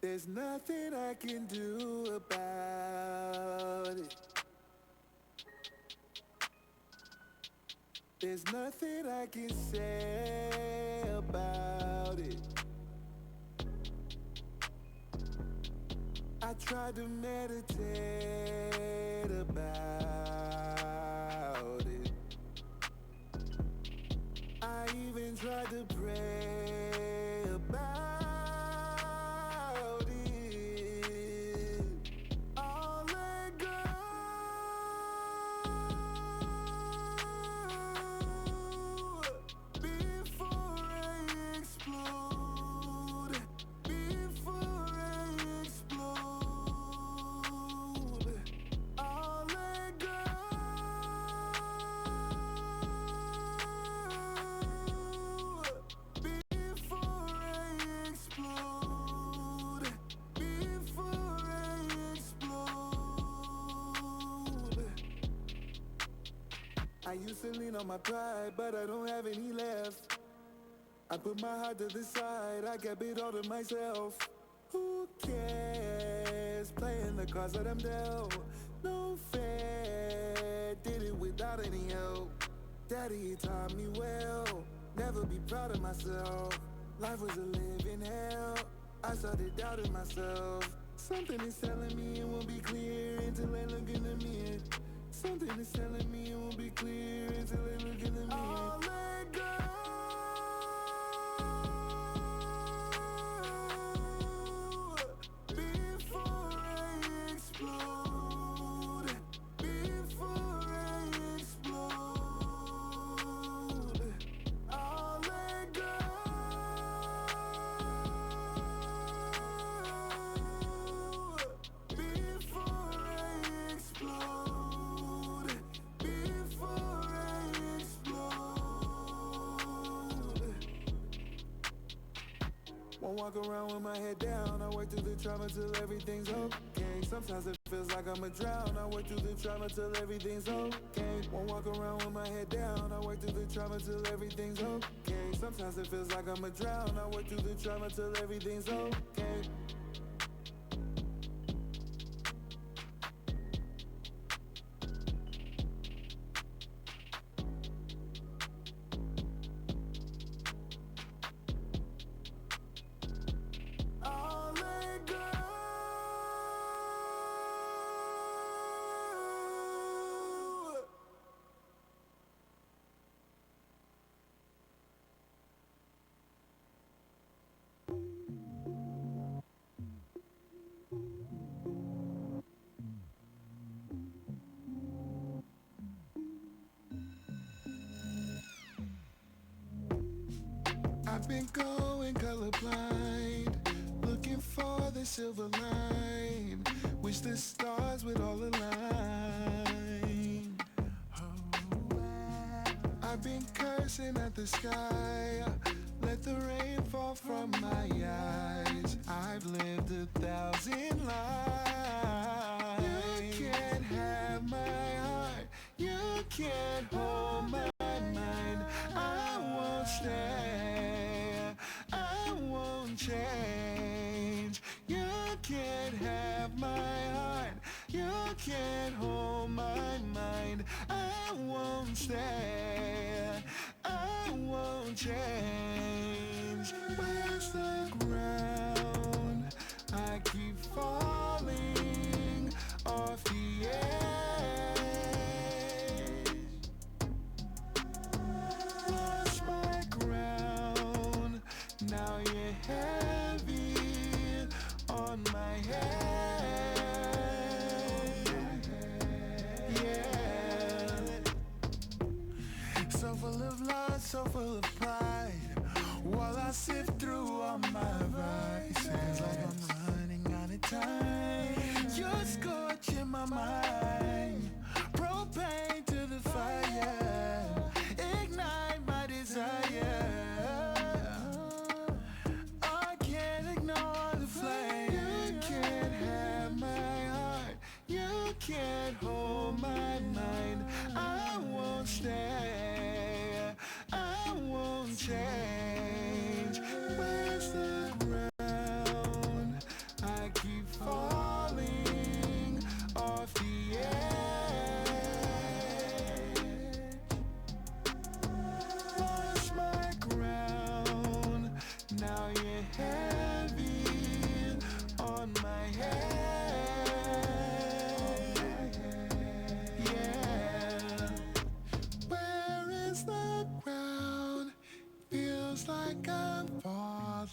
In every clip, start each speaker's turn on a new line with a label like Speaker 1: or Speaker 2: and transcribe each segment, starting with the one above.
Speaker 1: There's nothing I can do about it. There's nothing I can say about it. I tried to meditate about it. I even tried to pray about it. I'll let go before I explode. Before I explode, I'll let go before I explode. Before I explode. I used to lean on my pride, but I don't have any left. I put my heart to the side, I kept it all to myself. Who cares? Playing the cards that I'm dealt. No fair, did it without any help. Daddy, he taught me well, never be proud of myself. Life was a living hell, I started doubting myself. Something is telling me it won't be clear until I look in the mirror. Something is telling me it won't be clear until I look in the mirror. I'll let go before I explode. Before I explode, I'll let go before I explode. Before I explode. Won't walk around with my head down. I work through the trauma till everything's okay. Sometimes it feels like I'ma drown. I work through the trauma till everything's okay. Won't walk around with my head down. I work through the trauma till everything's okay. Sometimes it feels like I'ma drown. I work through the trauma till everything's okay. I'll let go I've been going colorblind, looking for the silver line. Wish the stars would all align. I've been cursing at the sky, let the rain fall from my eyes. I've lived 1,000 lives. You can't have my heart, you can't hold my mind. I won't stay, I won't change. You can't have my heart, you can't hold my mind. I won't stay, I won't change. Where's the ground? I keep falling off the edge. Lost my ground, now you're heavy on my head. Yeah. So full of love, so full of pride, while I sift through all my vices, like I'm running out of time. You're scorching my mind, propane to the fire, ignite my desire. I can't ignore the flame. You can't have my heart, you can't hold my mind. I won't stay, I won't change. Where's the ground? feels like I'm falling.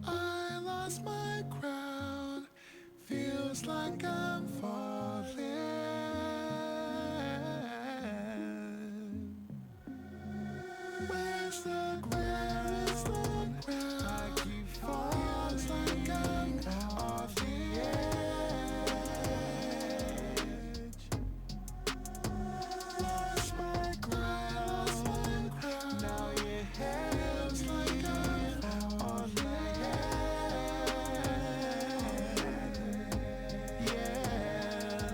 Speaker 1: I lost my crown, feels like I'm falling. Where's the ground? I keep falling like I'm off the edge. Lost my ground. Now your hands like I'm on the edge. Yeah.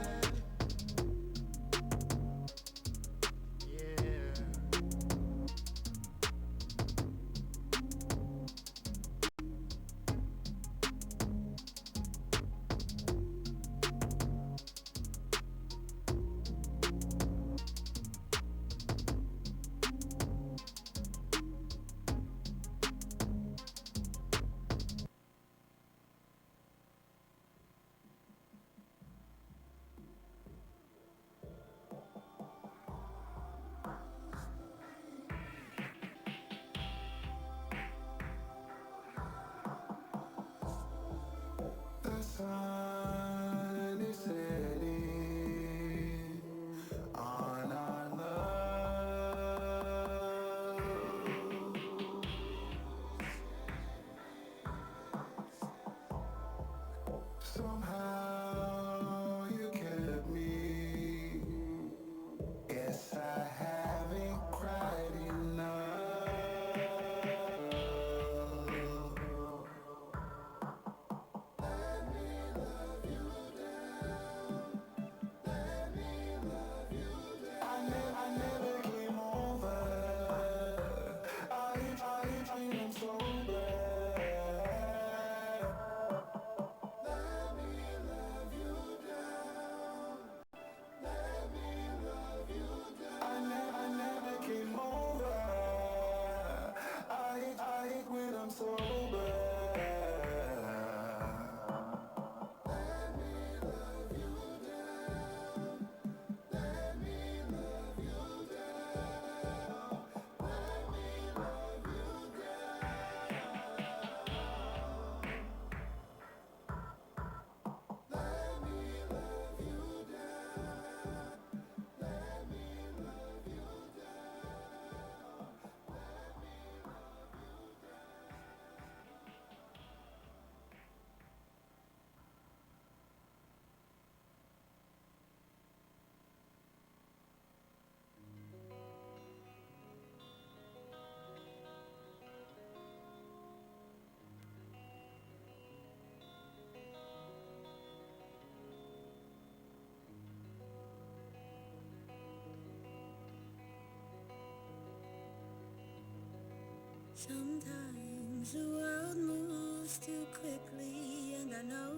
Speaker 1: The sun is setting on our love. Somehow you kept me. Guess I haven't cried enough. Let me love you down. Let me love you down. I never came over. I'm sober. Let me love you down. Let me love you down. I never came over. I hate when I'm sober. Let me love you down. Let me love you down. Let me love you down. Let me love you down. Let me love you
Speaker 2: Sometimes the world moves too quickly, and I know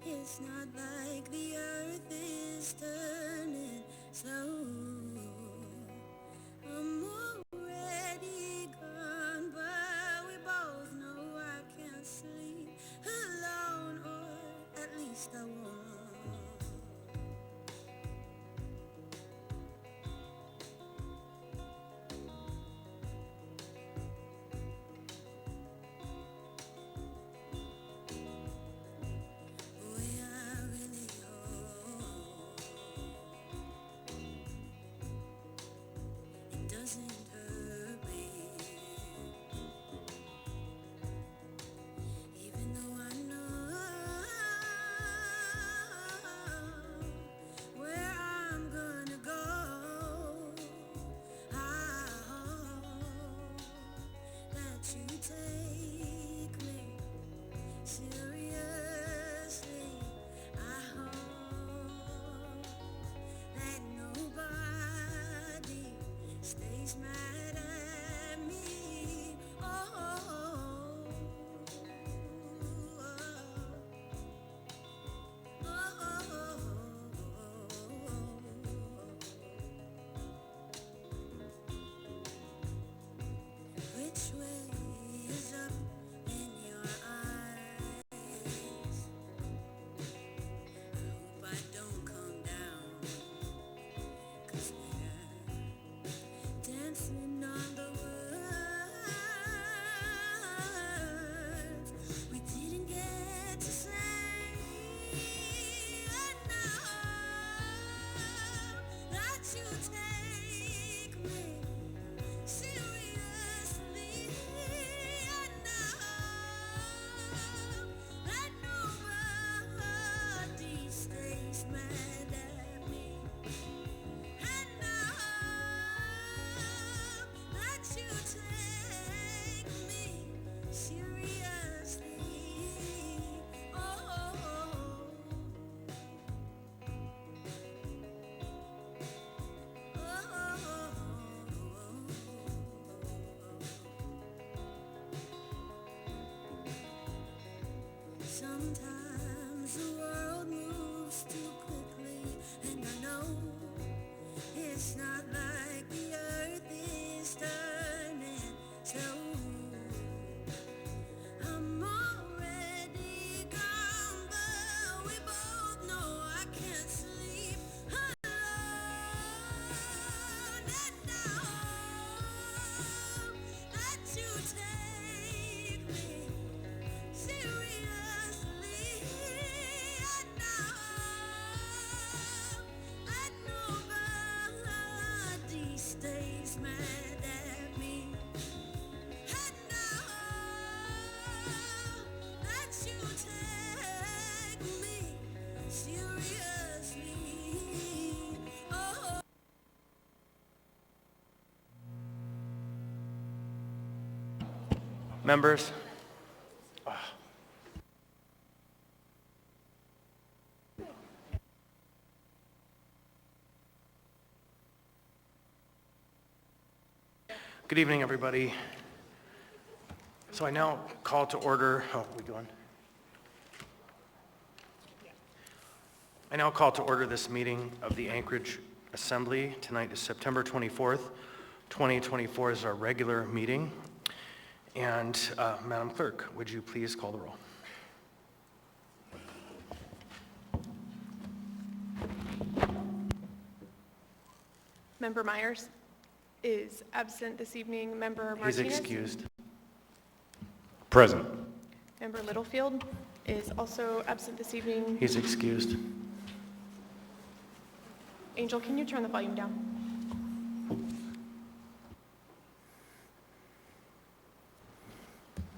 Speaker 2: it's not like the earth is turning slow. I'm already gone, but we both know I can't sleep alone, or at least I won't. Doesn't hurt me, even though I know where I'm gonna go. I hope that you take me seriously. I hope that nobody stays mad at me. Oh, which way is up in your eyes? I hope I don't come down. Sometimes the world moves too quickly, and I know it's not like the earth is turning slow. I'm already gone, but we both know I can't sleep alone. And I hope that you take me seriously. And I hope that nobody stays mad at me. And I hope that you take me seriously. Oh.
Speaker 3: Members, good evening, everybody. So I now call to order, we going? I now call to order this meeting of the Anchorage Assembly. Tonight is September 24th, 2024 is our regular meeting. And Madam Clerk, would you please call the roll?
Speaker 4: Member Myers is absent this evening. Member
Speaker 3: He's
Speaker 4: Martinez?
Speaker 3: excused.
Speaker 5: Present.
Speaker 4: Member Littlefield is also absent this evening.
Speaker 3: He's excused.
Speaker 4: Angel, can you turn the volume down?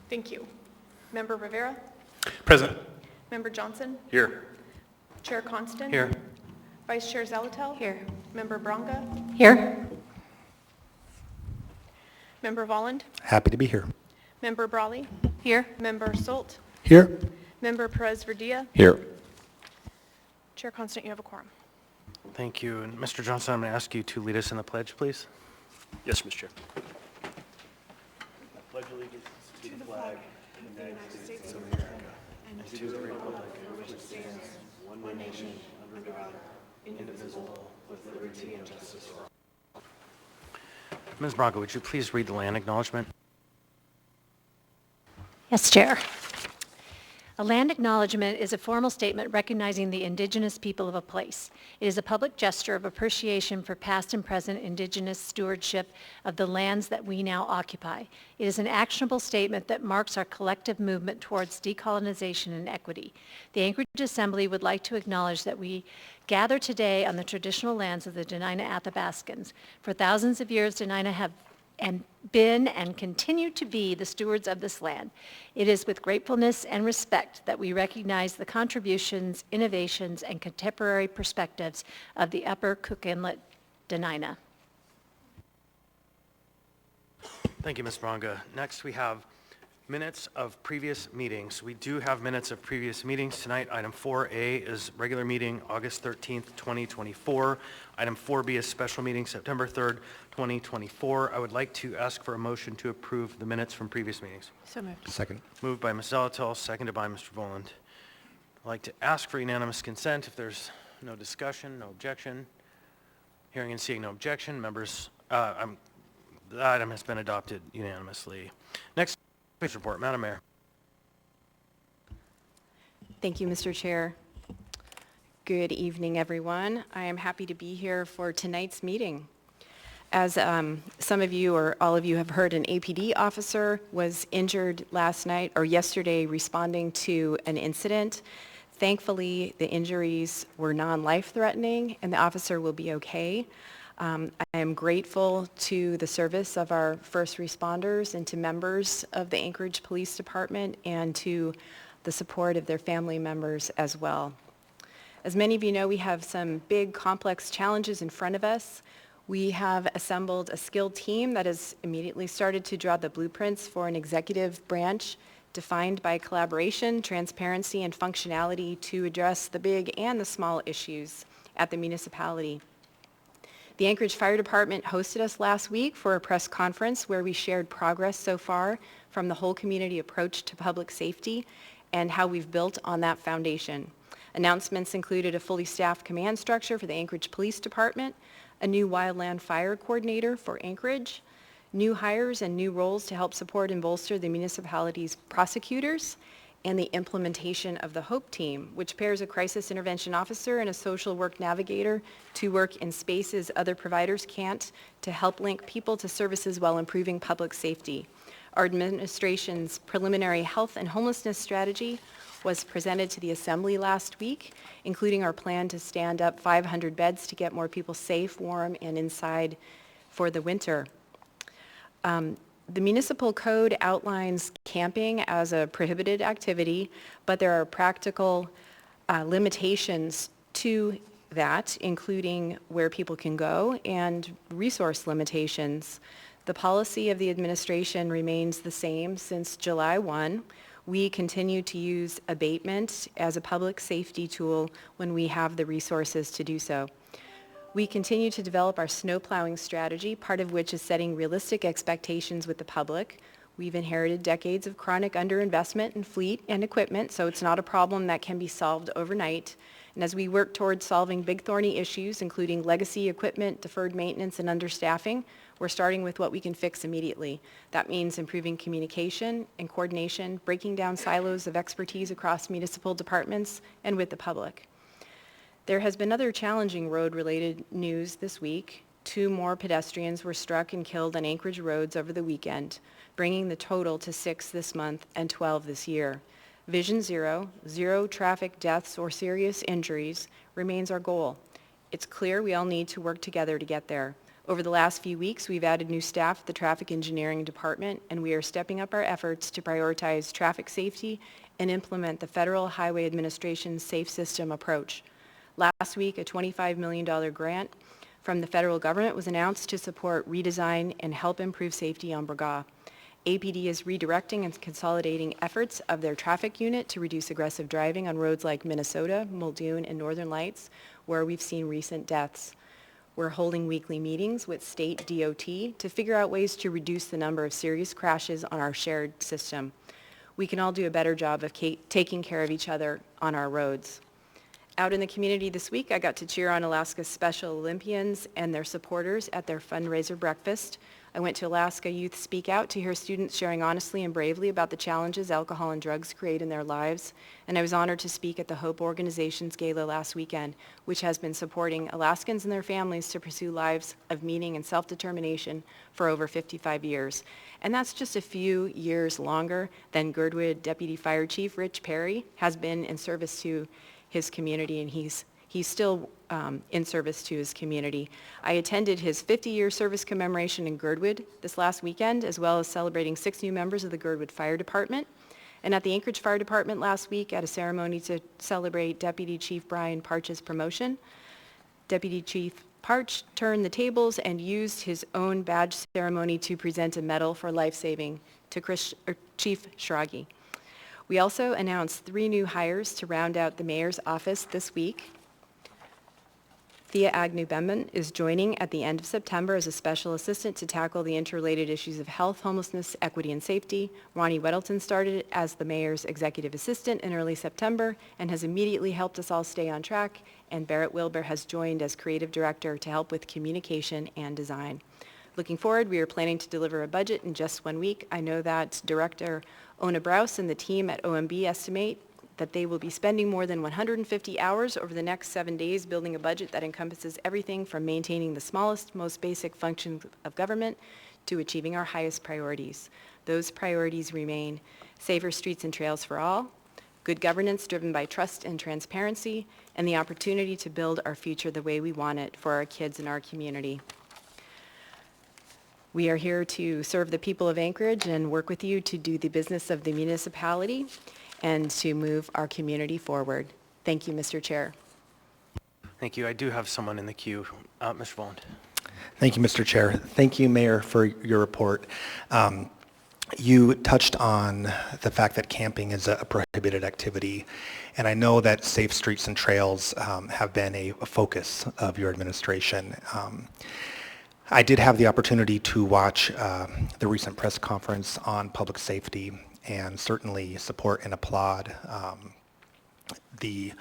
Speaker 4: Thank you. Member Rivera?
Speaker 5: Present.
Speaker 4: Member Johnson?
Speaker 5: Here.
Speaker 4: Chair Constant?
Speaker 3: Here.
Speaker 4: Vice Chair Zalatel? Here. Member Bronga?
Speaker 6: Here.
Speaker 4: Member Volland?
Speaker 5: Happy to be here.
Speaker 4: Member Brawley?
Speaker 6: Here.
Speaker 4: Member Solt?
Speaker 5: Here.
Speaker 4: Member Perez Verdia?
Speaker 5: Here.
Speaker 4: Chair Constant, you have a quorum.
Speaker 3: Thank you. And Mr. Johnson, I'm going to ask you to lead us in the pledge, please.
Speaker 5: Yes, Mr. Chair.
Speaker 3: Pledge allegiance to the flag of the United States of America and to the republic which stands one nation under God, indivisible, with liberty and justice for all. Ms. Bronco, would you please read the land acknowledgement?
Speaker 6: Yes, Chair. A land acknowledgement is a formal statement recognizing the indigenous people of a place. It is a public gesture of appreciation for past and present indigenous stewardship of the lands that we now occupy. It is an actionable statement that marks our collective movement towards decolonization and equity. The Anchorage Assembly would like to acknowledge that we gather today on the traditional lands of the Dena'ina Athabascans. For thousands of years, Dena'ina have been and continue to be the stewards of this land. It is with gratefulness and respect that we recognize the contributions, innovations, and contemporary perspectives of the Upper Cook Inlet Dena'ina.
Speaker 3: Thank you, Ms. Bronga. Next, we have minutes of previous meetings. We do have minutes of previous meetings tonight. Item 4A is regular meeting, August 13th, 2024. Item 4B is special meeting, September 3rd, 2024. I would like to ask for a motion to approve the minutes from previous meetings.
Speaker 6: So moved.
Speaker 5: Second.
Speaker 3: Moved by Ms. Zalatel, seconded by Mr. Boland. I'd like to ask for unanimous consent if there's no discussion, no objection. Hearing and seeing no objection, members, the item has been adopted unanimously. Next, please report, Madam Mayor.
Speaker 7: Thank you, Mr. Chair. Good evening, everyone. I am happy to be here for tonight's meeting. As some of you or all of you have heard, an APD officer was injured last night or yesterday responding to an incident. Thankfully, the injuries were non-life-threatening and the officer will be okay. I am grateful to the service of our first responders and to members of the Anchorage Police Department and to the support of their family members as well. As many of you know, we have some big, complex challenges in front of us. We have assembled a skilled team that has immediately started to draw the blueprints for an executive branch defined by collaboration, transparency, and functionality to address the big and the small issues at the municipality. The Anchorage Fire Department hosted us last week for a press conference where we shared progress so far from the whole community approach to public safety. and how we've built on that foundation. Announcements included a fully staffed command structure for the Anchorage Police Department, a new wildland fire coordinator for Anchorage, new hires and new roles to help support and bolster the municipality's prosecutors, and the implementation of the HOPE team, which pairs a crisis intervention officer and a social work navigator to work in spaces other providers can't to help link people to services while improving public safety. Our administration's preliminary health and homelessness strategy was presented to the Assembly last week, including our plan to stand up 500 beds to get more people safe, warm, and inside for the winter. The municipal code outlines camping as a prohibited activity, but there are practical limitations to that, including where people can go and resource limitations. The policy of the administration remains the same since July 1. We continue to use abatement as a public safety tool when we have the resources to do so. We continue to develop our snow plowing strategy, part of which is setting realistic expectations with the public. We've inherited decades of chronic underinvestment in fleet and equipment, so it's not a problem that can be solved overnight. And as we work towards solving big thorny issues, including legacy equipment, deferred maintenance, and understaffing, we're starting with what we can fix immediately. That means improving communication and coordination, breaking down silos of expertise across municipal departments and with the public. There has been other challenging road-related news this week. 2 more pedestrians were struck and killed on Anchorage roads over the weekend, bringing the total to 6 this month and 12 this year. Vision Zero, zero traffic deaths or serious injuries, remains our goal. It's clear we all need to work together to get there. Over the last few weeks, we've added new staff at the Traffic Engineering Department, and we are stepping up our efforts to prioritize traffic safety and implement the Federal Highway Administration's Safe System approach. Last week, a $25 million grant from the federal government was announced to support redesign and help improve safety on Braga. APD is redirecting and consolidating efforts of their traffic unit to reduce aggressive driving on roads like Minnesota, Muldoon, and Northern Lights, where we've seen recent deaths. We're holding weekly meetings with state DOT to figure out ways to reduce the number of serious crashes on our shared system. We can all do a better job of taking care of each other on our roads. Out in the community this week, I got to cheer on Alaska's Special Olympians and their supporters at their fundraiser breakfast. I went to Alaska Youth Speak Out to hear students sharing honestly and bravely about the challenges alcohol and drugs create in their lives. And I was honored to speak at the Hope Organization's gala last weekend, which has been supporting Alaskans and their families to pursue lives of meaning and self-determination for over 55 years. And that's just a few years longer than Girdwood Deputy Fire Chief Rich Perry has been in service to his community, and he's still in service to his community. I attended his 50-year service commemoration in Girdwood this last weekend, as well as celebrating 6 new members of the Girdwood Fire Department. And at the Anchorage Fire Department last week at a ceremony to celebrate Deputy Chief Brian Parch's promotion, Deputy Chief Parch turned the tables and used his own badge ceremony to present a medal for life-saving to Chief Schragi. We also announced 3 new hires to round out the mayor's office this week. Thea Agnew-Bemban is joining at the end of September as a special assistant to tackle the interrelated issues of health, homelessness, equity, and safety. Ronnie Weddleton started as the mayor's executive assistant in early September and has immediately helped us all stay on track. And Barrett Wilbur has joined as creative director to help with communication and design. Looking forward, we are planning to deliver a budget in just 1 week. I know that Director Ona Brous and the team at OMB estimate that they will be spending more than 150 hours over the next 7 days building a budget that encompasses everything from maintaining the smallest, most basic functions of government to achieving our highest priorities. Those priorities remain safer streets and trails for all, good governance driven by trust and transparency, and the opportunity to build our future the way we want it for our kids and our community. We are here to serve the people of Anchorage and work with you to do the business of the municipality and to move our community forward. Thank you, Mr. Chair.
Speaker 3: Thank you. I do have someone in the queue. Mr. Voland.
Speaker 5: Thank you, Mr. Chair. Thank you, Mayor, for your report. You touched on the fact that camping is a prohibited activity, and I know that safe streets and trails have been a focus of your administration. I did have the opportunity to watch the recent press conference on public safety, and certainly support and applaud the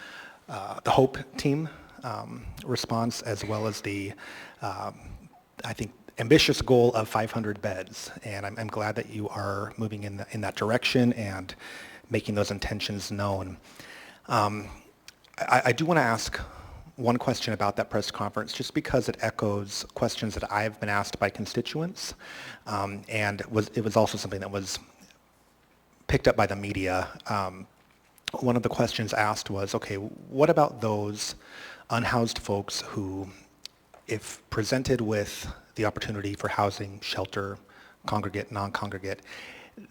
Speaker 5: HOPE team response, as well as the, I think, ambitious goal of 500 beds. And I'm glad that you are moving in that direction and making those intentions known. I do want to ask one question about that press conference, just because it echoes questions that I've been asked by constituents, and it was also something that was picked up by the media. One of the questions asked was, okay, what about those unhoused folks who, if presented with the opportunity for housing, shelter, congregate, non-congregate,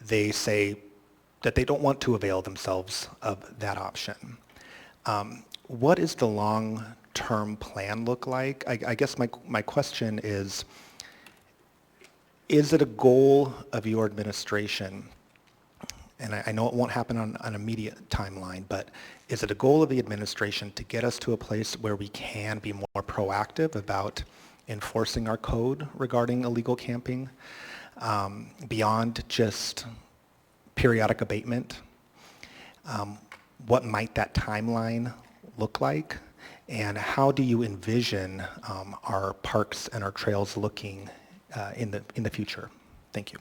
Speaker 5: they say that they don't want to avail themselves of that option? What is the long-term plan look like? I guess my question is it a goal of your administration, and I know it won't happen on an immediate timeline, but is it a goal of the administration to get us to a place where we can be more proactive about enforcing our code regarding illegal camping, beyond just periodic abatement? What might that timeline look like? And how do you envision our parks and our trails looking in the future? Thank you.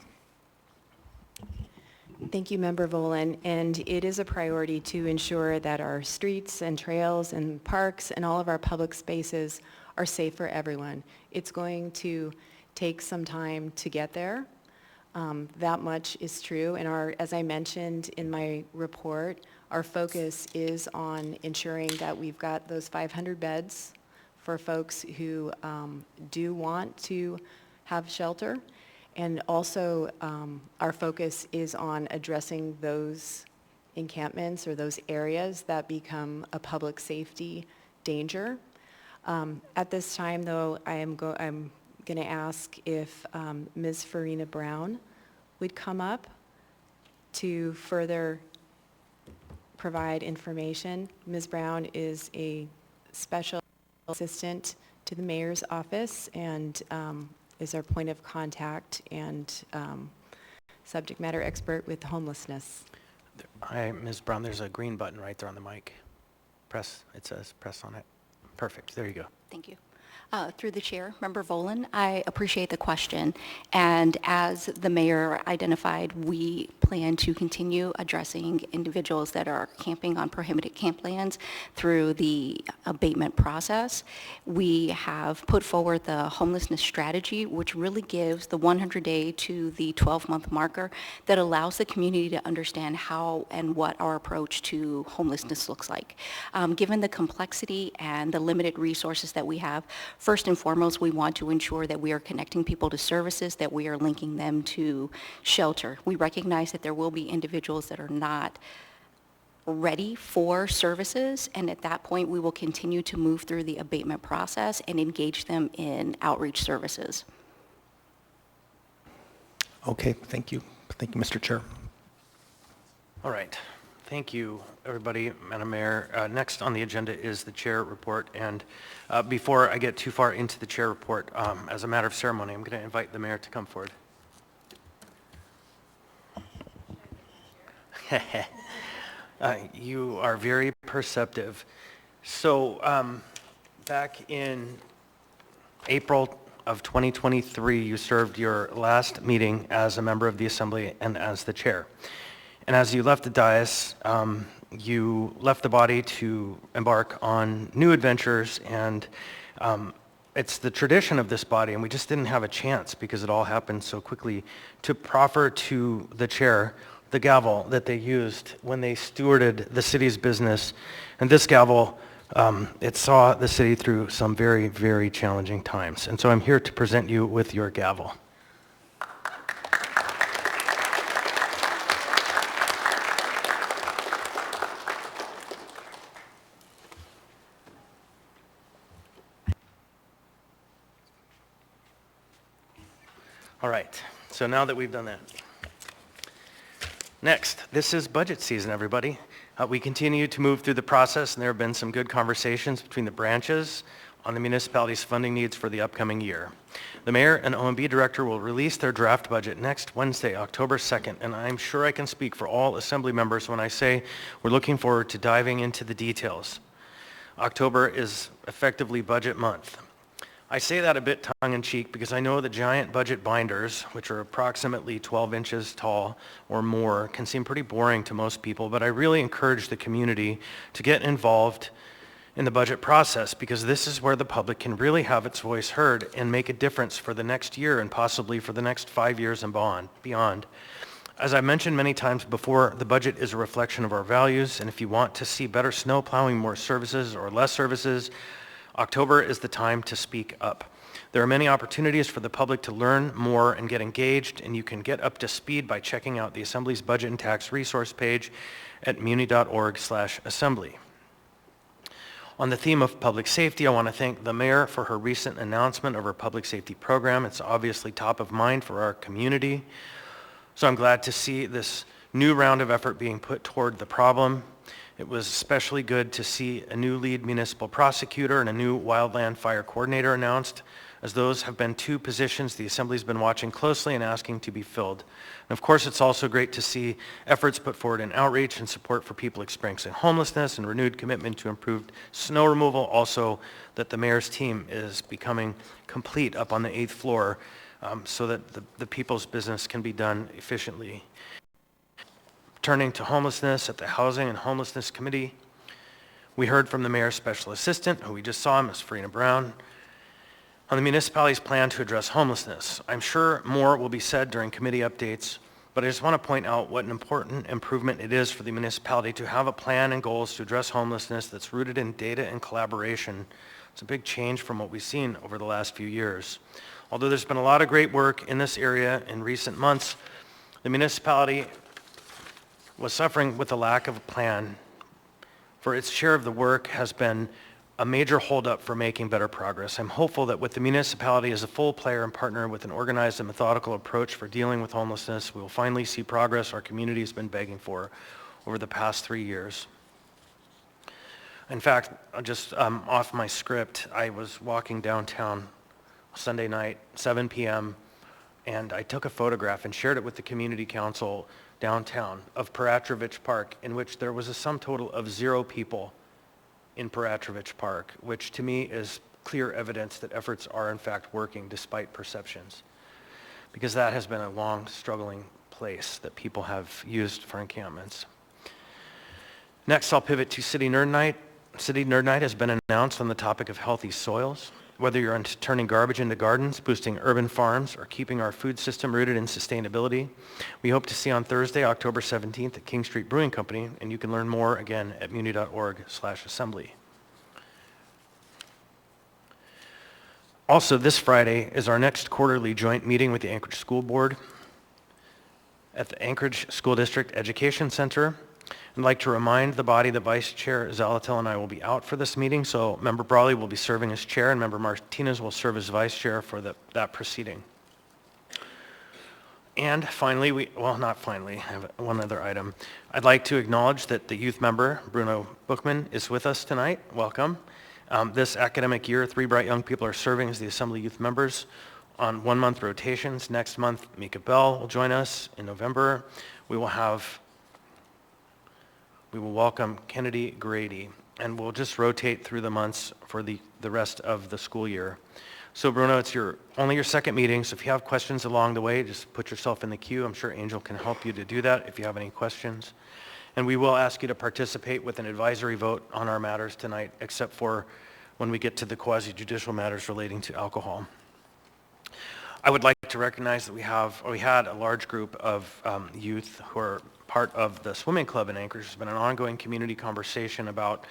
Speaker 7: Thank you, Member Volin. And it is a priority to ensure that our streets and trails and parks and all of our public spaces are safe for everyone. It's going to take some time to get there. That much is true. And as I mentioned in my report, our focus is on ensuring that we've got those 500 beds for folks who do want to have shelter. And also, our focus is on addressing those encampments or those areas that become a public safety danger. At this time, though, I'm going to ask if Ms. Farina Brown would come up to further provide information. Ms. Brown is a special assistant to the mayor's office and is our point of contact and subject matter expert with homelessness.
Speaker 3: Hi, Ms. Brown, there's a green button right there on the mic. Press, it says press on it. Perfect, there you go.
Speaker 8: Thank you. Through the chair, Member Volin, I appreciate the question. And as the mayor identified, we plan to continue addressing individuals that are camping on prohibited camplands through the abatement process. We have put forward the homelessness strategy, which really gives the 100-day to the 12-month marker that allows the community to understand how and what our approach to homelessness looks like. Given the complexity and the limited resources that we have, first and foremost, we want to ensure that we are connecting people to services, that we are linking them to shelter. We recognize that there will be individuals that are not ready for services, and at that point, we will continue to move through the abatement process and engage them in outreach services.
Speaker 5: Okay, thank you. Thank you, Mr. Chair.
Speaker 3: All right. Thank you, everybody. Madam Mayor, next on the agenda is the chair report. And before I get too far into the chair report, as a matter of ceremony, I'm going to invite the mayor to come forward. You are very perceptive. So back in April of 2023, you served your last meeting as a member of the Assembly and as the chair. And as you left the dais, you left the body to embark on new adventures, and it's the tradition of this body, and we just didn't have a chance because it all happened so quickly, to proffer to the chair the gavel that they used when they stewarded the city's business. And this gavel, it saw the city through some very, very challenging times. And so I'm here to present you with your gavel. All right, so now that we've done that. Next, this is budget season, everybody. We continue to move through the process, and there have been some good conversations between the branches on the municipality's funding needs for the upcoming year. The mayor and OMB director will release their draft budget next Wednesday, October 2nd, and I'm sure I can speak for all assembly members when I say we're looking forward to diving into the details. October is effectively budget month. I say that a bit tongue-in-cheek because I know the giant budget binders, which are approximately 12 inches tall or more, can seem pretty boring to most people, but I really encourage the community to get involved in the budget process because this is where the public can really have its voice heard and make a difference for the next year and possibly for the next 5 years and beyond. As I mentioned many times before, the budget is a reflection of our values, and if you want to see better snow plowing, more services, or less services, October is the time to speak up. There are many opportunities for the public to learn more and get engaged, and you can get up to speed by checking out the Assembly's Budget and Tax Resource page at muni.org/assembly. On the theme of public safety, I want to thank the mayor for her recent announcement of her public safety program. It's obviously top of mind for our community. So I'm glad to see this new round of effort being put toward the problem. It was especially good to see a new lead municipal prosecutor and a new wildland fire coordinator announced, as those have been two positions the Assembly's been watching closely and asking to be filled. And of course, it's also great to see efforts put forward in outreach and support for people experiencing homelessness and renewed commitment to improved snow removal. Also, that the mayor's team is becoming complete up on the 8th floor so that the people's business can be done efficiently. Turning to homelessness, at the Housing and Homelessness Committee, we heard from the mayor's special assistant, who we just saw, Ms. Farina Brown, on the municipality's plan to address homelessness. I'm sure more will be said during committee updates, but I just want to point out what an important improvement it is for the municipality to have a plan and goals to address homelessness that's rooted in data and collaboration. It's a big change from what we've seen over the last few years. Although there's been a lot of great work in this area in recent months, the municipality was suffering with a lack of a plan, for its share of the work has been a major holdup for making better progress. I'm hopeful that with the municipality as a full player and partner with an organized and methodical approach for dealing with homelessness, we will finally see progress our community has been begging for over the past 3 years. In fact, just off my script, I was walking downtown Sunday night, 7 p.m., and I took a photograph and shared it with the community council downtown of Pedestrian Park, in which there was a sum total of 0 people in Pedestrian Park, which to me is clear evidence that efforts are in fact working despite perceptions, because that has been a long struggling place that people have used for encampments. Next, I'll pivot to City Nerd Night. City Nerd Night has been announced on the topic of healthy soils. Whether you're into turning garbage into gardens, boosting urban farms, or keeping our food system rooted in sustainability, we hope to see you on Thursday, October 17th at King Street Brewing Company, and you can learn more again at muni.org/assembly. Also, this Friday is our next quarterly joint meeting with the Anchorage School Board at the Anchorage School District Education Center. I'd like to remind the body that Vice Chair Zalatil and I will be out for this meeting, so Member Brawley will be serving as chair and Member Martinez will serve as vice chair for that proceeding. And finally, not finally, I have one other item. I'd like to acknowledge that the youth member, Bruno Bookman, is with us tonight. Welcome. This academic year, 3 bright young people are serving as the Assembly youth members on 1-month rotations. Next month, Mika Bell will join us. In November, we will welcome Kennedy Grady, and we'll just rotate through the months for the rest of the school year. So Bruno, it's only your second meeting, so if you have questions along the way, just put yourself in the queue. I'm sure Angel can help you to do that if you have any questions. And we will ask you to participate with an advisory vote on our matters tonight, except for when we get to the quasi-judicial matters relating to alcohol. I would like to recognize that we had a large group of youth who are part of the swimming club in Anchorage. There's been an ongoing community conversation about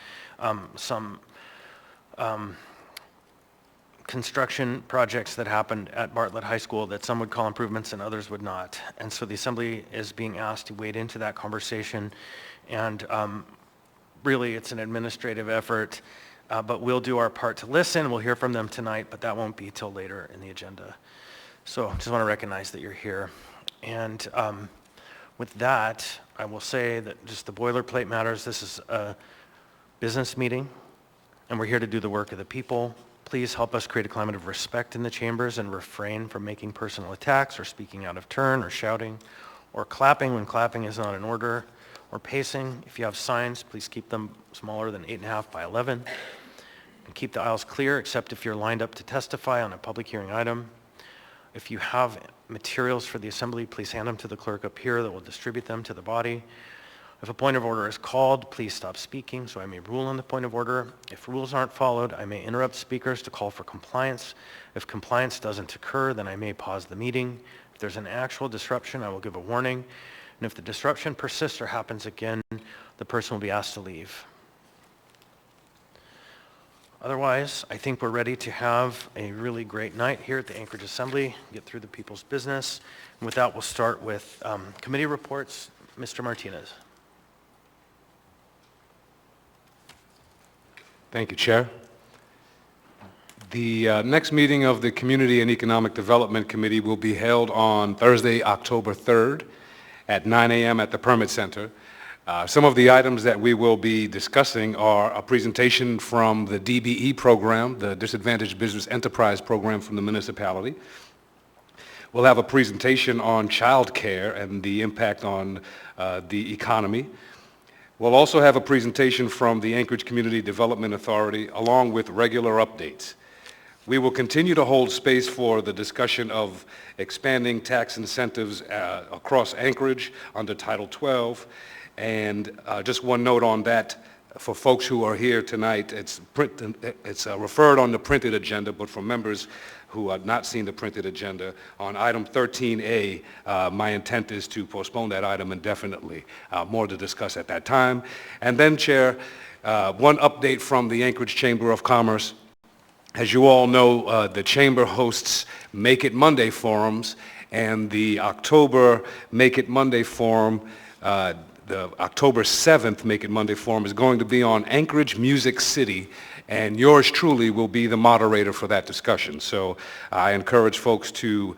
Speaker 3: some construction projects that happened at Bartlett High School that some would call improvements and others would not. And so the Assembly is being asked to wade into that conversation. And really, it's an administrative effort, but we'll do our part to listen. We'll hear from them tonight, but that won't be till later in the agenda. So I just want to recognize that you're here. And with that, I will say that just the boilerplate matters. This is a business meeting, and we're here to do the work of the people. Please help us create a climate of respect in the chambers and refrain from making personal attacks or speaking out of turn or shouting or clapping when clapping is not in order or pacing. If you have signs, please keep them smaller than 8.5 by 11. And keep the aisles clear except if you're lined up to testify on a public hearing item. If you have materials for the assembly, please hand them to the clerk up here that will distribute them to the body. If a point of order is called, please stop speaking so I may rule on the point of order. If rules aren't followed, I may interrupt speakers to call for compliance. If compliance doesn't occur, then I may pause the meeting. If there's an actual disruption, I will give a warning. And if the disruption persists or happens again, the person will be asked to leave. Otherwise, I think we're ready to have a really great night here at the Anchorage Assembly, get through the people's business. And with that, we'll start with committee reports. Mr. Martinez.
Speaker 9: Thank you, Chair. The next meeting of the Community and Economic Development Committee will be held on Thursday, October 3rd at 9 a.m. at the Permit Center. Some of the items that we will be discussing are a presentation from the DBE program, the Disadvantaged Business Enterprise program from the municipality. We'll have a presentation on child care and the impact on the economy. We'll also have a presentation from the Anchorage Community Development Authority along with regular updates. We will continue to hold space for the discussion of expanding tax incentives across Anchorage under Title 12. And just one note on that, for folks who are here tonight, it's referred on the printed agenda, but for members who have not seen the printed agenda, on item 13A, my intent is to postpone that item indefinitely. More to discuss at that time. And then, Chair, one update from the Anchorage Chamber of Commerce. As you all know, the Chamber hosts Make It Monday forums, and the October Make It Monday forum, the October 7th Make It Monday forum is going to be on Anchorage Music City, and yours truly will be the moderator for that discussion. So I encourage folks to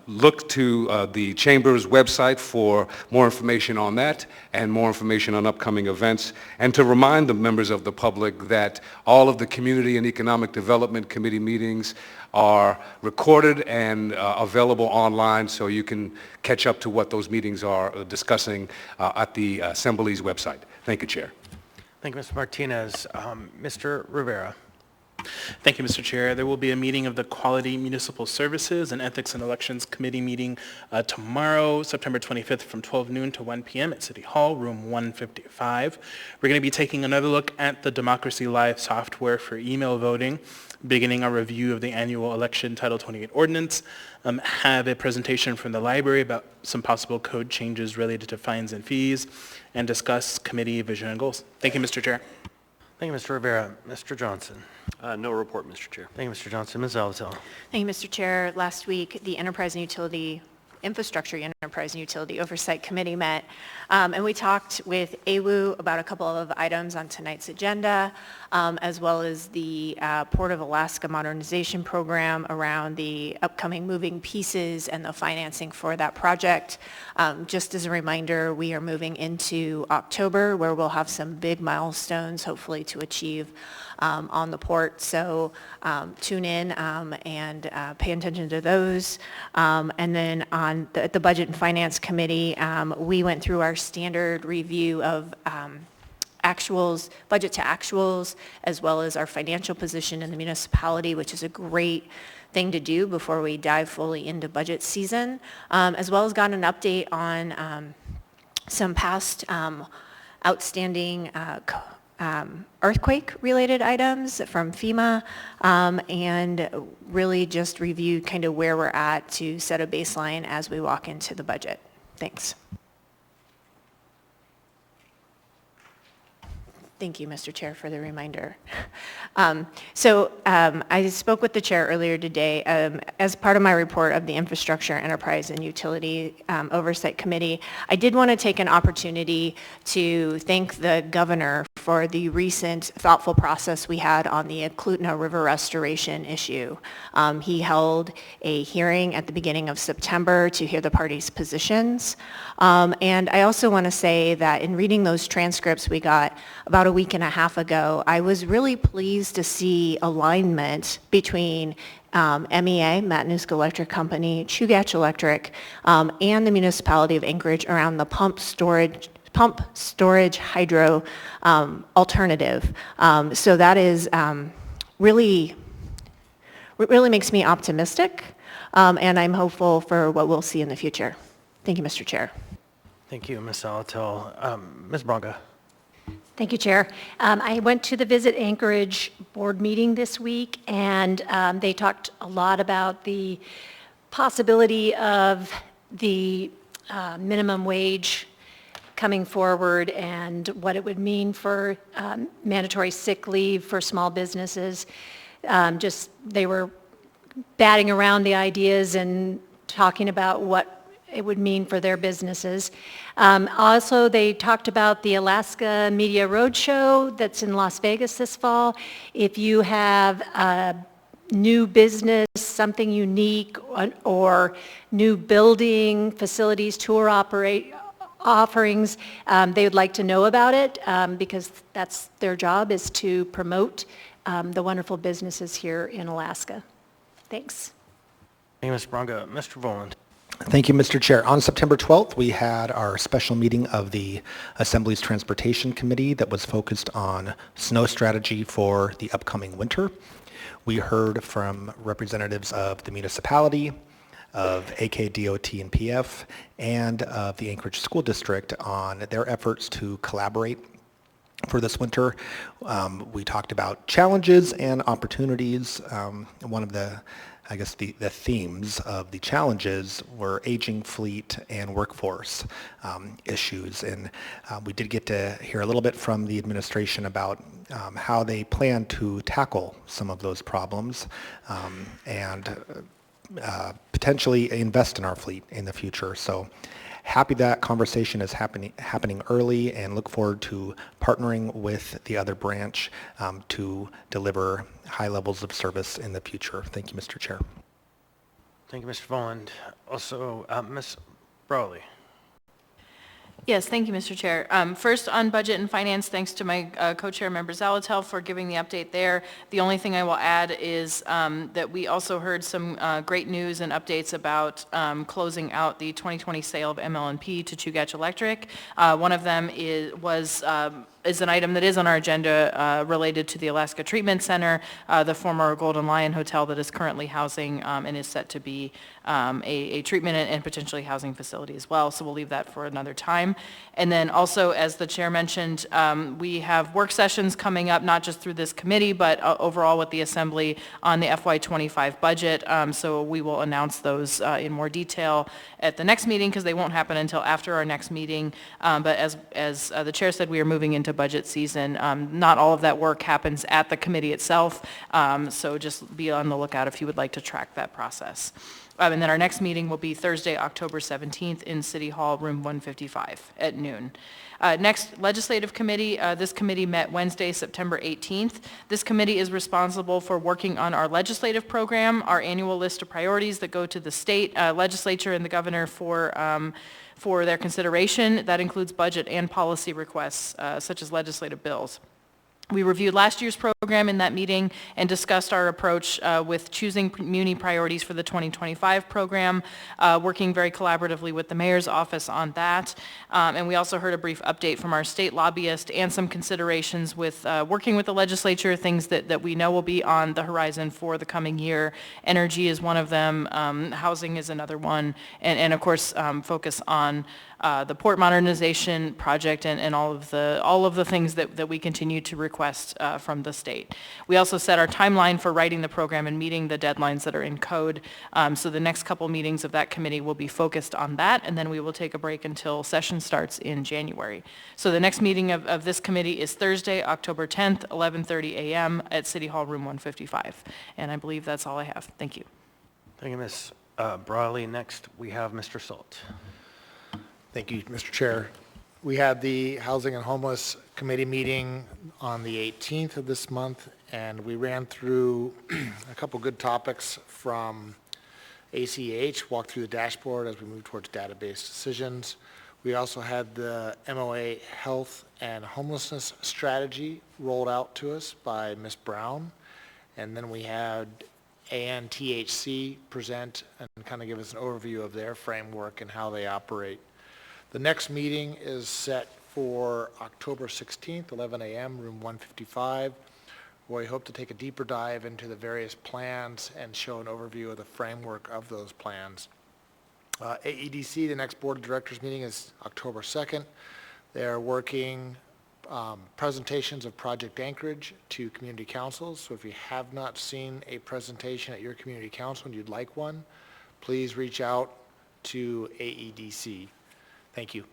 Speaker 9: look to the Chamber's website for more information on that and more information on upcoming events, and to remind the members of the public that all of the Community and Economic Development Committee meetings are recorded and available online, so you can catch up to what those meetings are discussing at the Assembly's website. Thank you, Chair.
Speaker 3: Thank you, Mr. Martinez. Mr. Rivera.
Speaker 10: Thank you, Mr. Chair. There will be a meeting of the Quality Municipal Services and Ethics and Elections Committee meeting tomorrow, September 25th from 12 noon to 1 p.m. at City Hall, room 155. We're going to be taking another look at the Democracy Live software for email voting, beginning our review of the annual election Title 28 ordinance, have a presentation from the library about some possible code changes related to fines and fees, and discuss committee vision and goals. Thank you, Mr. Chair.
Speaker 3: Thank you, Mr. Rivera. Mr. Johnson.
Speaker 11: No report, Mr. Chair.
Speaker 3: Thank you, Mr. Johnson. Ms. Zalatow.
Speaker 7: Thank you, Mr. Chair. Last week, the Infrastructure Enterprise and Utility Oversight Committee met, and we talked with AWU about a couple of items on tonight's agenda, as well as the Port of Alaska Modernization Program around the upcoming moving pieces and the financing for that project. Just as a reminder, we are moving into October, where we'll have some big milestones, hopefully, to achieve on the port. So tune in and pay attention to those. And then on the Budget and Finance Committee, we went through our standard review of actuals, budget to actuals, as well as our financial position in the municipality, which is a great thing to do before we dive fully into budget season, as well as got an update on some past outstanding earthquake-related items from FEMA, and really just review kind of where we're at to set a baseline as we walk into the budget. Thanks. Thank you, Mr. Chair, for the reminder. I spoke with the chair earlier today as part of my report of the Infrastructure, Enterprise, and Utility Oversight Committee. I did want to take an opportunity to thank the governor for the recent thoughtful process we had on the Eklutna River restoration issue. He held a hearing at the beginning of September to hear the parties' positions. And I also want to say that in reading those transcripts, we got about a
Speaker 11: a week and a half ago, I was really pleased to see alignment between MEA, Matanuska Electric Company, Chugach Electric, and the municipality of Anchorage around the pump storage hydro alternative. So that is really makes me optimistic, and I'm hopeful for what we'll see in the future. Thank you, Mr. Chair.
Speaker 3: Thank you, Ms. Salatel. Ms. Branca.
Speaker 6: Thank you, Chair. I went to the Visit Anchorage board meeting this week, and they talked a lot about the possibility of the minimum wage coming forward and what it would mean for mandatory sick leave for small businesses. They were batting around the ideas and talking about what it would mean for their businesses. Also, they talked about the Alaska Media Roadshow that's in Las Vegas this fall. If you have a new business, something unique, or new building, facilities, tour offerings, they would like to know about it because that's their job, is to promote the wonderful businesses here in Alaska. Thanks.
Speaker 3: Thank you, Ms. Branca. Mr. Voland.
Speaker 5: Thank you, Mr. Chair. On September 12th, we had our special meeting of the Assembly's Transportation Committee that was focused on snow strategy for the upcoming winter. We heard from representatives of the municipality, of AKDOT and PF, and of the Anchorage School District on their efforts to collaborate for this winter. We talked about challenges and opportunities. One of the themes of the challenges were aging fleet and workforce issues. And we did get to hear a little bit from the administration about how they plan to tackle some of those problems and potentially invest in our fleet in the future. So happy that conversation is happening early, and look forward to partnering with the other branch to deliver high levels of service in the future. Thank you, Mr. Chair.
Speaker 3: Thank you, Mr. Voland. Also, Ms. Brawley.
Speaker 12: Yes, thank you, Mr. Chair. First, on budget and finance, thanks to my co-chair, Member Zalatel, for giving the update there. The only thing I will add is that we also heard some great news and updates about closing out the 2020 sale of ML&P to Chugach Electric. One of them is an item that is on our agenda related to the Alaska Treatment Center, the former Golden Lion Hotel that is currently housing and is set to be a treatment and potentially housing facility as well. So we'll leave that for another time. And then also, as the chair mentioned, we have work sessions coming up, not just through this committee, but overall with the Assembly on the FY25 budget. So we will announce those in more detail at the next meeting, because they won't happen until after our next meeting. But as the chair said, we are moving into budget season. Not all of that work happens at the committee itself, so just be on the lookout if you would like to track that process. And then our next meeting will be Thursday, October 17th in City Hall, room 155 at noon. Next, Legislative Committee. This committee met Wednesday, September 18th. This committee is responsible for working on our legislative program, our annual list of priorities that go to the state legislature and the governor for their consideration. That includes budget and policy requests, such as legislative bills. We reviewed last year's program in that meeting and discussed our approach with choosing muni priorities for the 2025 program, working very collaboratively with the mayor's office on that. And we also heard a brief update from our state lobbyist and some considerations with working with the legislature, things that we know will be on the horizon for the coming year. Energy is one of them, housing is another one, and of course focus on the port modernization project and all of the things that we continue to request from the state. We also set our timeline for writing the program and meeting the deadlines that are in code. So the next couple meetings of that committee will be focused on that, and then we will take a break until session starts in January. So the next meeting of this committee is Thursday, October 10th, 11:30 a.m. at City Hall, room 155. And I believe that's all I have. Thank you.
Speaker 3: Thank you, Ms. Brawley. Next, we have Mr. Salt.
Speaker 13: Thank you, Mr. Chair. We had the Housing and Homeless Committee meeting on the 18th of this month, and we ran through a couple good topics from ACH, walked through the dashboard as we move towards database decisions. We also had the MOA Health and homelessness strategy rolled out to us by Ms. Brown. And then we had ANTHC present and kind of give us an overview of their framework and how they operate. The next meeting is set for October 16th, 11 a.m., room 155, where we hope to take a deeper dive into the various plans and show an overview of the framework of those plans. AEDC, the next Board of Directors meeting is October 2nd. They're working presentations of Project Anchorage to community councils. So if you have not seen a presentation at your community council and you'd like one, please reach out to AEDC. Thank you.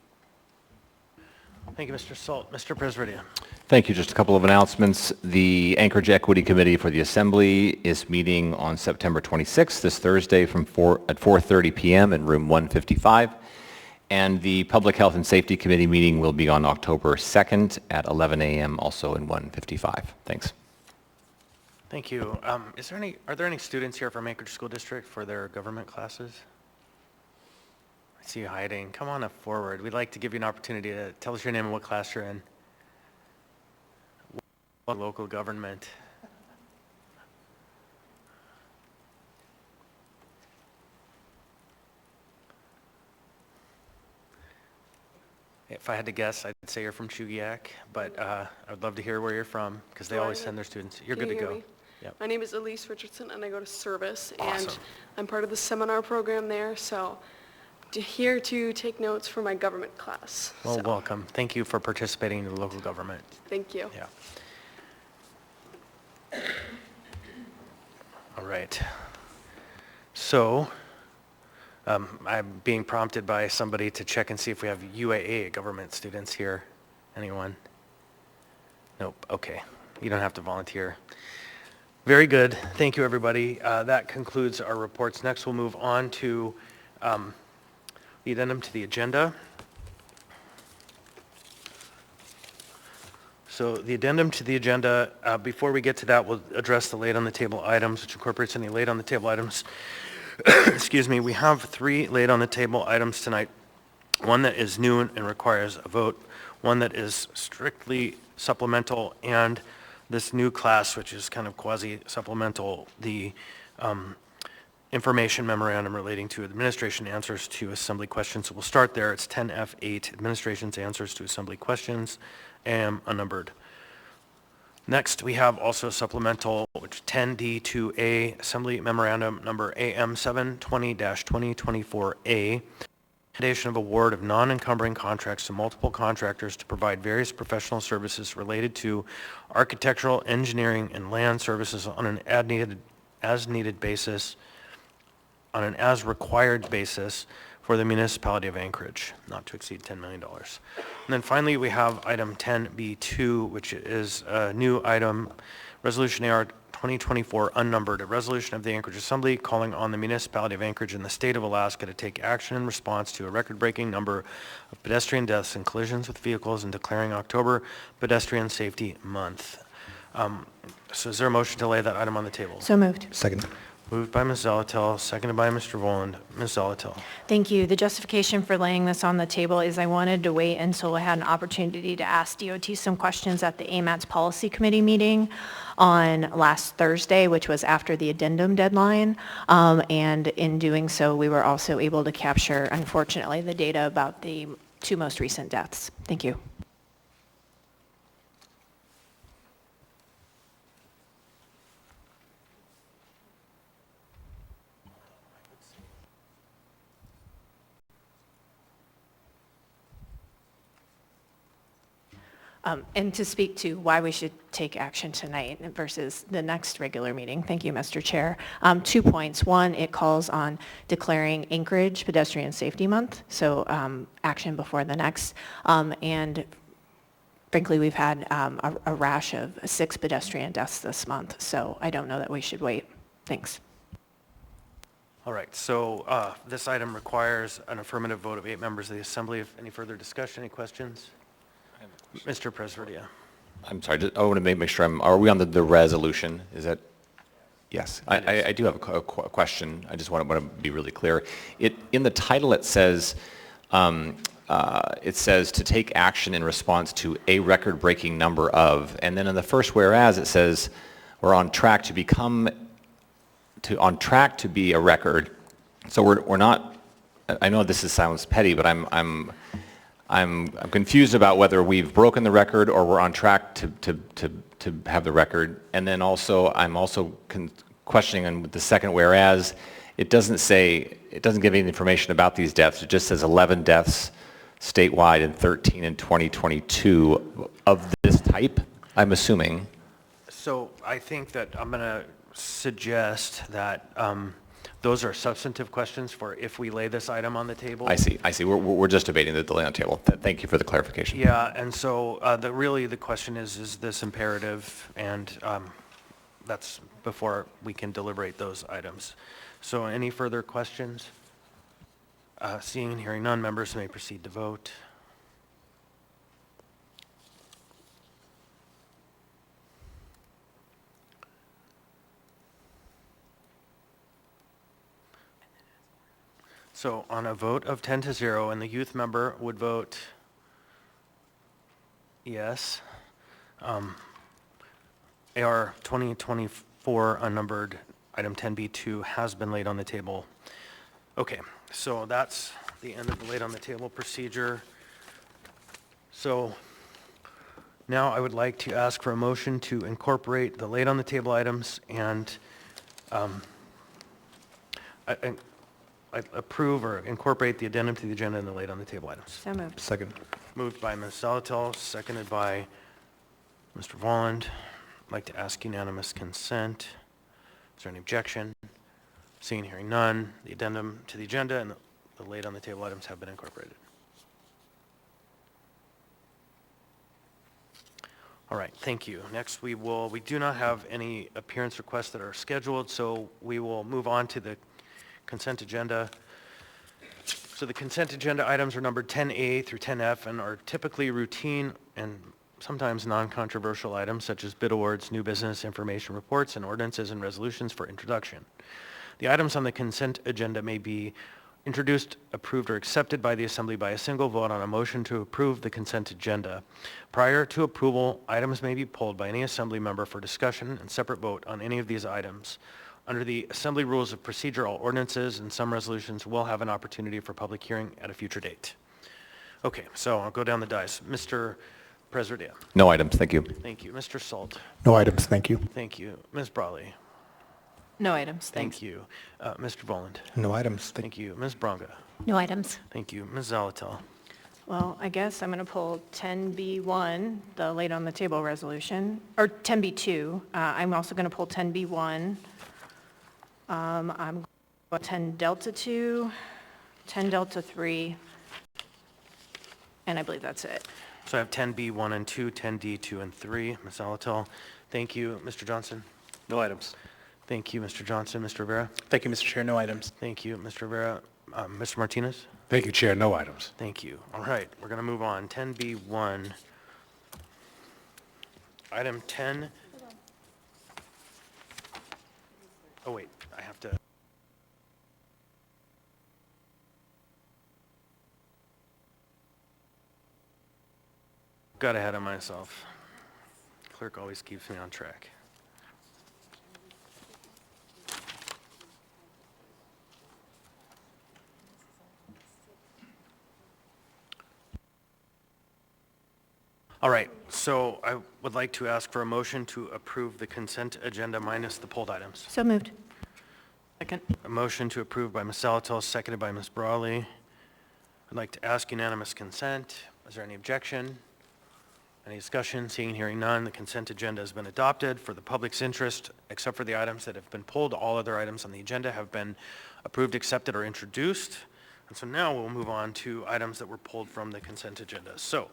Speaker 3: Thank you, Mr. Salt. Mr. Presverdia.
Speaker 14: Thank you. Just a couple of announcements. The Anchorage Equity Committee for the Assembly is meeting on September 26th, this Thursday at 4:30 p.m. in room 155. And the Public Health and Safety Committee meeting will be on October 2nd at 11 a.m. also in 155. Thanks.
Speaker 3: Thank you. Are there any students here from Anchorage School District for their government classes? I see you hiding. Come on up forward. We'd like to give you an opportunity to tell us your name and what class you're in. What local government? If I had to guess, I'd say you're from Chugiak, but I would love to hear where you're from, because they always send their students. You're good to go. Yep.
Speaker 15: My name is Elise Richardson, and I go to Service,
Speaker 3: Awesome.
Speaker 15: and I'm part of the seminar program there, so here to take notes for my government class.
Speaker 3: Well,
Speaker 15: So,
Speaker 3: welcome. Thank you for participating in the local government.
Speaker 15: Thank you.
Speaker 3: Yeah. All right. So, I'm being prompted by somebody to check and see if we have UAA government students here. Anyone? Nope. Okay. You don't have to volunteer. Very good. Thank you, everybody. That concludes our reports. Next, we'll move on to the addendum to the agenda. So the addendum to the agenda, before we get to that, we'll address the late on the table items, which incorporates any late on the table items. Excuse me, we have 3 late on the table items tonight. One that is new and requires a vote, one that is strictly supplemental, and this new class, which is kind of quasi-supplemental, the information memorandum relating to administration answers to assembly questions. So we'll start there. It's 10F8, administration's answers to assembly questions, AM unnumbered. Next, we have also supplemental, which 10D2A, Assembly Memorandum Number AM 720-2024A, recommendation of award of non-encumbering contracts to multiple contractors to provide various professional services related to architectural, engineering, and land services on an as-needed basis, on an as-required basis for the municipality of Anchorage, not to exceed $10 million. And then finally, we have item 10B2, which is a new item, Resolution AR 2024 unnumbered, a resolution of the Anchorage Assembly calling on the municipality of Anchorage and the state of Alaska to take action in response to a record-breaking number of pedestrian deaths and collisions with vehicles and declaring October Pedestrian Safety Month. So is there a motion to lay that item on the table?
Speaker 11: So moved.
Speaker 5: Second.
Speaker 3: Moved by Ms. Zalatel, seconded by Mr. Voland. Ms. Zalatel.
Speaker 11: Thank you. The justification for laying this on the table is I wanted to wait until I had an opportunity to ask DOT some questions at the AMAT's Policy Committee meeting on last Thursday, which was after the addendum deadline. And in doing so, we were also able to capture, unfortunately, the data about the 2 most recent deaths. Thank you. And to speak to why we should take action tonight versus the next regular meeting. Thank you, Mr. Chair. 2 points. One, it calls on declaring Anchorage Pedestrian Safety Month, so action before the next. And frankly, we've had a rash of 6 pedestrian deaths this month, so I don't know that we should wait. Thanks.
Speaker 3: All right, so this item requires an affirmative vote of 8 members of the Assembly. If any further discussion, any questions? Mr. Presverdia.
Speaker 14: I'm sorry, I want to make sure are we on the resolution? Is that? Yes, I do have a question. I just want to be really clear. In the title it says it says to take action in response to a record-breaking number of, and then in the first whereas it says we're on track to be a record. So we're not. I know this sounds petty, but I'm confused about whether we've broken the record or we're on track to have the record. And then also I'm also questioning on the second whereas. It doesn't give any information about these deaths. It just says 11 deaths statewide and 13 in 2022 of this type, I'm assuming.
Speaker 3: So I think that I'm going to suggest that those are substantive questions for if we lay this item on the table.
Speaker 14: I see. We're just debating the delay on table. Thank you for the clarification.
Speaker 3: Yeah, and so really the question is this imperative? And that's before we can deliberate those items. So any further questions? Seeing and hearing none, members may proceed to vote. So on a vote of 10-0, and the youth member would vote yes. AR 2024 unnumbered item 10B2 has been laid on the table. Okay, so that's the end of the laid on the table procedure. So now I would like to ask for a motion to incorporate the laid on the table items and I approve or incorporate the addendum to the agenda and the laid on the table items.
Speaker 6: So moved.
Speaker 5: Second.
Speaker 3: Moved by Ms. Salatel, seconded by Mr. Volland. I'd like to ask unanimous consent. Is there any objection? Seeing and hearing none, the addendum to the agenda and the laid on the table items have been incorporated. All right, thank you. Next we do not have any appearance requests that are scheduled, so we will move on to the consent agenda. So the consent agenda items are numbered 10A through 10F and are typically routine and sometimes non-controversial items such as bid awards, new business, information reports, and ordinances and resolutions for introduction. The items on the consent agenda may be introduced, approved, or accepted by the Assembly by a single vote on a motion to approve the consent agenda. Prior to approval, items may be pulled by any Assembly member for discussion and separate vote on any of these items. Under the Assembly Rules of Procedure, all ordinances and some resolutions will have an opportunity for public hearing at a future date. Okay, so I'll go down the dice. Mr. President.
Speaker 14: No items, thank you.
Speaker 3: Thank you. Mr. Salt.
Speaker 13: No items, thank you.
Speaker 3: Thank you. Ms. Brawley.
Speaker 12: No items, thanks.
Speaker 3: Thank you. Mr. Volland.
Speaker 5: No items.
Speaker 3: Thank you. Ms. Bronga.
Speaker 6: No items.
Speaker 3: Thank you. Ms. Zalatel.
Speaker 11: Well, I guess I'm going to pull 10B1, the laid on the table resolution, or 10B2. I'm also going to pull 10B1. I'm going to 10 Delta 2, 10 Delta 3, and I believe that's it.
Speaker 3: So I have 10B1 and 2, 10D 2 and 3. Ms. Zalatel. Thank you. Mr. Johnson.
Speaker 10: No items.
Speaker 3: Thank you, Mr. Johnson. Mr. Rivera.
Speaker 10: Thank you, Mr. Chair. No items.
Speaker 3: Thank you, Mr. Rivera. Mr. Martinez.
Speaker 9: Thank you, Chair. No items.
Speaker 3: Thank you. All right, we're going to move on. 10B1. Item 10. Oh, wait, I have to. Got ahead of myself. Clerk always keeps me on track. All right, so I would like to ask for a motion to approve the consent agenda minus the pulled items.
Speaker 6: So moved.
Speaker 12: Second.
Speaker 3: A motion to approve by Ms. Salatel, seconded by Ms. Brawley. I'd like to ask unanimous consent. Is there any objection? Any discussion? Seeing and hearing none, the consent agenda has been adopted. For the public's interest, except for the items that have been pulled, all other items on the agenda have been approved, accepted, or introduced. And so now we'll move on to items that were pulled from the consent agenda. So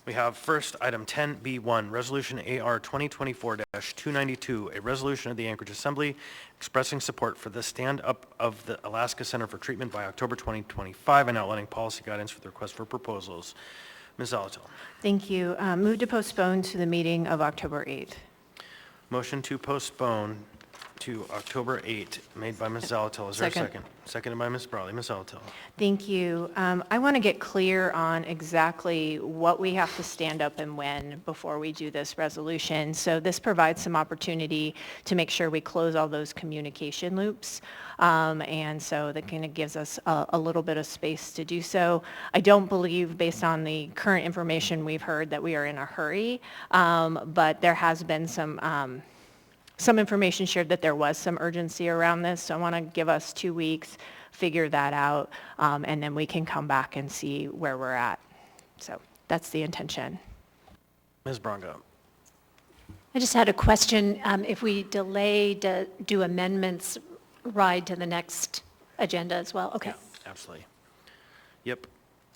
Speaker 3: we have first item 10B1, Resolution AR 2024-292, a resolution of the Anchorage Assembly expressing support for the stand-up of the Alaska Center for Treatment by October 2025 and outlining policy guidance for the request for proposals. Ms. Zalatel.
Speaker 11: Thank you. Move to postpone to the meeting of October 8th.
Speaker 3: Motion to postpone to October 8, made by Ms. Zalatil. Is there a second? Seconded by Ms. Brawley. Ms. Zalatil.
Speaker 11: Thank you. I want to get clear on exactly what we have to stand up and when before we do this resolution. So this provides some opportunity to make sure we close all those communication loops. And so that kind of gives us a little bit of space to do so. I don't believe, based on the current information we've heard, that we are in a hurry, but there has been some information shared that there was some urgency around this, so I want to give us 2 weeks, figure that out, and then we can come back and see where we're at. So that's the intention.
Speaker 3: Ms. Bronco.
Speaker 6: I just had a question. If we delay, do amendments ride to the next agenda as well? Okay.
Speaker 3: Yeah, absolutely. Yep.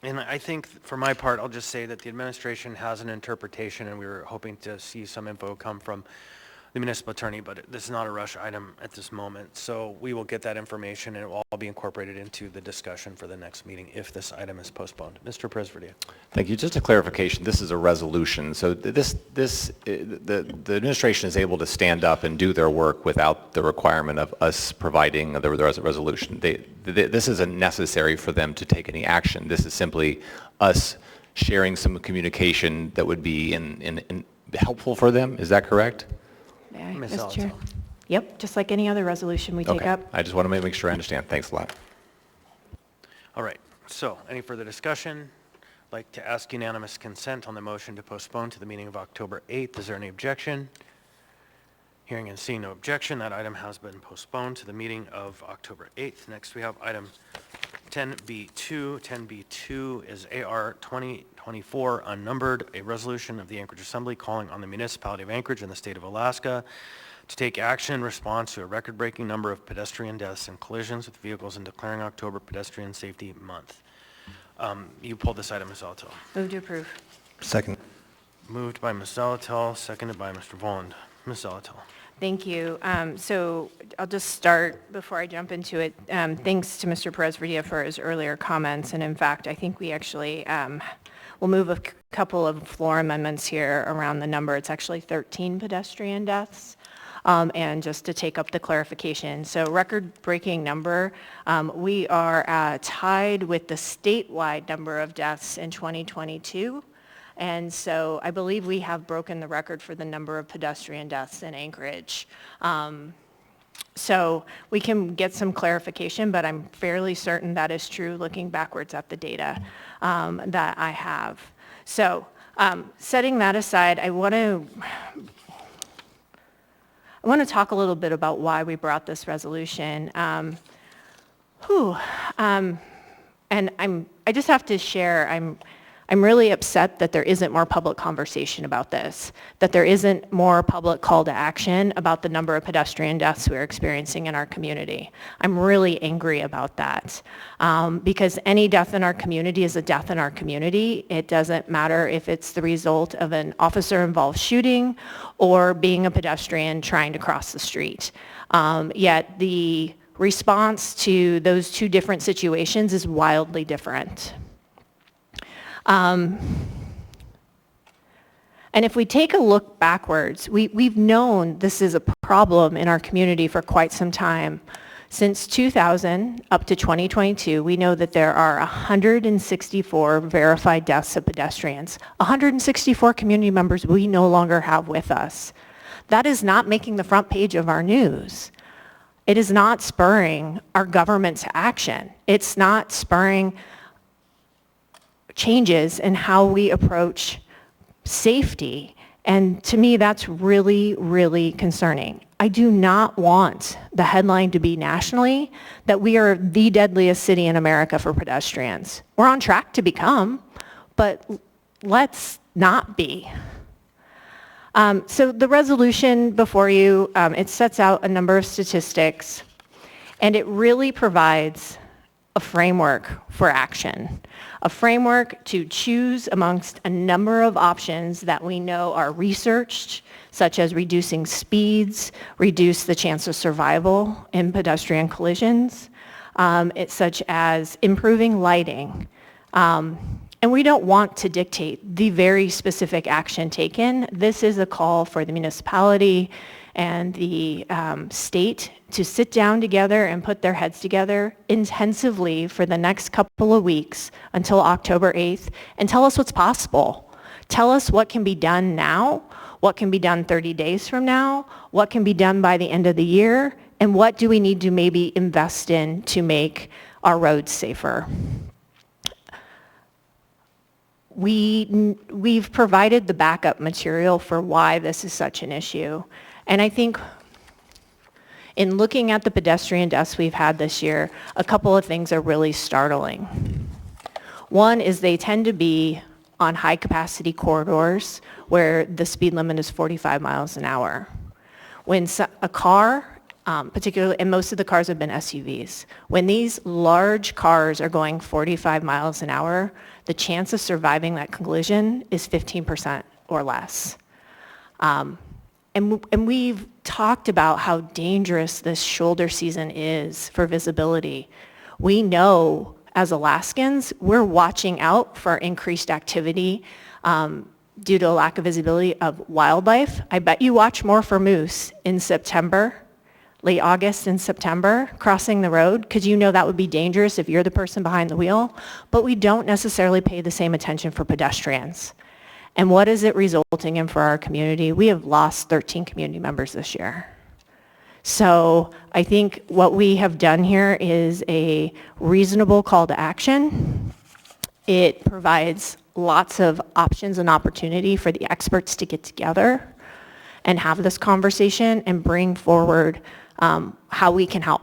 Speaker 3: And I think, for my part, I'll just say that the administration has an interpretation, and we were hoping to see some info come from the municipal attorney, but this is not a rush item at this moment. So we will get that information, and it will all be incorporated into the discussion for the next meeting if this item is postponed. Mr. Presverdia.
Speaker 14: Thank you. Just a clarification, this is a resolution. So the administration is able to stand up and do their work without the requirement of us providing the resolution. This isn't necessary for them to take any action. This is simply us sharing some communication that would be helpful for them. Is that correct?
Speaker 3: Ms.
Speaker 11: Mr. Chair.
Speaker 3: Zalatil.
Speaker 11: Yep, just like any other resolution we take
Speaker 14: Okay.
Speaker 11: up.
Speaker 14: I just want to make sure I understand. Thanks a lot.
Speaker 3: All right. So any further discussion? I'd like to ask unanimous consent on the motion to postpone to the meeting of October 8th. Is there any objection? Hearing and seeing no objection, that item has been postponed to the meeting of October 8th. Next, we have item 10B2. 10B2 is AR 2024 unnumbered, a resolution of the Anchorage Assembly calling on the municipality of Anchorage and the state of Alaska to take action in response to a record-breaking number of pedestrian deaths and collisions with vehicles and declaring October Pedestrian Safety Month. You pulled this item, Ms. Zalatil.
Speaker 11: Move to approve.
Speaker 5: Second.
Speaker 3: Moved by Ms. Zalatil, seconded by Mr. Voland. Ms. Zalatil.
Speaker 11: Thank you. So I'll just start before I jump into it. Thanks to Mr. Presverdia for his earlier comments. And in fact, I think we actually will move a couple of floor amendments here around the number. It's actually 13 pedestrian deaths. And just to take up the clarification, so record-breaking number, we are tied with the statewide number of deaths in 2022. And so I believe we have broken the record for the number of pedestrian deaths in Anchorage. So we can get some clarification, but I'm fairly certain that is true looking backwards at the data that I have. So setting that aside, I want to talk a little bit about why we brought this resolution. And I just have to share, I'm really upset that there isn't more public conversation about this, that there isn't more public call to action about the number of pedestrian deaths we're experiencing in our community. I'm really angry about that because any death in our community is a death in our community. It doesn't matter if it's the result of an officer-involved shooting or being a pedestrian trying to cross the street. Yet the response to those two different situations is wildly different. And if we take a look backwards, we've known this is a problem in our community for quite some time. Since 2000 up to 2022, we know that there are 164 verified deaths of pedestrians, 164 community members we no longer have with us. That is not making the front page of our news. It is not spurring our government's action. It's not spurring changes in how we approach safety. And to me, that's really, really concerning. I do not want the headline to be nationally that we are the deadliest city in America for pedestrians. We're on track to become, but let's not be. So the resolution before you, it sets out a number of statistics, and it really provides a framework for action, a framework to choose amongst a number of options that we know are researched, such as reducing speeds, reduce the chance of survival in pedestrian collisions. It's such as improving lighting. And we don't want to dictate the very specific action taken. This is a call for the municipality and the state to sit down together and put their heads together intensively for the next couple of weeks until October 8th and tell us what's possible. Tell us what can be done now, what can be done 30 days from now, what can be done by the end of the year, and what do we need to maybe invest in to make our roads safer. We've provided the backup material for why this is such an issue. And I think in looking at the pedestrian deaths we've had this year, a couple of things are really startling. One is they tend to be on high-capacity corridors where the speed limit is 45 miles an hour. When a car, particularly, and most of the cars have been SUVs, when these large cars are going 45 miles an hour, the chance of surviving that collision is 15% or less. And we've talked about how dangerous this shoulder season is for visibility. We know as Alaskans, we're watching out for increased activity due to a lack of visibility of wildlife. I bet you watch more for moose in September, late August and September, crossing the road, because you know that would be dangerous if you're the person behind the wheel, but we don't necessarily pay the same attention for pedestrians. And what is it resulting in for our community? We have lost 13 community members this year. So I think what we have done here is a reasonable call to action. It provides lots of options and opportunity for the experts to get together and have this conversation and bring forward how we can help.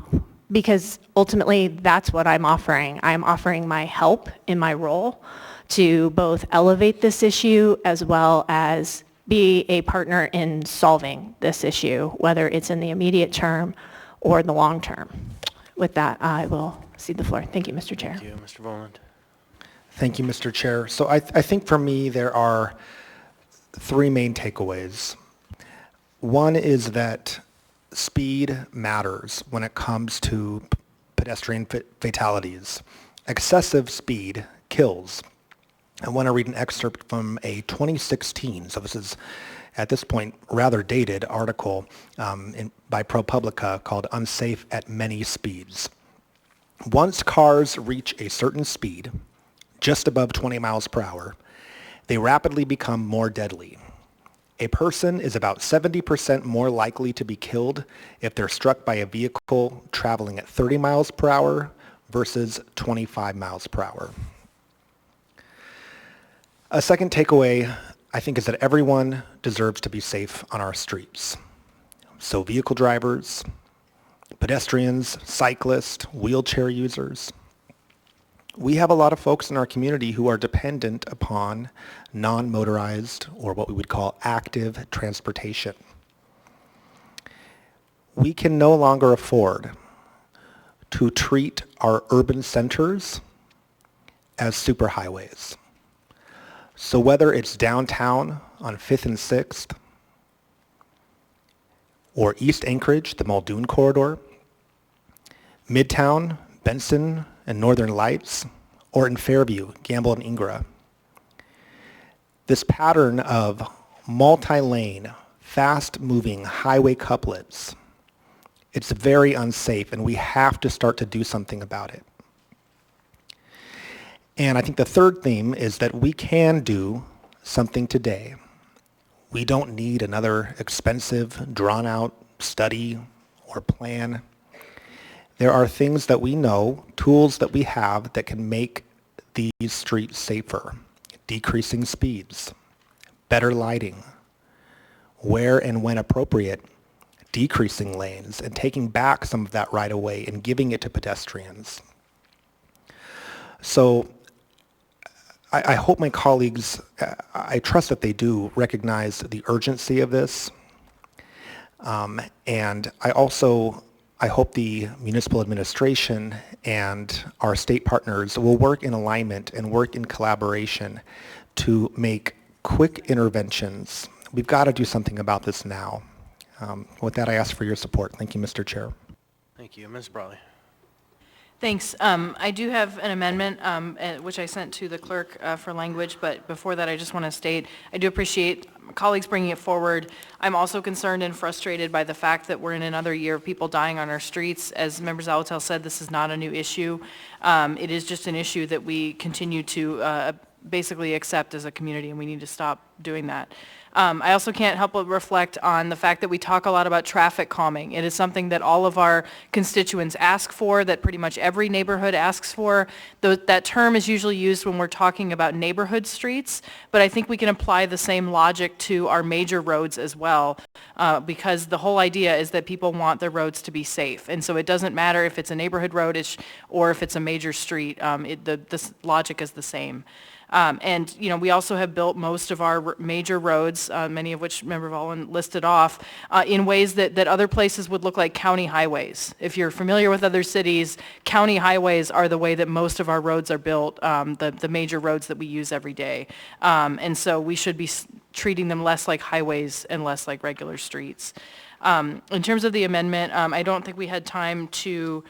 Speaker 11: Because ultimately, that's what I'm offering. I'm offering my help in my role to both elevate this issue as well as be a partner in solving this issue, whether it's in the immediate term or the long term. With that, I will cede the floor. Thank you, Mr. Chair.
Speaker 3: Thank you, Mr. Voland.
Speaker 5: Thank you, Mr. Chair. So I think for me, there are three main takeaways. One is that speed matters when it comes to pedestrian fatalities. Excessive speed kills. I want to read an excerpt from a 2016, so this is at this point rather dated article by ProPublica called Unsafe at Many Speeds. Once cars reach a certain speed, just above 20 miles per hour, they rapidly become more deadly. A person is about 70% more likely to be killed if they're struck by a vehicle traveling at 30 miles per hour versus 25 miles per hour. A second takeaway, I think, is that everyone deserves to be safe on our streets. So vehicle drivers, pedestrians, cyclists, wheelchair users. We have a lot of folks in our community who are dependent upon non-motorized, or what we would call active transportation. We can no longer afford to treat our urban centers as superhighways. So whether it's downtown on 5th and 6th, or East Anchorage, the Muldoon corridor, Midtown, Benson, and Northern Lights, or in Fairview, Gamble and Ingra. This pattern of multi-lane, fast-moving highway couplets, it's very unsafe, and we have to start to do something about it. And I think the third theme is that we can do something today. We don't need another expensive, drawn-out study or plan. There are things that we know, tools that we have that can make these streets safer. Decreasing speeds, better lighting, where and when appropriate, decreasing lanes, and taking back some of that right of way and giving it to pedestrians. So I hope my colleagues, I trust that they do recognize the urgency of this. And I hope the municipal administration and our state partners will work in alignment and work in collaboration to make quick interventions. We've got to do something about this now. With that, I ask for your support. Thank you, Mr. Chair.
Speaker 3: Thank you. Ms. Brawley.
Speaker 12: Thanks. I do have an amendment, which I sent to the clerk for language, but before that, I just want to state, I do appreciate colleagues bringing it forward. I'm also concerned and frustrated by the fact that we're in another year of people dying on our streets. As Member Zalatel said, this is not a new issue. It is just an issue that we continue to basically accept as a community, and we need to stop doing that. I also can't help but reflect on the fact that we talk a lot about traffic calming. It is something that all of our constituents ask for, that pretty much every neighborhood asks for. That term is usually used when we're talking about neighborhood streets, but I think we can apply the same logic to our major roads as well, because the whole idea is that people want their roads to be safe. And so it doesn't matter if it's a neighborhood road or if it's a major street, the logic is the same. And, you know, we also have built most of our major roads, many of which Member Vollen listed off, in ways that other places would look like county highways. If you're familiar with other cities, county highways are the way that most of our roads are built, the major roads that we use every day. And so we should be treating them less like highways and less like regular streets. In terms of the amendment, I don't think we had time to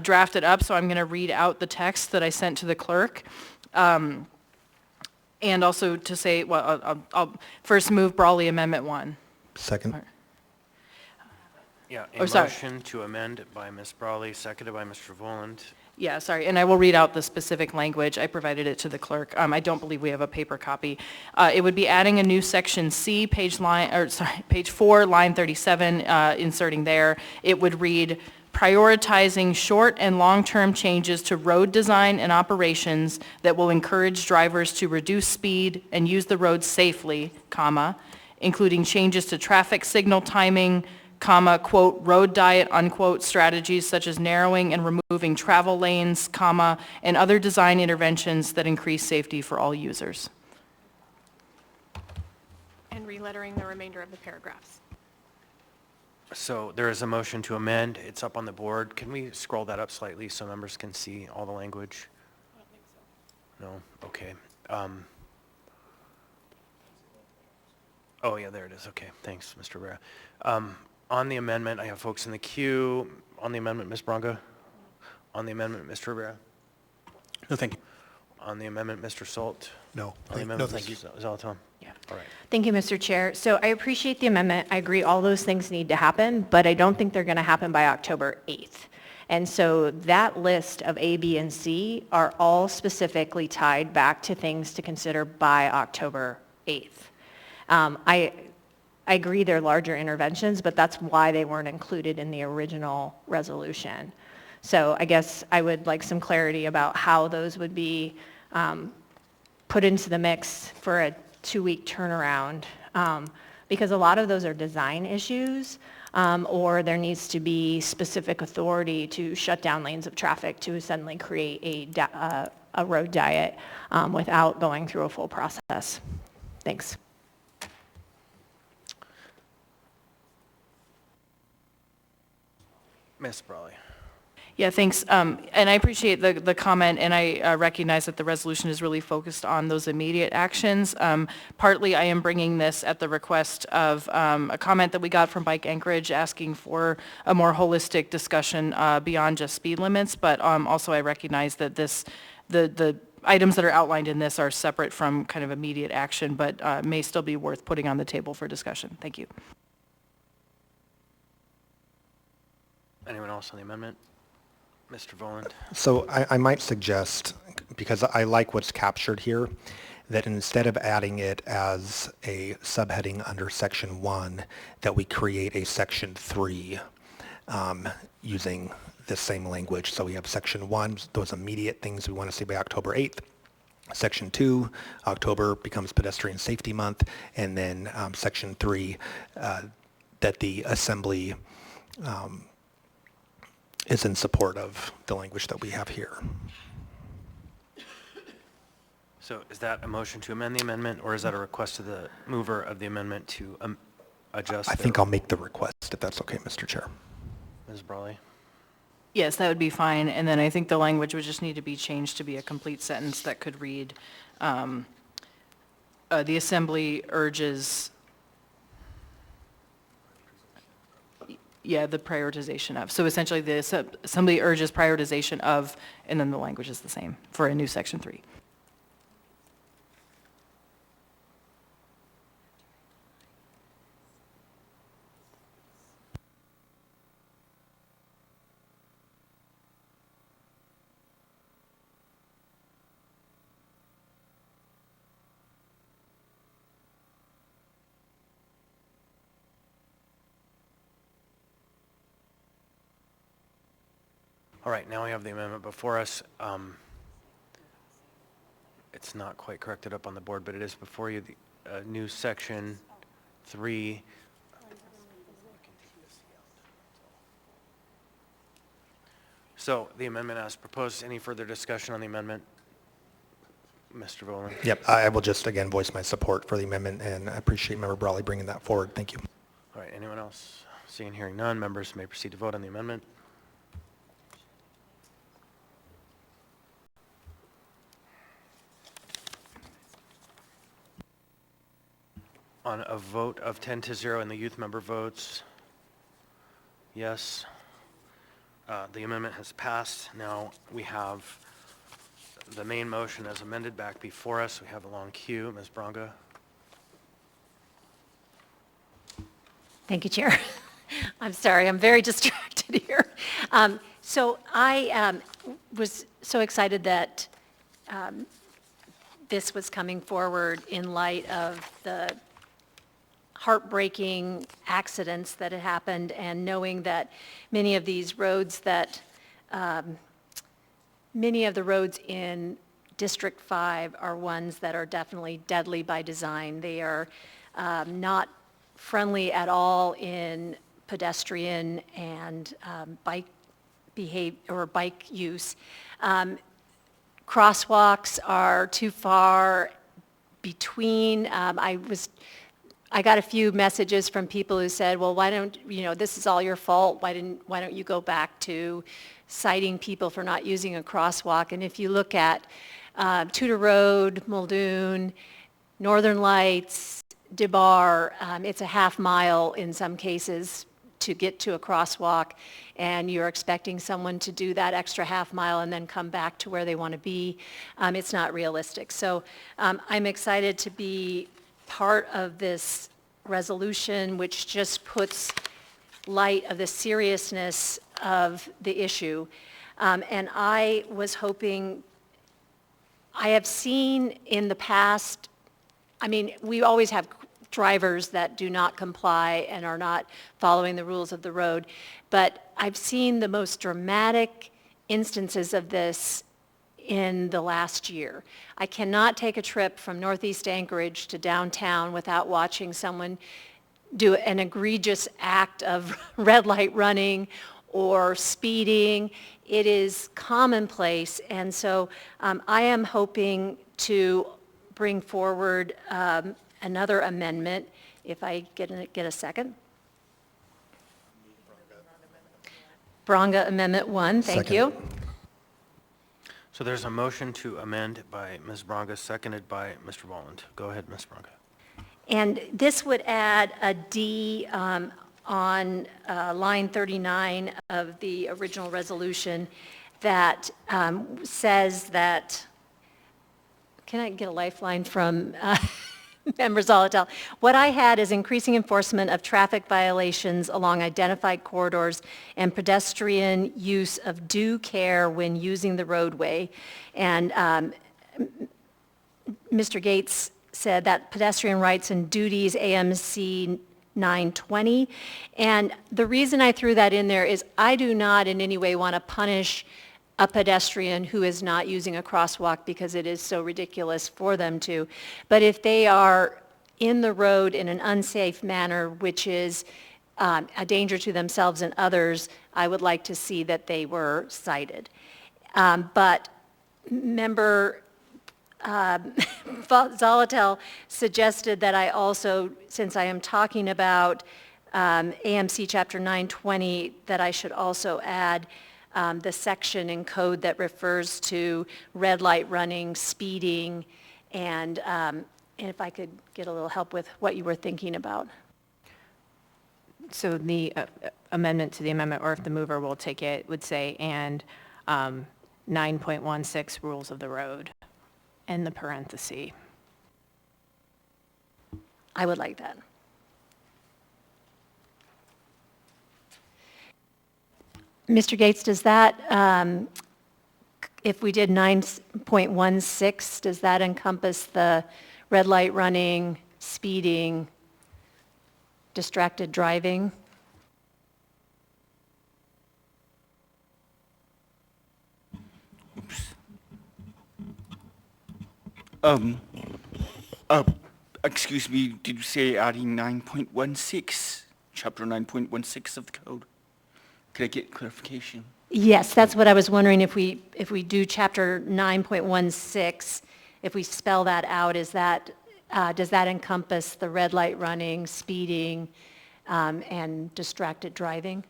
Speaker 12: draft it up, so I'm going to read out the text that I sent to the clerk. And also to say, well, I'll first move Brawley Amendment 1.
Speaker 5: Second.
Speaker 3: Yeah,
Speaker 12: Oh,
Speaker 3: a
Speaker 12: sorry.
Speaker 3: motion to amend by Ms. Brawley, seconded by Mr. Voland.
Speaker 12: Yeah, sorry, and I will read out the specific language. I provided it to the clerk. I don't believe we have a paper copy. It would be adding a new section C, page 4, line 37, inserting there. It would read, prioritizing short and long-term changes to road design and operations that will encourage drivers to reduce speed and use the road safely, comma, including changes to traffic signal timing, comma, quote, road diet, unquote, strategies such as narrowing and removing travel lanes, comma, and other design interventions that increase safety for all users.
Speaker 4: And relettering the remainder of the paragraphs.
Speaker 3: So there is a motion to amend. It's up on the board. Can we scroll that up slightly so members can see all the language?
Speaker 4: I don't think so.
Speaker 3: No? Okay. Oh, yeah, there it is. Okay, thanks, Mr. Rivera. On the amendment, I have folks in the queue. On the amendment, Ms. Branca? On the amendment, Mr. Rivera?
Speaker 10: No, thank you.
Speaker 3: On the amendment, Mr. Salt?
Speaker 5: No.
Speaker 3: On the amendment, Mr. Zalatom?
Speaker 11: Yeah.
Speaker 3: All right.
Speaker 11: Thank you, Mr. Chair. So I appreciate the amendment. I agree all those things need to happen, but I don't think they're going to happen by October 8th. And so that list of A, B, and C are all specifically tied back to things to consider by October 8th. I agree they're larger interventions, but that's why they weren't included in the original resolution. So I guess I would like some clarity about how those would be put into the mix for a 2-week turnaround, because a lot of those are design issues, or there needs to be specific authority to shut down lanes of traffic to suddenly create a road diet without going through a full process. Thanks.
Speaker 3: Ms. Brawley?
Speaker 12: Yeah, thanks. And I appreciate the comment, and I recognize that the resolution is really focused on those immediate actions. Partly, I am bringing this at the request of a comment that we got from Bike Anchorage asking for a more holistic discussion beyond just speed limits, but also I recognize that the items that are outlined in this are separate from kind of immediate action, but may still be worth putting on the table for discussion. Thank you.
Speaker 3: Anyone else on the amendment? Mr. Voland?
Speaker 5: So I might suggest, because I like what's captured here, that instead of adding it as a subheading under Section 1, that we create a Section 3 using the same language. So we have Section 1, those immediate things we want to see by October 8th. Section 2, October becomes Pedestrian Safety Month. And then Section 3, that the Assembly is in support of the language that we have here.
Speaker 3: So is that a motion to amend the amendment, or is that a request to the mover of the amendment to adjust?
Speaker 5: I think I'll make the request, if that's okay, Mr. Chair.
Speaker 3: Ms. Brawley?
Speaker 12: Yes, that would be fine, and then I think the language would just need to be changed to be a complete sentence that could read, the Assembly urges, the prioritization of. So essentially, the Assembly urges prioritization of, and then the language is the same for a new Section 3.
Speaker 3: All right, now we have the amendment before us. It's not quite corrected up on the board, but it is before you, the new Section 3. So the amendment as proposed, any further discussion on the amendment? Mr. Volan?
Speaker 5: Yep, I will just again voice my support for the amendment, and I appreciate Member Brawley bringing that forward. Thank you.
Speaker 3: All right, anyone else? Seeing and hearing none, members may proceed to vote on the amendment. On a vote of 10-0 and the youth member votes yes, the amendment has passed. Now we have the main motion as amended back before us. We have a long queue. Ms. Braga.
Speaker 6: Thank you, Chair. I'm sorry, I'm very distracted here. So I was so excited that this was coming forward in light of the heartbreaking accidents that had happened, and knowing that many of these roads that, many of the roads in District 5 are ones that are definitely deadly by design. They are not friendly at all in pedestrian and bike use. Crosswalks are too far between. I got a few messages from people who said, well, why don't, this is all your fault. Why don't you go back to citing people for not using a crosswalk? And if you look at Tudor Road, Muldoon, Northern Lights, DeBar, it's a half mile in some cases to get to a crosswalk, and you're expecting someone to do that extra half mile and then come back to where they want to be. It's not realistic. So I'm excited to be part of this resolution, which just puts light of the seriousness of the issue. And I was hoping, I have seen in the past, we always have drivers that do not comply and are not following the rules of the road, but I've seen the most dramatic instances of this in the last year. I cannot take a trip from Northeast Anchorage to downtown without watching someone do an egregious act of red light running or speeding. It is commonplace, and so I am hoping to bring forward another amendment, if I get a second. Braga Amendment 1, thank you.
Speaker 3: So there's a motion to amend by Ms. Braga, seconded by Mr. Volland. Go ahead, Ms. Braga.
Speaker 6: And this would add a D on line 39 of the original resolution that says that, can I get a lifeline from Member Zolotel? What I had is increasing enforcement of traffic violations along identified corridors and pedestrian use of due care when using the roadway. And Mr. Gates said that pedestrian rights and duties, AMC 920. And the reason I threw that in there is I do not in any way want to punish a pedestrian who is not using a crosswalk because it is so ridiculous for them to. But if they are in the road in an unsafe manner, which is a danger to themselves and others, I would like to see that they were cited. But Member Zolotel suggested that I also, since I am talking about AMC Chapter 920, that I should also add the section in code that refers to red light running, speeding, and if I could get a little help with what you were thinking about.
Speaker 7: So the amendment to the amendment, or if the mover will take it, would say, and 9.16 rules of the road, in the parenthesis.
Speaker 6: I would like that. Mr. Gates, does that, if we did 9.16, does that encompass the red light running, speeding, distracted driving?
Speaker 16: Excuse me, did you say adding 9.16, chapter 9.16 of the code? Could I get clarification?
Speaker 6: Yes, that's what I was wondering, if we do chapter 9.16, if we spell that out, is that, does that encompass the red light running, speeding, and distracted driving?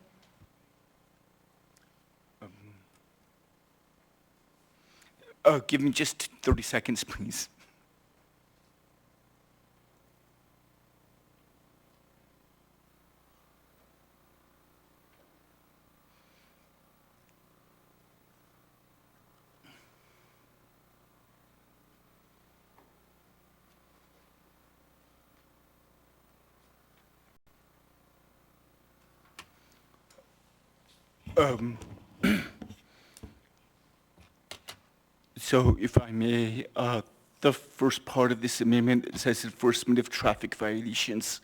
Speaker 16: Give me just 30 seconds, please. So if I may, the first part of this amendment, it says enforcement of traffic violations,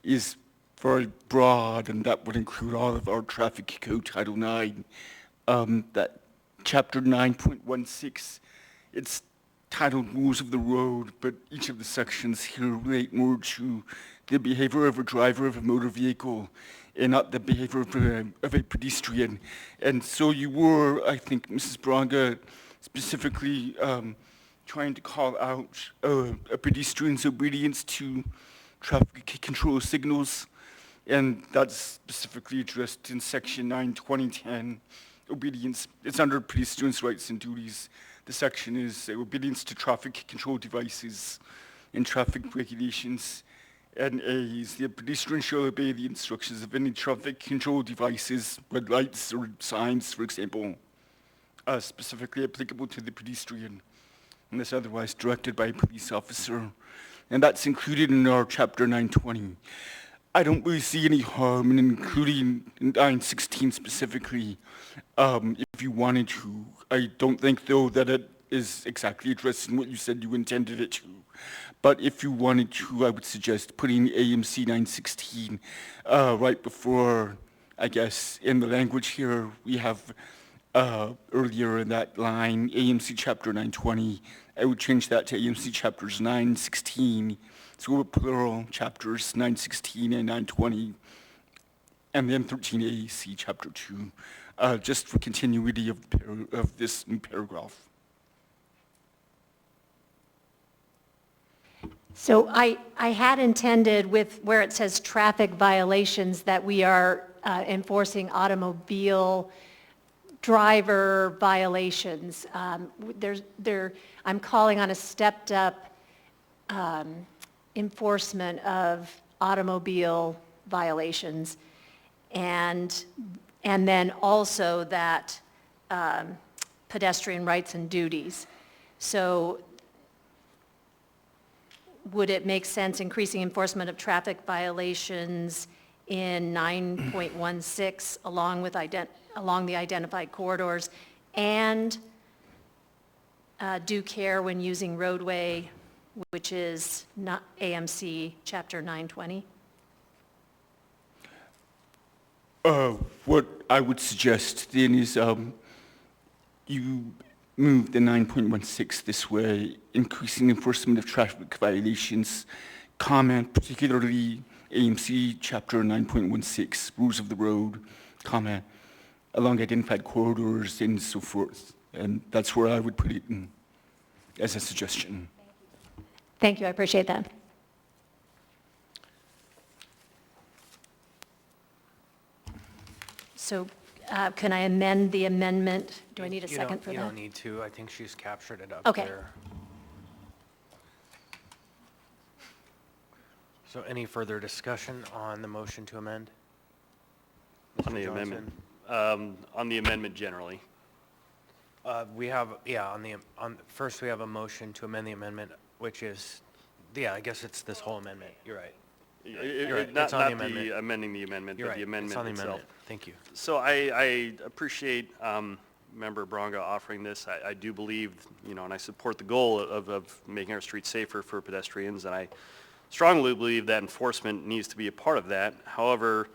Speaker 16: is very broad, and that would include all of our traffic code Title IX. That chapter 9.16, it's titled Rules of the Road, but each of the sections here relate more to the behavior of a driver of a motor vehicle and not the behavior of a pedestrian. And so you were, I think, Mrs. Braga, specifically trying to call out a pedestrian's obedience to traffic control signals, and that's specifically addressed in section 9:2010. Obedience, it's under pedestrians' rights and duties. The section is obedience to traffic control devices and traffic regulations. And A is the pedestrian shall obey the instructions of any traffic control devices, red lights or signs, for example, specifically applicable to the pedestrian, unless otherwise directed by a police officer. And that's included in our chapter 920. I don't really see any harm in including 916 specifically, if you wanted to. I don't think, though, that it is exactly addressing what you said you intended it to. But if you wanted to, I would suggest putting AMC 916 right before, I guess, in the language here, we have earlier in that line, AMC chapter 920. I would change that to AMC chapters 916. So we're plural chapters 916 and 920, and then 13 AAC chapter 2, just for continuity of this new paragraph.
Speaker 6: So I had intended, with where it says traffic violations, that we are enforcing automobile driver violations. I'm calling on a stepped up enforcement of automobile violations, and then also that pedestrian rights and duties. So would it make sense increasing enforcement of traffic violations in 9.16 along the identified corridors, and due care when using roadway, which is not AMC chapter 920?
Speaker 16: What I would suggest then is you move the 9.16 this way, increasing enforcement of traffic violations, comment, particularly AMC chapter 9.16, rules of the road, comment, along identified corridors and so forth. And that's where I would put it in, as a suggestion.
Speaker 6: Thank you, I appreciate that. So can I amend the amendment? Do I need a second for that?
Speaker 3: You don't need to. I think she's captured it up
Speaker 6: Okay.
Speaker 3: there. So any further discussion on the motion to amend? Mr.
Speaker 17: On the
Speaker 3: Johnson?
Speaker 17: amendment. On the amendment generally.
Speaker 3: We have, first we have a motion to amend the amendment, which is, I guess it's this whole amendment. You're right. You're right.
Speaker 17: Not
Speaker 3: It's on the
Speaker 17: the
Speaker 3: amendment.
Speaker 17: amending the amendment,
Speaker 3: You're
Speaker 17: but
Speaker 3: right.
Speaker 17: the amendment
Speaker 3: It's on the
Speaker 17: itself.
Speaker 3: amendment. Thank you.
Speaker 17: So I appreciate Member Bronga offering this. I do believe, and I support the goal of making our streets safer for pedestrians, and I strongly believe that enforcement needs to be a part of that. However,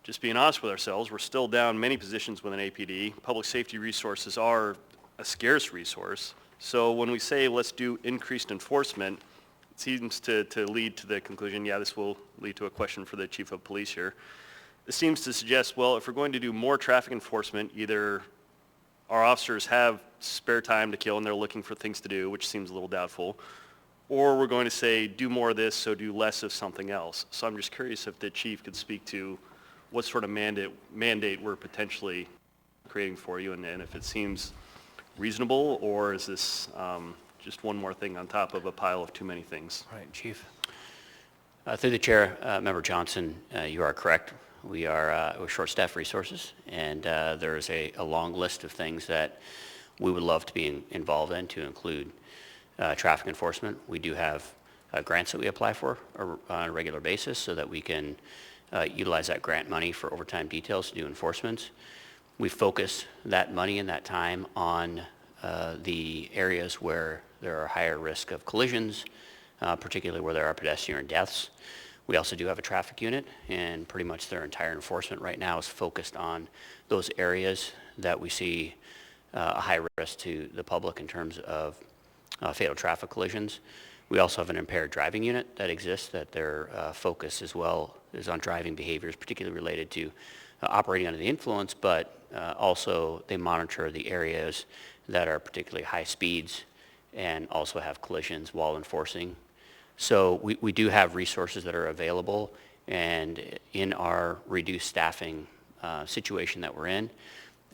Speaker 17: just being honest with ourselves, we're still down many positions within APD. Public safety resources are a scarce resource. So when we say let's do increased enforcement, it seems to lead to the conclusion, this will lead to a question for the chief of police here. It seems to suggest, well, if we're going to do more traffic enforcement, either our officers have spare time to kill and they're looking for things to do, which seems a little doubtful, or we're going to say do more of this, so do less of something else. So I'm just curious if the chief could speak to what sort of mandate we're potentially creating for you, and if it seems reasonable, or is this just one more thing on top of a pile of too many things?
Speaker 3: All right, Chief.
Speaker 18: Through the chair, Member Johnson, you are correct. We're short-staffed resources, and there is a long list of things that we would love to be involved in, to include traffic enforcement. We do have grants that we apply for on a regular basis so that we can utilize that grant money for overtime details to do enforcement. We focus that money and that time on the areas where there are higher risk of collisions, particularly where there are pedestrian deaths. We also do have a traffic unit, and pretty much their entire enforcement right now is focused on those areas that we see a high risk to the public in terms of fatal traffic collisions. We also have an impaired driving unit that exists, that their focus as well is on driving behaviors, particularly related to operating under the influence, but also they monitor the areas that are particularly high speeds and also have collisions while enforcing. So we do have resources that are available, and in our reduced staffing situation that we're in,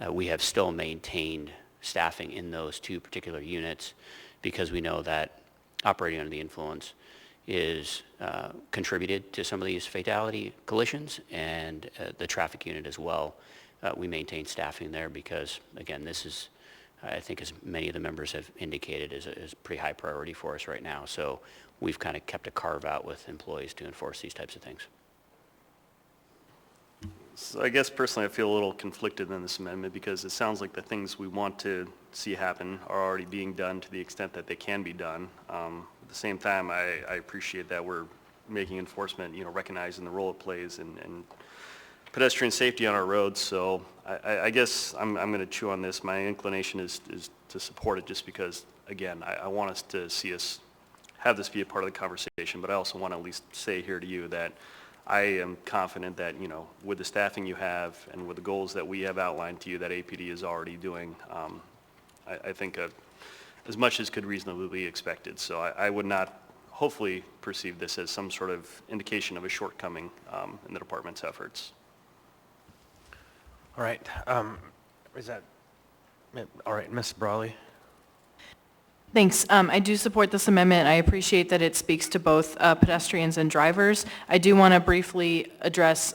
Speaker 18: we have still maintained staffing in those two particular units because we know that operating under the influence is contributed to some of these fatality collisions, and the traffic unit as well. We maintain staffing there because, again, this is, I think, as many of the members have indicated, is a pretty high priority for us right now. So we've kind of kept a carve out with employees to enforce these types of things.
Speaker 17: So I guess personally I feel a little conflicted in this amendment because it sounds like the things we want to see happen are already being done to the extent that they can be done. At the same time, I appreciate that we're making enforcement, recognizing the role it plays in pedestrian safety on our roads. So I guess I'm going to chew on this. My inclination is to support it just because, again, I want us to see us have this be a part of the conversation, but I also want to at least say here to you that I am confident that, with the staffing you have and with the goals that we have outlined to you that APD is already doing, I think as much as could reasonably be expected. So I would not hopefully perceive this as some sort of indication of a shortcoming in the department's efforts.
Speaker 3: All right. All right, Ms. Brawley.
Speaker 12: Thanks. I do support this amendment. I appreciate that it speaks to both pedestrians and drivers. I do want to briefly address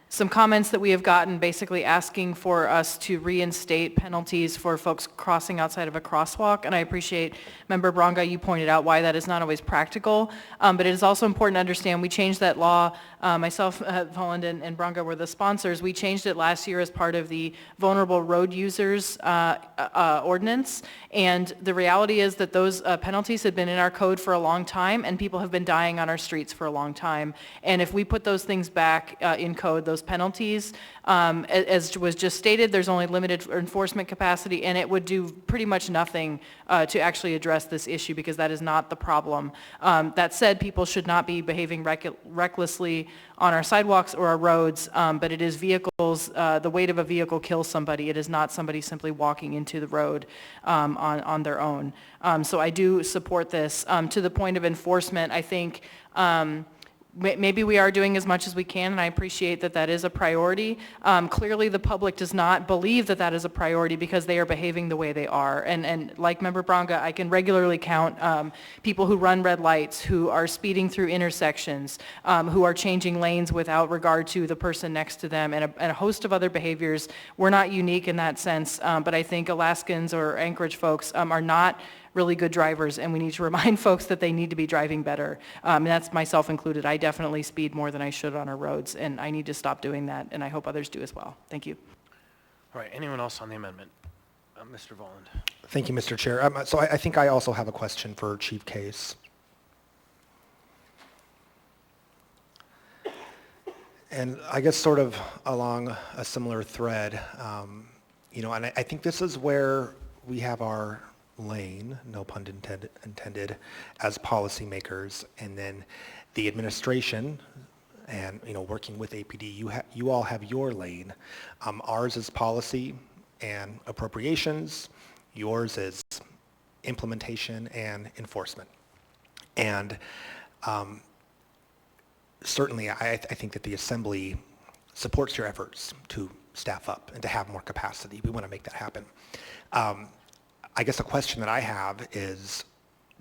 Speaker 12: some comments that we have gotten basically asking for us to reinstate penalties for folks crossing outside of a crosswalk. And I appreciate, Member Bronga, you pointed out why that is not always practical. But it is also important to understand we changed that law. Myself, Holland, and Bronga were the sponsors. We changed it last year as part of the vulnerable road users ordinance. And the reality is that those penalties had been in our code for a long time, and people have been dying on our streets for a long time. And if we put those things back in code, those penalties, as was just stated, there's only limited enforcement capacity, and it would do pretty much nothing to actually address this issue because that is not the problem. That said, people should not be behaving recklessly on our sidewalks or our roads, but it is vehicles, the weight of a vehicle kills somebody. It is not somebody simply walking into the road on their own. So I do support this. To the point of enforcement, I think maybe we are doing as much as we can, and I appreciate that that is a priority. Clearly, the public does not believe that that is a priority because they are behaving the way they are. And like Member Bronga, I can regularly count people who run red lights, who are speeding through intersections, who are changing lanes without regard to the person next to them, and a host of other behaviors. We're not unique in that sense, but I think Alaskans or Anchorage folks are not really good drivers, and we need to remind folks that they need to be driving better. And that's myself included. I definitely speed more than I should on our roads, and I need to stop doing that, and I hope others do as well. Thank you.
Speaker 3: All right, anyone else on the amendment? Mr. Voland.
Speaker 5: Thank you, Mr. Chair. So I think I also have a question for Chief Case. And I guess sort of along a similar thread, and I think this is where we have our lane, no pun intended, as policymakers, and then the administration, and working with APD, you all have your lane. Ours is policy and appropriations. Yours is implementation and enforcement. And certainly, I think that the Assembly supports your efforts to staff up and to have more capacity. We want to make that happen. I guess a question that I have is,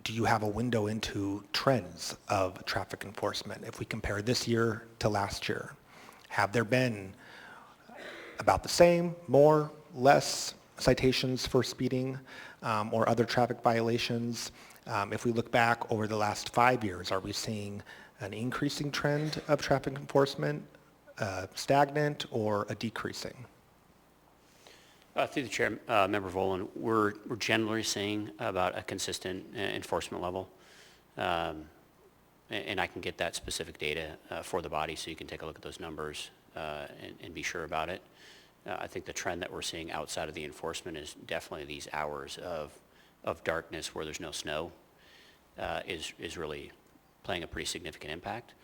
Speaker 5: do you have a window into trends of traffic enforcement? If we compare this year to last year, have there been about the same, more, less citations for speeding or other traffic violations? If we look back over the last 5 years, are we seeing an increasing trend of traffic enforcement, stagnant, or a decreasing?
Speaker 18: Through the chair, Member Voland, we're generally seeing about a consistent enforcement level. And I can get that specific data for the body so you can take a look at those numbers and be sure about it. I think the trend that we're seeing outside of the enforcement is definitely these hours of darkness where there's no snow is really playing a pretty significant impact.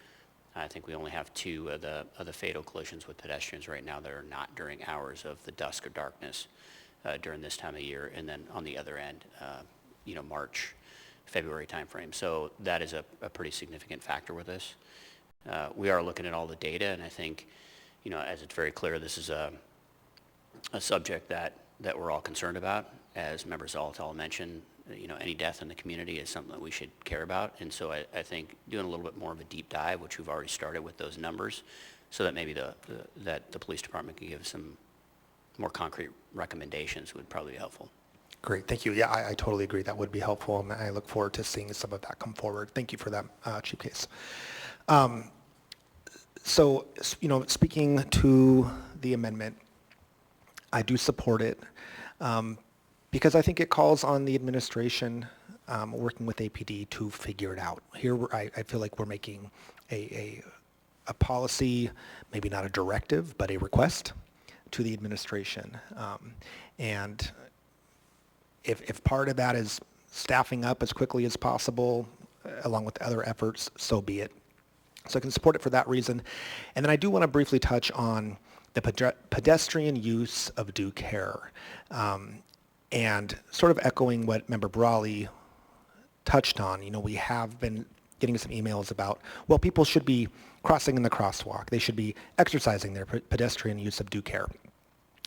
Speaker 18: I think we only have 2 of the fatal collisions with pedestrians right now that are not during hours of the dusk or darkness during this time of year, and then on the other end, March, February timeframe. So that is a pretty significant factor with this. We are looking at all the data, and I think, as it's very clear, this is a subject that we're all concerned about. As Member Zolotal mentioned, any death in the community is something that we should care about. And so I think doing a little bit more of a deep dive, which we've already started with those numbers, so that maybe that the police department could give some more concrete recommendations would probably be helpful.
Speaker 5: Great, thank you. Yeah, I totally agree. That would be helpful, and I look forward to seeing some of that come forward. Thank you for that, Chief Case. So, speaking to the amendment, I do support it. Because I think it calls on the administration working with APD to figure it out. Here, I feel like we're making a policy, maybe not a directive, but a request to the administration. And if part of that is staffing up as quickly as possible, along with other efforts, so be it. So I can support it for that reason. And then I do want to briefly touch on the pedestrian use of due care. And sort of echoing what Member Brawley touched on, we have been getting some emails about, well, people should be crossing in the crosswalk. They should be exercising their pedestrian use of due care.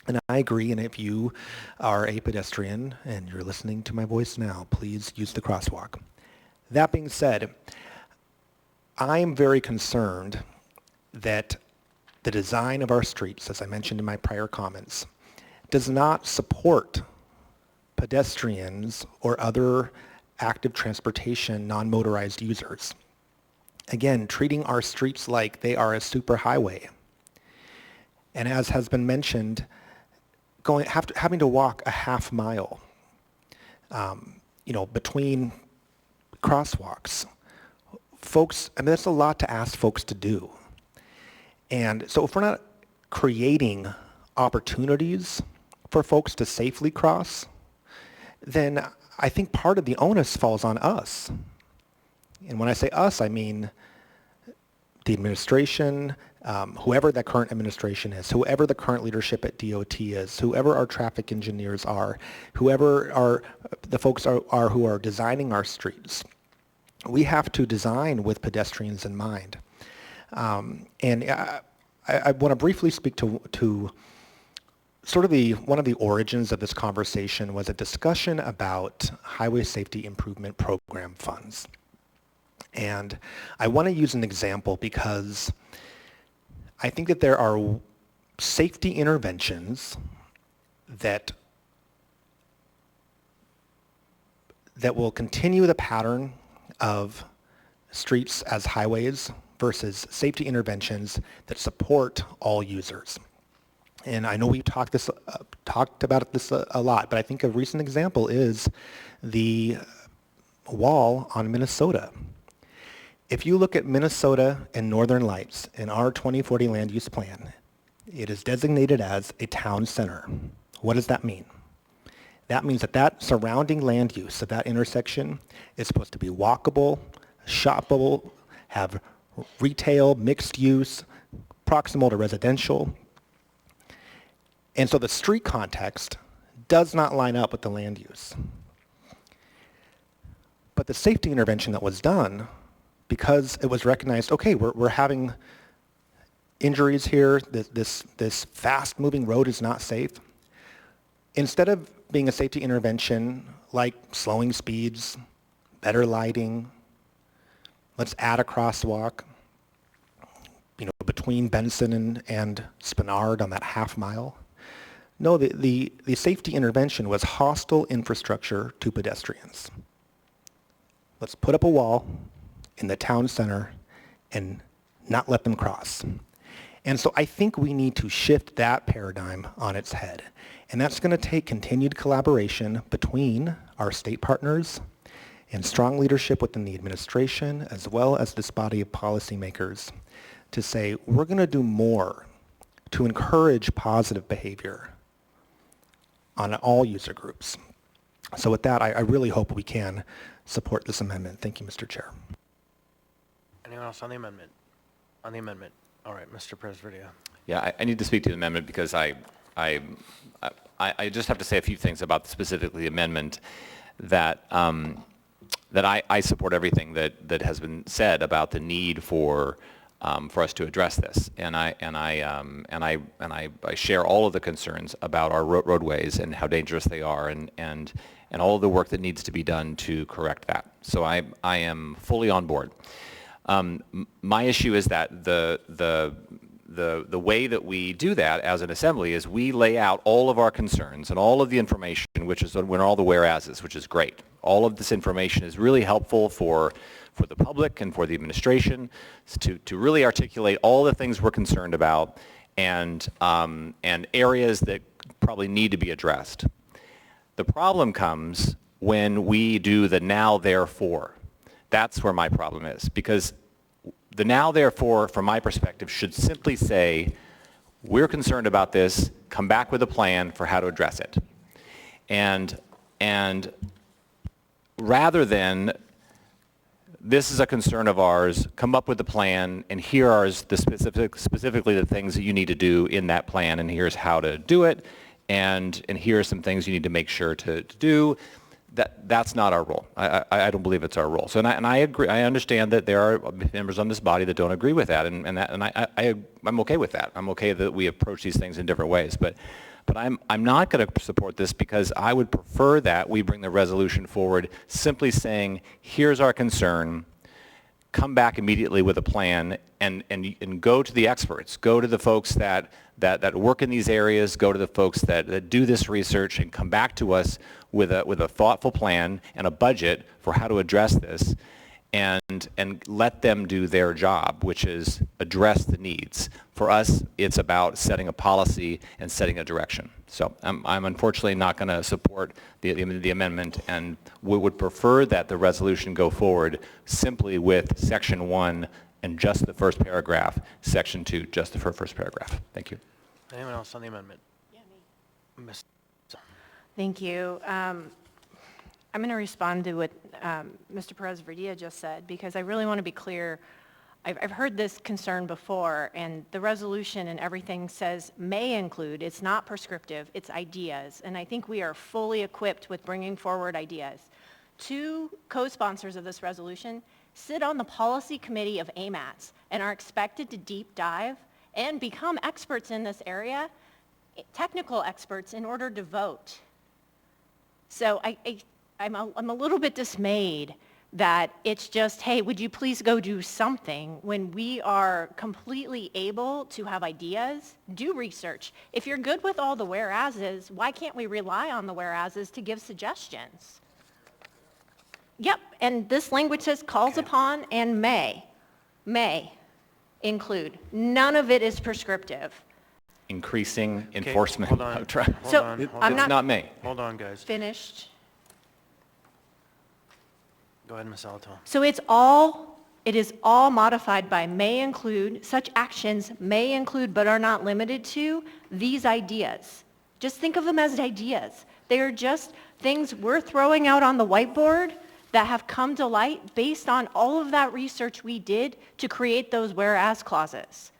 Speaker 5: And I agree, and if you are a pedestrian and you're listening to my voice now, please use the crosswalk. That being said, I'm very concerned that the design of our streets, as I mentioned in my prior comments, does not support pedestrians or other active transportation non-motorized users. Again, treating our streets like they are a superhighway. And as has been mentioned, having to walk a half mile, between crosswalks. Folks, that's a lot to ask folks to do. And so if we're not creating opportunities for folks to safely cross, then I think part of the onus falls on us. And when I say us, I mean the administration, whoever that current administration is, whoever the current leadership at DOT is, whoever our traffic engineers are, whoever the folks are who are designing our streets. We have to design with pedestrians in mind. And I want to briefly speak to sort of one of the origins of this conversation was a discussion about highway safety improvement program funds. And I want to use an example because I think that there are safety interventions that will continue the pattern of streets as highways versus safety interventions that support all users. And I know we've talked about this a lot, but I think a recent example is the wall on Minnesota. If you look at Minnesota and Northern Lights in our 2040 land use plan, it is designated as a town center. What does that mean? That means that surrounding land use of that intersection is supposed to be walkable, shoppable, have retail, mixed use, proximal to residential. And so the street context does not line up with the land use. But the safety intervention that was done, because it was recognized, okay, we're having injuries here, this fast-moving road is not safe. Instead of being a safety intervention like slowing speeds, better lighting, let's add a crosswalk, between Benson and Spenard on that half mile. No, the safety intervention was hostile infrastructure to pedestrians. Let's put up a wall in the town center and not let them cross. And so I think we need to shift that paradigm on its head. And that's going to take continued collaboration between our state partners and strong leadership within the administration, as well as this body of policymakers, to say we're going to do more to encourage positive behavior on all user groups. So with that, I really hope we can support this amendment. Thank you, Mr. Chair.
Speaker 3: Anyone else on the amendment? On the amendment. All right, Mr. Presverdia.
Speaker 14: Yeah, I need to speak to the amendment because I just have to say a few things about specifically the amendment that I support everything that has been said about the need for us to address this, and I share all of the concerns about our roadways and how dangerous they are, and all of the work that needs to be done to correct that. So I am fully on board. My issue is that the way that we do that as an assembly is we lay out all of our concerns and all of the information, which is when all the whereases, which is great. All of this information is really helpful for the public and for the administration to really articulate all the things we're concerned about and areas that probably need to be addressed. The problem comes when we do the now therefore. That's where my problem is, because the now therefore, from my perspective, should simply say, we're concerned about this, come back with a plan for how to address it. And rather than, this is a concern of ours, come up with a plan, and here are specifically the things that you need to do in that plan, and here's how to do it, and here are some things you need to make sure to do. That's not our role. I don't believe it's our role. So, and I agree. I understand that there are members on this body that don't agree with that, and I'm okay with that. I'm okay that we approach these things in different ways. But I'm not going to support this because I would prefer that we bring the resolution forward simply saying, here's our concern, come back immediately with a plan, and go to the experts, go to the folks that work in these areas, go to the folks that do this research, and come back to us with a thoughtful plan and a budget for how to address this, and let them do their job, which is address the needs. For us, it's about setting a policy and setting a direction. So I'm unfortunately not going to support the amendment, and we would prefer that the resolution go forward simply with Section 1 and just the first paragraph, Section 2, just the first paragraph. Thank you.
Speaker 3: Anyone else on the amendment? Yeah, me. Ms.
Speaker 11: Thank you. I'm going to respond to what Mr. Perez-Verdia just said, because I really want to be clear. I've heard this concern before, and the resolution and everything says may include. It's not prescriptive. It's ideas. And I think we are fully equipped with bringing forward ideas. Two co-sponsors of this resolution sit on the policy committee of AMATs and are expected to deep dive and become experts in this area, technical experts, in order to vote. So I'm a little bit dismayed that it's just, hey, would you please go do something, when we are completely able to have ideas, do research. If you're good with all the whereases, why can't we rely on the whereases to give suggestions? Yep, and this language says calls upon and may include. None of it is prescriptive.
Speaker 14: Increasing
Speaker 3: Okay,
Speaker 14: enforcement
Speaker 3: hold on,
Speaker 14: of traffic.
Speaker 3: hold
Speaker 11: So,
Speaker 3: on,
Speaker 14: It's
Speaker 3: hold
Speaker 11: I'm
Speaker 3: on.
Speaker 11: not-
Speaker 14: not may.
Speaker 3: Hold on, guys.
Speaker 11: Finished.
Speaker 3: Go ahead, Ms. Alatal.
Speaker 11: So it is all modified by may include, such actions may include but are not limited to these ideas. Just think of them as ideas. They are just things we're throwing out on the whiteboard that have come to light based on all of that research we did to create those whereas clauses.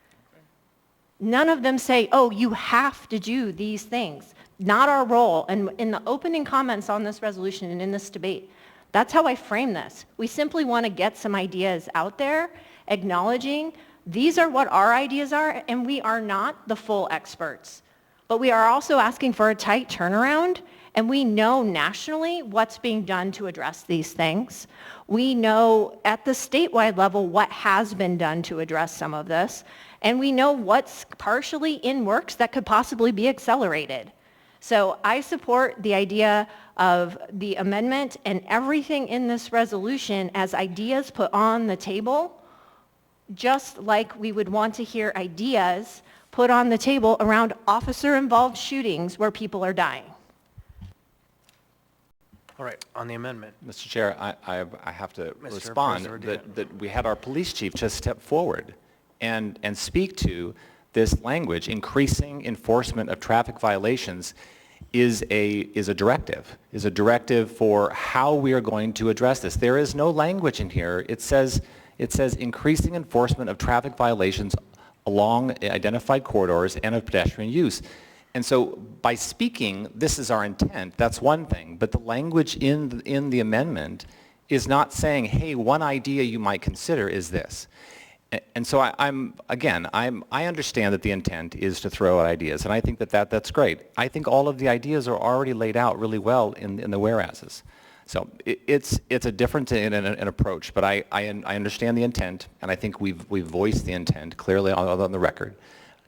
Speaker 11: None of them say, oh, you have to do these things. Not our role. And in the opening comments on this resolution and in this debate, that's how I frame this. We simply want to get some ideas out there, acknowledging these are what our ideas are, and we are not the full experts. But we are also asking for a tight turnaround, and we know nationally what's being done to address these things. We know at the statewide level what has been done to address some of this, and we know what's partially in works that could possibly be accelerated. So I support the idea of the amendment and everything in this resolution as ideas put on the table, just like we would want to hear ideas put on the table around officer-involved shootings where people are dying.
Speaker 3: All right, on the amendment.
Speaker 14: Mr. Chair, I have to
Speaker 3: Mr.
Speaker 14: respond
Speaker 3: President.
Speaker 14: that we had our police chief just step forward and speak to this language. Increasing enforcement of traffic violations is a directive for how we are going to address this. There is no language in here. It says increasing enforcement of traffic violations along identified corridors and of pedestrian use. And so by speaking, this is our intent, that's one thing, but the language in the amendment is not saying, hey, one idea you might consider is this. And so I understand that the intent is to throw out ideas, and I think that's great. I think all of the ideas are already laid out really well in the whereases. So it's a difference in an approach, but I understand the intent, and I think we've voiced the intent clearly on the record.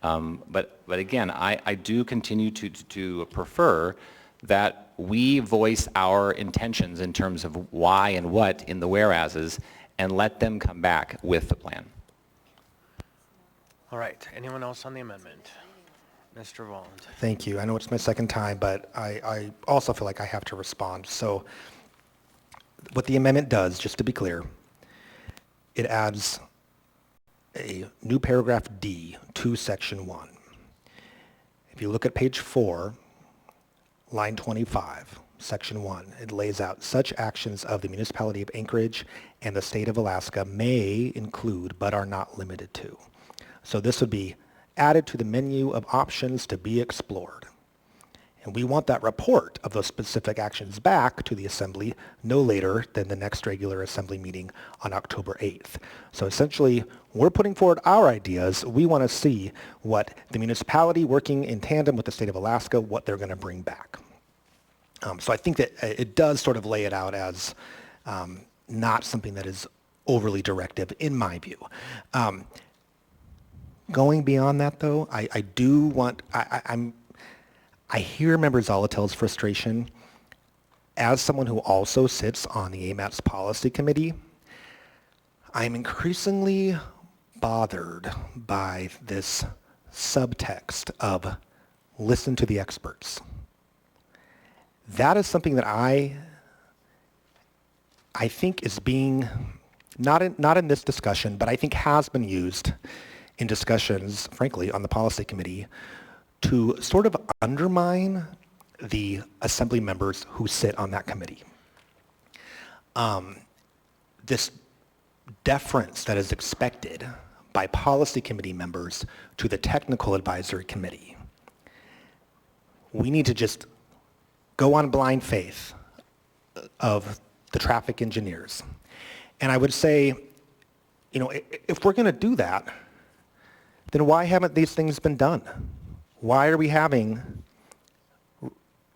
Speaker 14: But again, I do continue to prefer that we voice our intentions in terms of why and what in the whereases, and let them come back with the plan.
Speaker 3: All right, anyone else on the amendment? Mr. Volland.
Speaker 5: Thank you. I know it's my second time, but I also feel like I have to respond. So what the amendment does, just to be clear, it adds a new paragraph D to section 1. If you look at page 4, line 25, section 1, it lays out such actions of the municipality of Anchorage and the state of Alaska may include but are not limited to. So this would be added to the menu of options to be explored. And we want that report of those specific actions back to the Assembly no later than the next regular Assembly meeting on October 8th. So essentially, we're putting forward our ideas. We want to see what the municipality, working in tandem with the state of Alaska, what they're going to bring back. So I think that it does sort of lay it out as not something that is overly directive, in my view. Going beyond that, though, I do want, I hear Member Zolotel's frustration. As someone who also sits on the AMAT's policy committee, I'm increasingly bothered by this subtext of listen to the experts. That is something that I think is being, not in this discussion, but I think has been used in discussions, frankly, on the policy committee to sort of undermine the Assembly members who sit on that committee. This deference that is expected by policy committee members to the technical advisory committee. We need to just go on blind faith of the traffic engineers And I would say, if we're going to do that, then why haven't these things been done? Why are we having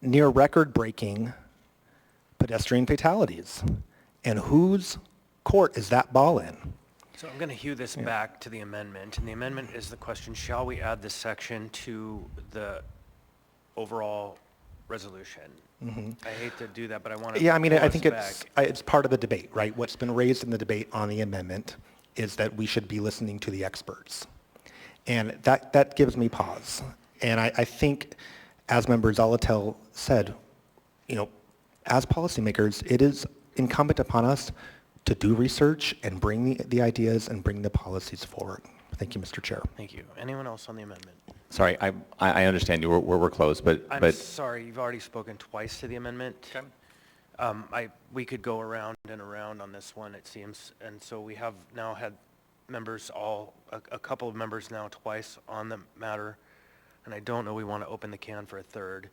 Speaker 5: near record-breaking pedestrian fatalities? And whose court is that ball in?
Speaker 3: So I'm going to hew this back to the amendment, and the amendment is the question, shall we add this section to the overall resolution? I hate to do that, but I want to
Speaker 5: I think it's part of the debate, right? What's been raised in the debate on the amendment is that we should be listening to the experts. And that gives me pause. And I think, as Member Zolotel said, as policymakers, it is incumbent upon us to do research and bring the ideas and bring the policies forward. Thank you, Mr. Chair.
Speaker 3: Thank you. Anyone else on the amendment?
Speaker 14: Sorry, I understand you. We're closed, but
Speaker 3: I'm sorry, you've already spoken twice to the amendment.
Speaker 14: Okay.
Speaker 3: We could go around and around on this one, it seems, and so we have now had members a couple of members now twice on the matter, and I don't know we want to open the can for a third,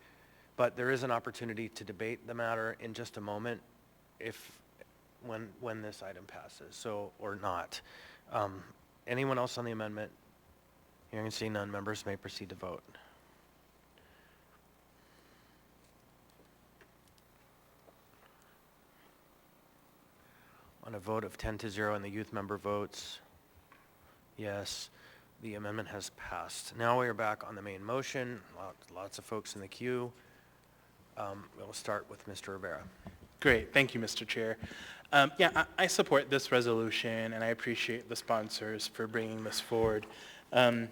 Speaker 3: but there is an opportunity to debate the matter in just a moment when this item passes, or not. Anyone else on the amendment? Hearing and seeing none, members may proceed to vote. On a vote of 10-0 and the youth member votes yes, the amendment has passed. Now we are back on the main motion. Lots of folks in the queue. We'll start with Mr. Rivera.
Speaker 10: Great, thank you, Mr. Chair. I support this resolution, and I appreciate the sponsors for bringing this forward. I totally understand.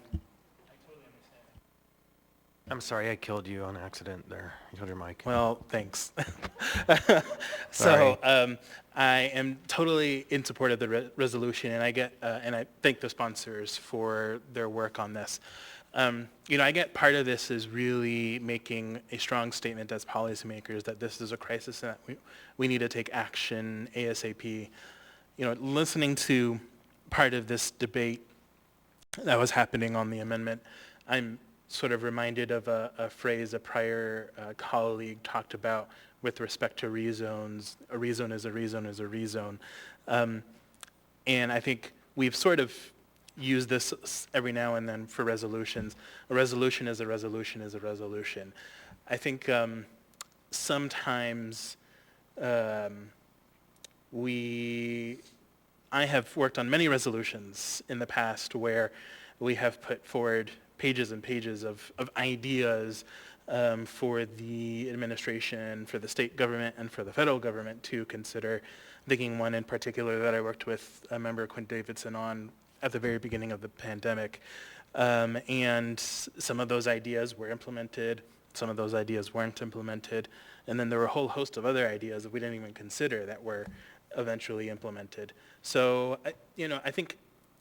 Speaker 3: I'm sorry, I killed you on accident there. You killed your mic.
Speaker 10: Well, thanks.
Speaker 3: Sorry.
Speaker 10: I am totally in support of the resolution, and I thank the sponsors for their work on this. I get part of this is really making a strong statement as policymakers that this is a crisis and that we need to take action ASAP. Listening to part of this debate that was happening on the amendment, I'm sort of reminded of a phrase a prior colleague talked about with respect to rezones. A rezone is a rezone is a rezone. And I think we've sort of used this every now and then for resolutions. A resolution is a resolution is a resolution. I think sometimes I have worked on many resolutions in the past where we have put forward pages and pages of ideas for the administration, for the state government, and for the federal government to consider. Thinking one in particular that I worked with Member Quinn Davidson on at the very beginning of the pandemic. And some of those ideas were implemented, some of those ideas weren't implemented, and then there were a whole host of other ideas that we didn't even consider that were eventually implemented. So, I think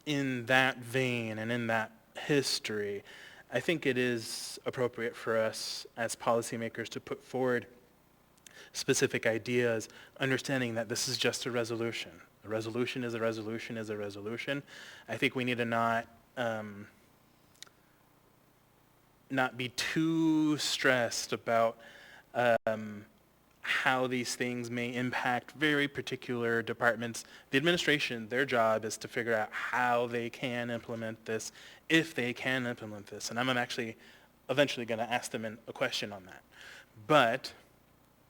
Speaker 10: in that vein and in that history, I think it is appropriate for us as policymakers to put forward specific ideas, understanding that this is just a resolution. A resolution is a resolution is a resolution. I think we need to not be too stressed about how these things may impact very particular departments. The administration, their job is to figure out how they can implement this, if they can implement this. And I'm actually eventually going to ask them a question on that. But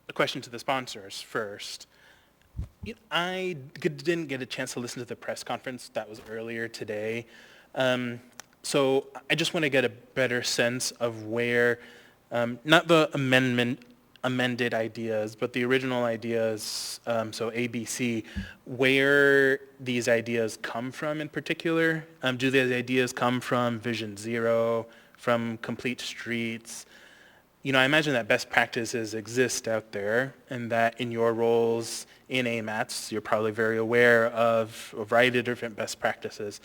Speaker 10: a question to the sponsors first. I didn't get a chance to listen to the press conference that was earlier today. So I just want to get a better sense of where, not the amended ideas, but the original ideas, so ABC, where these ideas come from in particular. Do these ideas come from Vision Zero, from Complete Streets? I imagine that best practices exist out there, and that in your roles in AMATS, you're probably very aware of a variety of different best practices.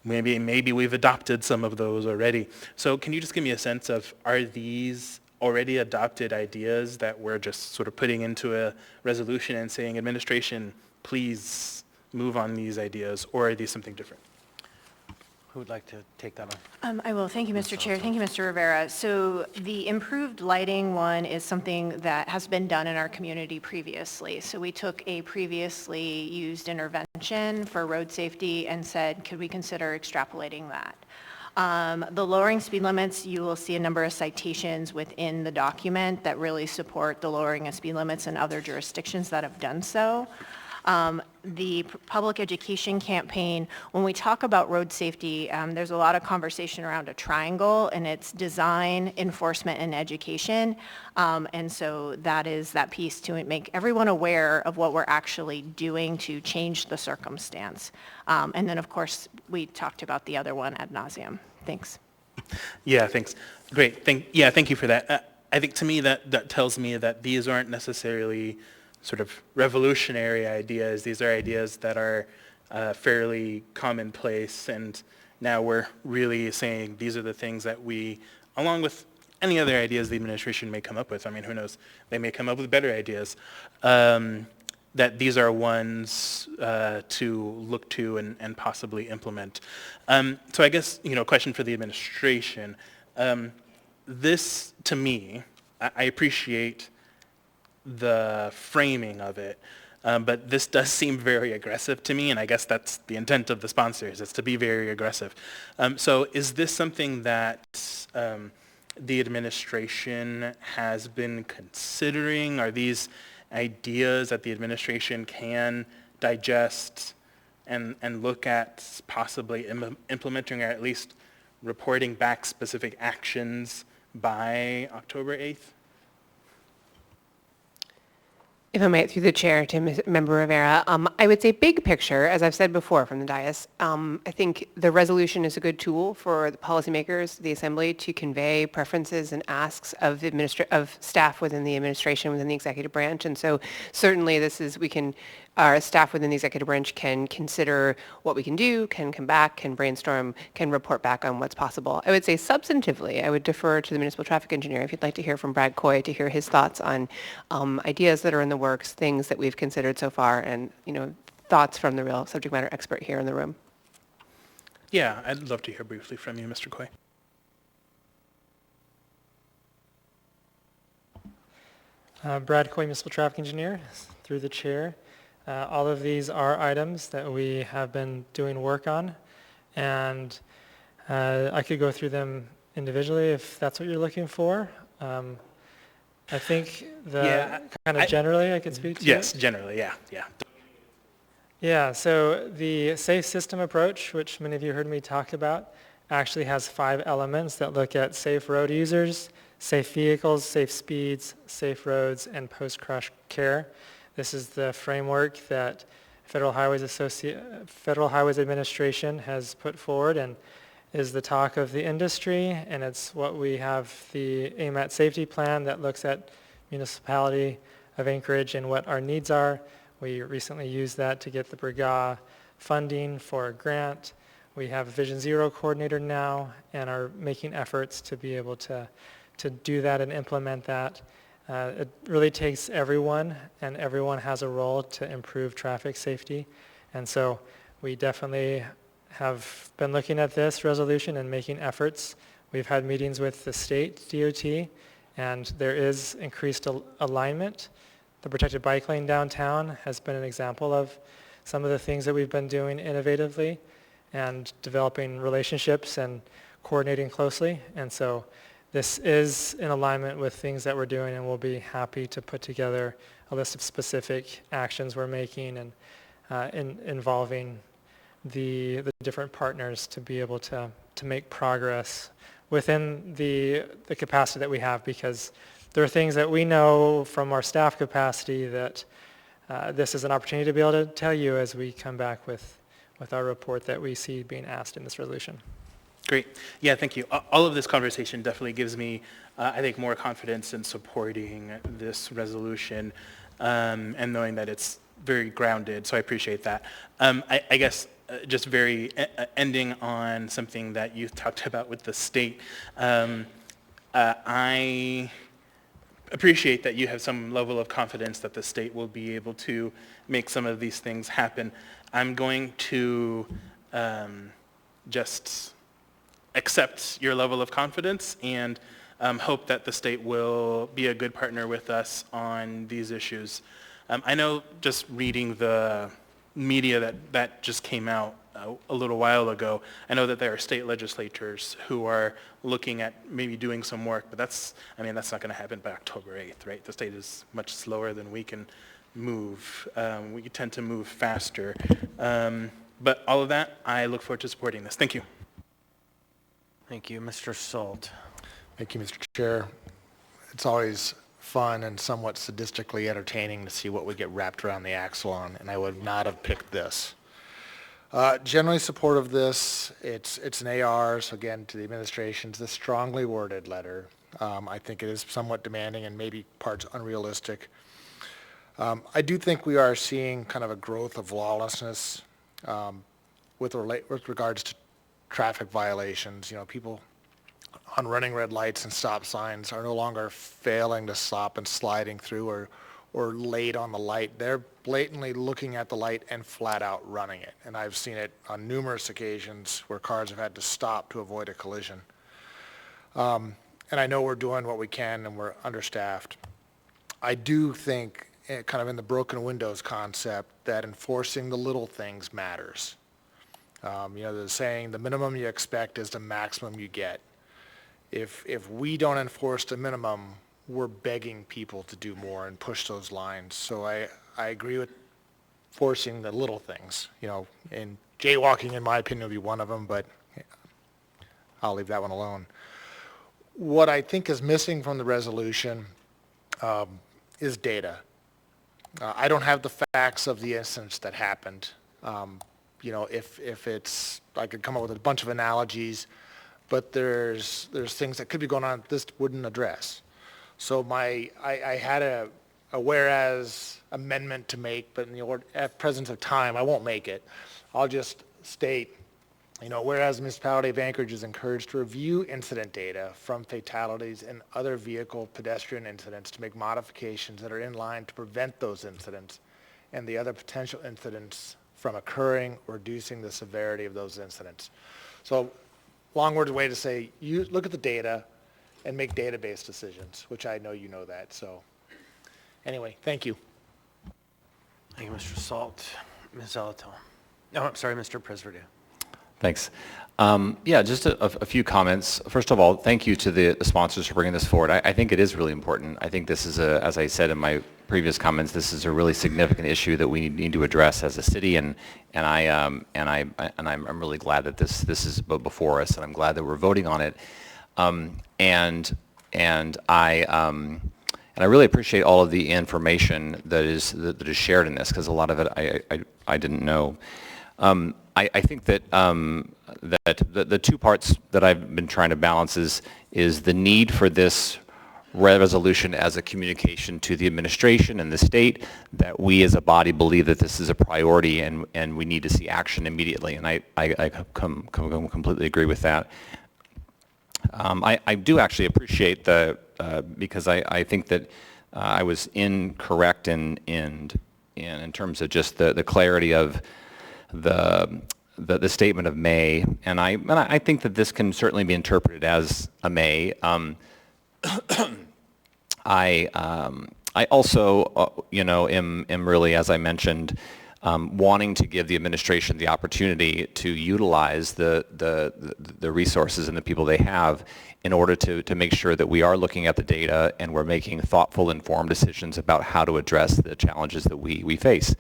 Speaker 10: Maybe we've adopted some of those already. So can you just give me a sense of, are these already adopted ideas that we're just sort of putting into a resolution and saying, administration, please move on these ideas, or are these something different?
Speaker 3: who would like to take that on?
Speaker 11: I will. Thank you, Mr. Chair. Thank you, Mr. Rivera. So the improved lighting one is something that has been done in our community previously. So we took a previously used intervention for road safety and said, could we consider extrapolating that? The lowering speed limits, you will see a number of citations within the document that really support the lowering of speed limits in other jurisdictions that have done so. The public education campaign, when we talk about road safety, there's a lot of conversation around a triangle, and it's design, enforcement, and education. And so that is that piece to make everyone aware of what we're actually doing to change the circumstance. And then, of course, we talked about the other one ad nauseum. Thanks.
Speaker 10: Yeah, thanks. Great. Thank you for that. I think to me that tells me that these aren't necessarily sort of revolutionary ideas. These are ideas that are fairly commonplace, and now we're really saying these are the things that we, along with any other ideas the administration may come up with, I mean, who knows, they may come up with better ideas, that these are ones to look to and possibly implement. So I guess, question for the administration. This, to me, I appreciate the framing of it, but this does seem very aggressive to me, and I guess that's the intent of the sponsors, is to be very aggressive. So is this something that the administration has been considering? Are these ideas that the administration can digest and look at possibly implementing, or at least reporting back specific actions by October 8th?
Speaker 19: If I might, through the chair to Member Rivera, I would say big picture, as I've said before from the dais, I think the resolution is a good tool for the policymakers, the Assembly, to convey preferences and asks of staff within the administration, within the executive branch. And so certainly our staff within the executive branch can consider what we can do, can come back, can brainstorm, can report back on what's possible. I would say substantively, I would defer to the municipal traffic engineer if you'd like to hear from Brad Coy to hear his thoughts on ideas that are in the works, things that we've considered so far, and thoughts from the real subject matter expert here in the room.
Speaker 10: Yeah, I'd love to hear briefly from you, Mr. Coy.
Speaker 20: Brad Coy, municipal traffic engineer, through the chair. All of these are items that we have been doing work on, and I could go through them individually if that's what you're looking for. I think generally I could speak to.
Speaker 10: Yes, generally, yeah.
Speaker 20: Yeah, so the safe system approach, which many of you heard me talk about, actually has 5 elements that look at safe road users, safe vehicles, safe speeds, safe roads, and post-crash care. This is the framework that Federal Highways Administration has put forward and is the talk of the industry, and it's what we have the AMAT safety plan that looks at municipality of Anchorage and what our needs are. We recently used that to get the BRGA funding for a grant. We have a Vision Zero coordinator now and are making efforts to be able to do that and implement that. It really takes everyone, and everyone has a role to improve traffic safety. And so we definitely have been looking at this resolution and making efforts. We've had meetings with the state DOT, and there is increased alignment. The protected bike lane downtown has been an example of some of the things that we've been doing innovatively and developing relationships and coordinating closely. And so this is in alignment with things that we're doing, and we'll be happy to put together a list of specific actions we're making and involving the different partners to be able to make progress within the capacity that we have, because there are things that we know from our staff capacity that this is an opportunity to be able to tell you as we come back with our report that we see being asked in this resolution.
Speaker 10: Great. Yeah, thank you. All of this conversation definitely gives me, I think, more confidence in supporting this resolution and knowing that it's very grounded, so I appreciate that. I guess just very ending on something that you talked about with the state, I appreciate that you have some level of confidence that the state will be able to make some of these things happen. I'm going to just accept your level of confidence and hope that the state will be a good partner with us on these issues. I know just reading the media that just came out a little while ago, I know that there are state legislators who are looking at maybe doing some work, but that's not going to happen by October 8th, right? The state is much slower than we can move. We tend to move faster. But all of that, I look forward to supporting this. Thank you.
Speaker 3: Thank you. Mr. Salt.
Speaker 13: Thank you, Mr. Chair. It's always fun and somewhat sadistically entertaining to see what we get wrapped around the axle on, and I would not have picked this. Generally supportive of this. It's an AR, so again, to the administration, it's a strongly worded letter. I think it is somewhat demanding and maybe parts unrealistic. I do think we are seeing kind of a growth of lawlessness with regards to traffic violations. People on running red lights and stop signs are no longer failing to stop and sliding through or late on the light. They're blatantly looking at the light and flat out running it. And I've seen it on numerous occasions where cars have had to stop to avoid a collision. And I know we're doing what we can and we're understaffed. I do think, kind of in the broken windows concept, that enforcing the little things matters. The saying, the minimum you expect is the maximum you get. If we don't enforce the minimum, we're begging people to do more and push those lines. So I agree with forcing the little things, and jaywalking, in my opinion, would be one of them, but I'll leave that one alone. What I think is missing from the resolution is data. I don't have the facts of the incidents that happened. If it's, I could come up with a bunch of analogies, but there's things that could be going on that this wouldn't address. So I had a whereas amendment to make, but in the presence of time, I won't make it. I'll just state, whereas the municipality of Anchorage is encouraged to review incident data from fatalities and other vehicle pedestrian incidents to make modifications that are in line to prevent those incidents and the other potential incidents from occurring or reducing the severity of those incidents. So long-worded way to say, you look at the data and make database decisions, which I know you know that. So anyway, thank you.
Speaker 3: Thank you, Mr. Salt. Ms. Zalatel. No, I'm sorry, Mr. Presverdue.
Speaker 14: Thanks. Just a few comments. First of all, thank you to the sponsors for bringing this forward. I think it is really important. I think this is as I said in my previous comments, this is a really significant issue that we need to address as a city, and I'm really glad that this is before us, and I'm glad that we're voting on it. And I really appreciate all of the information that is shared in this, because a lot of it I didn't know. I think that the two parts that I've been trying to balance is the need for this resolution as a communication to the administration and the state that we as a body believe that this is a priority and we need to see action immediately, and I completely agree with that. I do actually appreciate because I think that I was incorrect in terms of just the clarity of the statement of may, and I think that this can certainly be interpreted as a may. I also, am really, as I mentioned, wanting to give the administration the opportunity to utilize the resources and the people they have in order to make sure that we are looking at the data and we're making thoughtful, informed decisions about how to address the challenges that we face.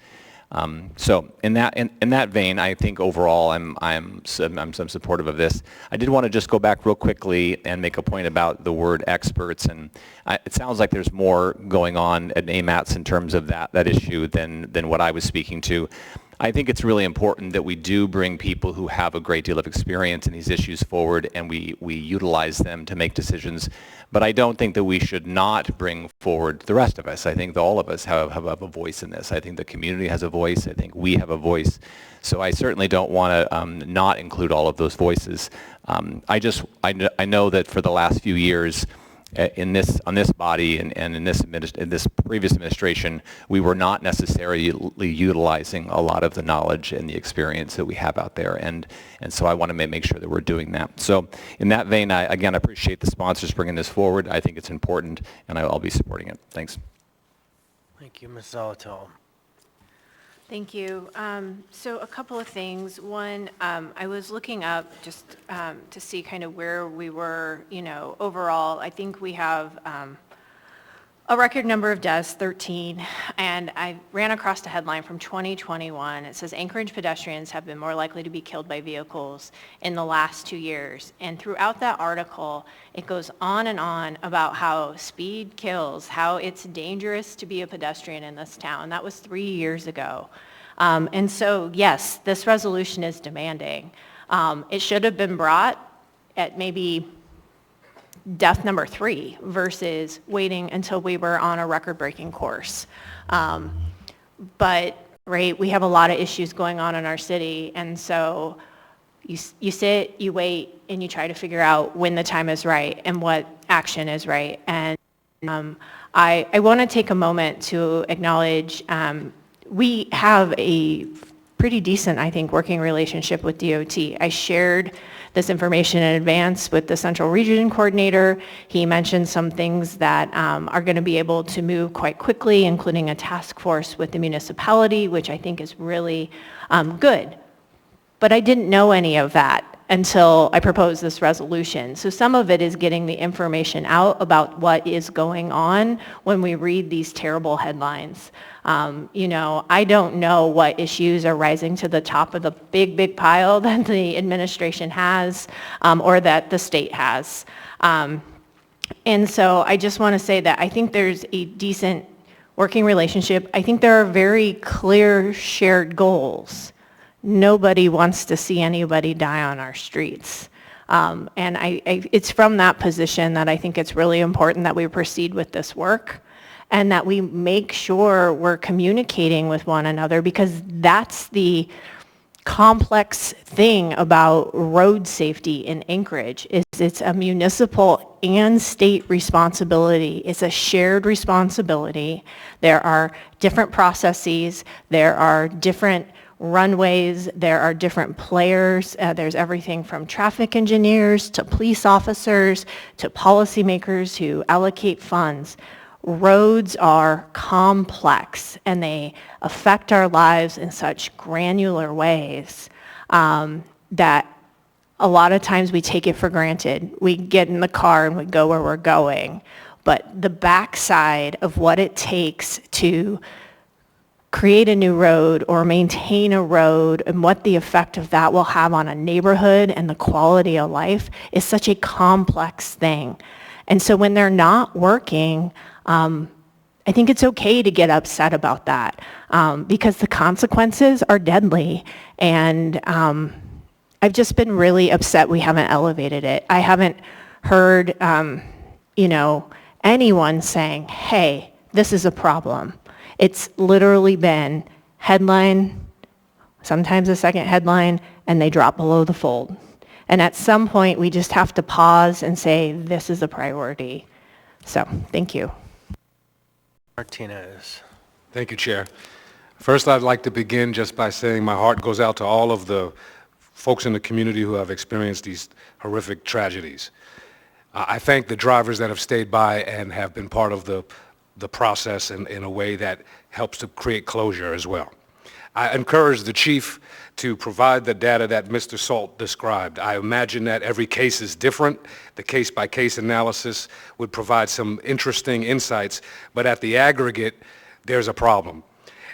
Speaker 14: So in that vein, I think overall I'm supportive of this. I did want to just go back real quickly and make a point about the word experts, and it sounds like there's more going on at AMATS in terms of that issue than what I was speaking to. I think it's really important that we do bring people who have a great deal of experience in these issues forward, and we utilize them to make decisions. But I don't think that we should not bring forward the rest of us. I think that all of us have a voice in this. I think the community has a voice. I think we have a voice. So I certainly don't want to not include all of those voices. I know that for the last few years, on this body and in this previous administration, we were not necessarily utilizing a lot of the knowledge and the experience that we have out there, and so I want to make sure that we're doing that. So in that vein, I appreciate the sponsors bringing this forward. I think it's important, and I'll be supporting it. Thanks.
Speaker 3: Thank you, Ms. Zalatel.
Speaker 19: Thank you. So a couple of things. One, I was looking up just to see kind of where we were, overall. I think we have a record number of deaths, 13, and I ran across a headline from 2021. It says Anchorage pedestrians have been more likely to be killed by vehicles in the last 2 years. And throughout that article, it goes on and on about how speed kills, how it's dangerous to be a pedestrian in this town. That was 3 years ago. And so, yes, this resolution is demanding. It should have been brought at maybe death number 3 versus waiting until we were on a record-breaking course. But, right, we have a lot of issues going on in our city, and so you sit, you wait, and you try to figure out when the time is right and what action is right. And I want to take a moment to acknowledge we have a pretty decent, I think, working relationship with DOT. I shared this information in advance with the Central Region Coordinator. He mentioned some things that are going to be able to move quite quickly, including a task force with the municipality, which I think is really good. But I didn't know any of that until I proposed this resolution. So some of it is getting the information out about what is going on when we read these terrible headlines. I don't know what issues are rising to the top of the big pile that the administration has or that the state has. And so I just want to say that I think there's a decent working relationship. I think there are very clear shared goals. Nobody wants to see anybody die on our streets. And it's from that position that I think it's really important that we proceed with this work and that we make sure we're communicating with one another, because that's the complex thing about road safety in Anchorage is it's a municipal and state responsibility. It's a shared responsibility. There are different processes. There are different runways, there are different players, there's everything from traffic engineers to police officers to policymakers who allocate funds. Roads are complex and they affect our lives in such granular ways that a lot of times we take it for granted. We get in the car and we go where we're going, but the backside of what it takes to create a new road or maintain a road and what the effect of that will have on a neighborhood and the quality of life is such a complex thing. And so when they're not working, I think it's okay to get upset about that because the consequences are deadly. And I've just been really upset we haven't elevated it. I haven't heard, anyone saying, hey, this is a problem. It's literally been headline, sometimes a second headline, and they drop below the fold. And at some point, we just have to pause and say, this is a priority. So, thank you.
Speaker 3: Martinez.
Speaker 9: Thank you, Chair. First, I'd like to begin just by saying my heart goes out to all of the folks in the community who have experienced these horrific tragedies. I thank the drivers that have stayed by and have been part of the process in a way that helps to create closure as well. I encourage the chief to provide the data that Mr. Salt described. I imagine that every case is different. The case-by-case analysis would provide some interesting insights, but at the aggregate, there's a problem.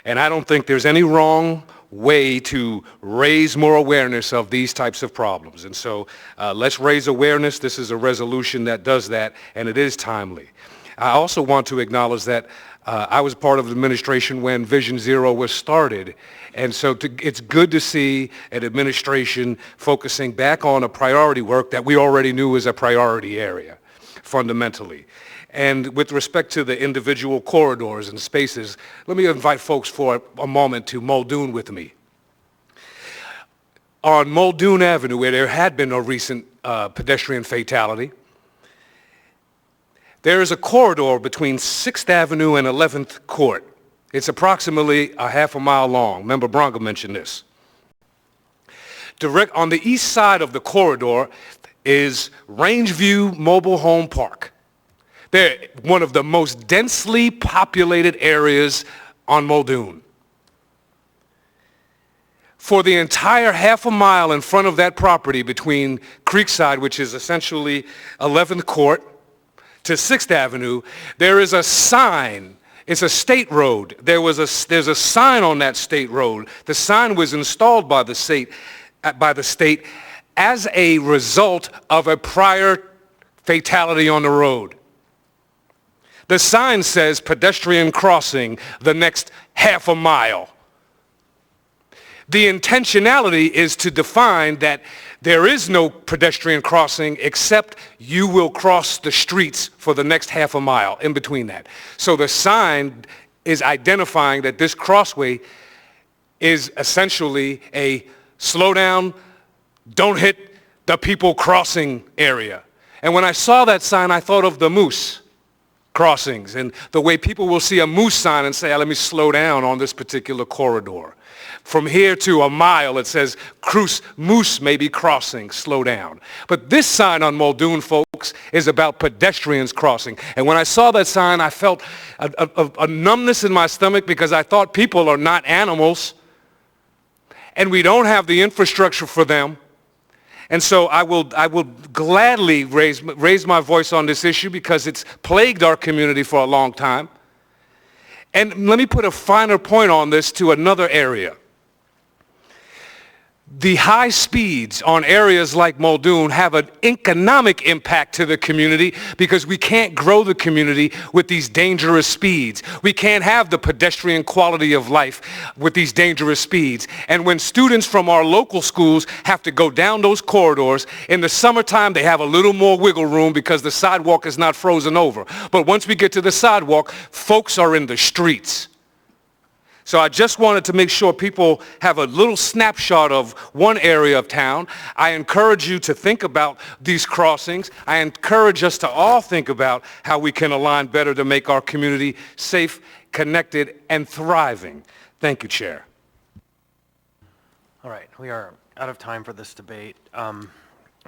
Speaker 9: And I don't think there's any wrong way to raise more awareness of these types of problems. And so let's raise awareness. This is a resolution that does that, and it is timely. I also want to acknowledge that I was part of the administration when Vision Zero was started. And so it's good to see an administration focusing back on a priority work that we already knew was a priority area, fundamentally. And with respect to the individual corridors and spaces, let me invite folks for a moment to Muldoon with me. On Muldoon Avenue, where there had been a recent pedestrian fatality, There is a corridor between 6th Avenue and 11th Court. It's approximately a half a mile long. Member Bronca mentioned this. Direct on the east side of the corridor is Rangeview Mobile Home Park. They're one of the most densely populated areas on Muldoon. For the entire half a mile in front of that property between Creekside, which is essentially 11th Court, to 6th Avenue, there is a sign. It's a state road. There's a sign on that state road. The sign was installed by the state as a result of a prior fatality on the road. The sign says pedestrian crossing the next half a mile. The intentionality is to define that there is no pedestrian crossing except you will cross the streets for the next half a mile in between that. So the sign is identifying that this crossway is essentially a slow down, don't hit the people crossing area. And when I saw that sign, I thought of the moose crossings and the way people will see a moose sign and say, let me slow down on this particular corridor. From here to a mile, it says, moose may be crossing, slow down. But this sign on Muldoon, folks, is about pedestrians crossing. And when I saw that sign, I felt a numbness in my stomach because I thought people are not animals, and we don't have the infrastructure for them. And so I will gladly raise my voice on this issue because it's plagued our community for a long time. And let me put a finer point on this to another area. The high speeds on areas like Muldoon have an economic impact to the community because we can't grow the community with these dangerous speeds. We can't have the pedestrian quality of life with these dangerous speeds. And when students from our local schools have to go down those corridors, in the summertime they have a little more wiggle room because the sidewalk is not frozen over. But once we get to the sidewalk, folks are in the streets. So I just wanted to make sure people have a little snapshot of one area of town. I encourage you to think about these crossings. I encourage us to all think about how we can align better to make our community safe, connected, and thriving. Thank you, Chair.
Speaker 3: All right, we are out of time for this debate.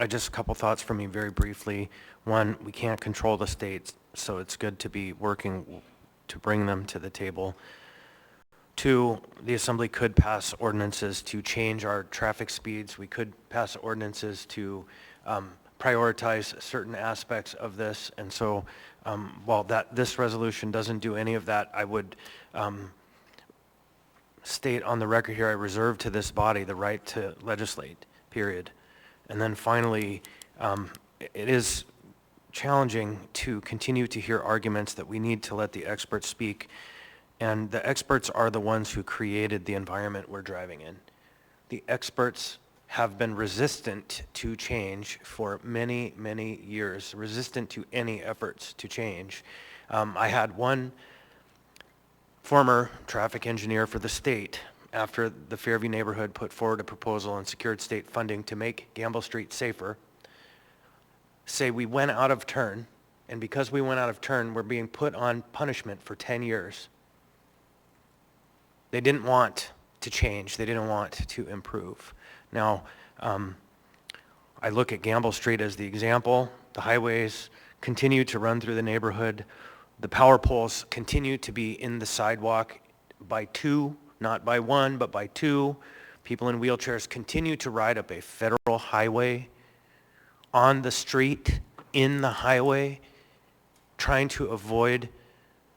Speaker 3: Just a couple thoughts from me very briefly. One, we can't control the states, so it's good to be working to bring them to the table. Two, the Assembly could pass ordinances to change our traffic speeds. We could pass ordinances to prioritize certain aspects of this. And so while this resolution doesn't do any of that, I would state on the record here, I reserve to this body the right to legislate, period. And then finally, it is challenging to continue to hear arguments that we need to let the experts speak. And the experts are the ones who created the environment we're driving in. The experts have been resistant to change for many, many years, resistant to any efforts to change. I had one former traffic engineer for the state, after the Fairview neighborhood put forward a proposal and secured state funding to make Gamble Street safer, say we went out of turn, and because we went out of turn, we're being put on punishment for 10 years. They didn't want to change. They didn't want to improve. Now, I look at Gamble Street as the example. The highways continue to run through the neighborhood. The power poles continue to be in the sidewalk by two, not by one, but by two. People in wheelchairs continue to ride up a federal highway, on the street, in the highway, trying to avoid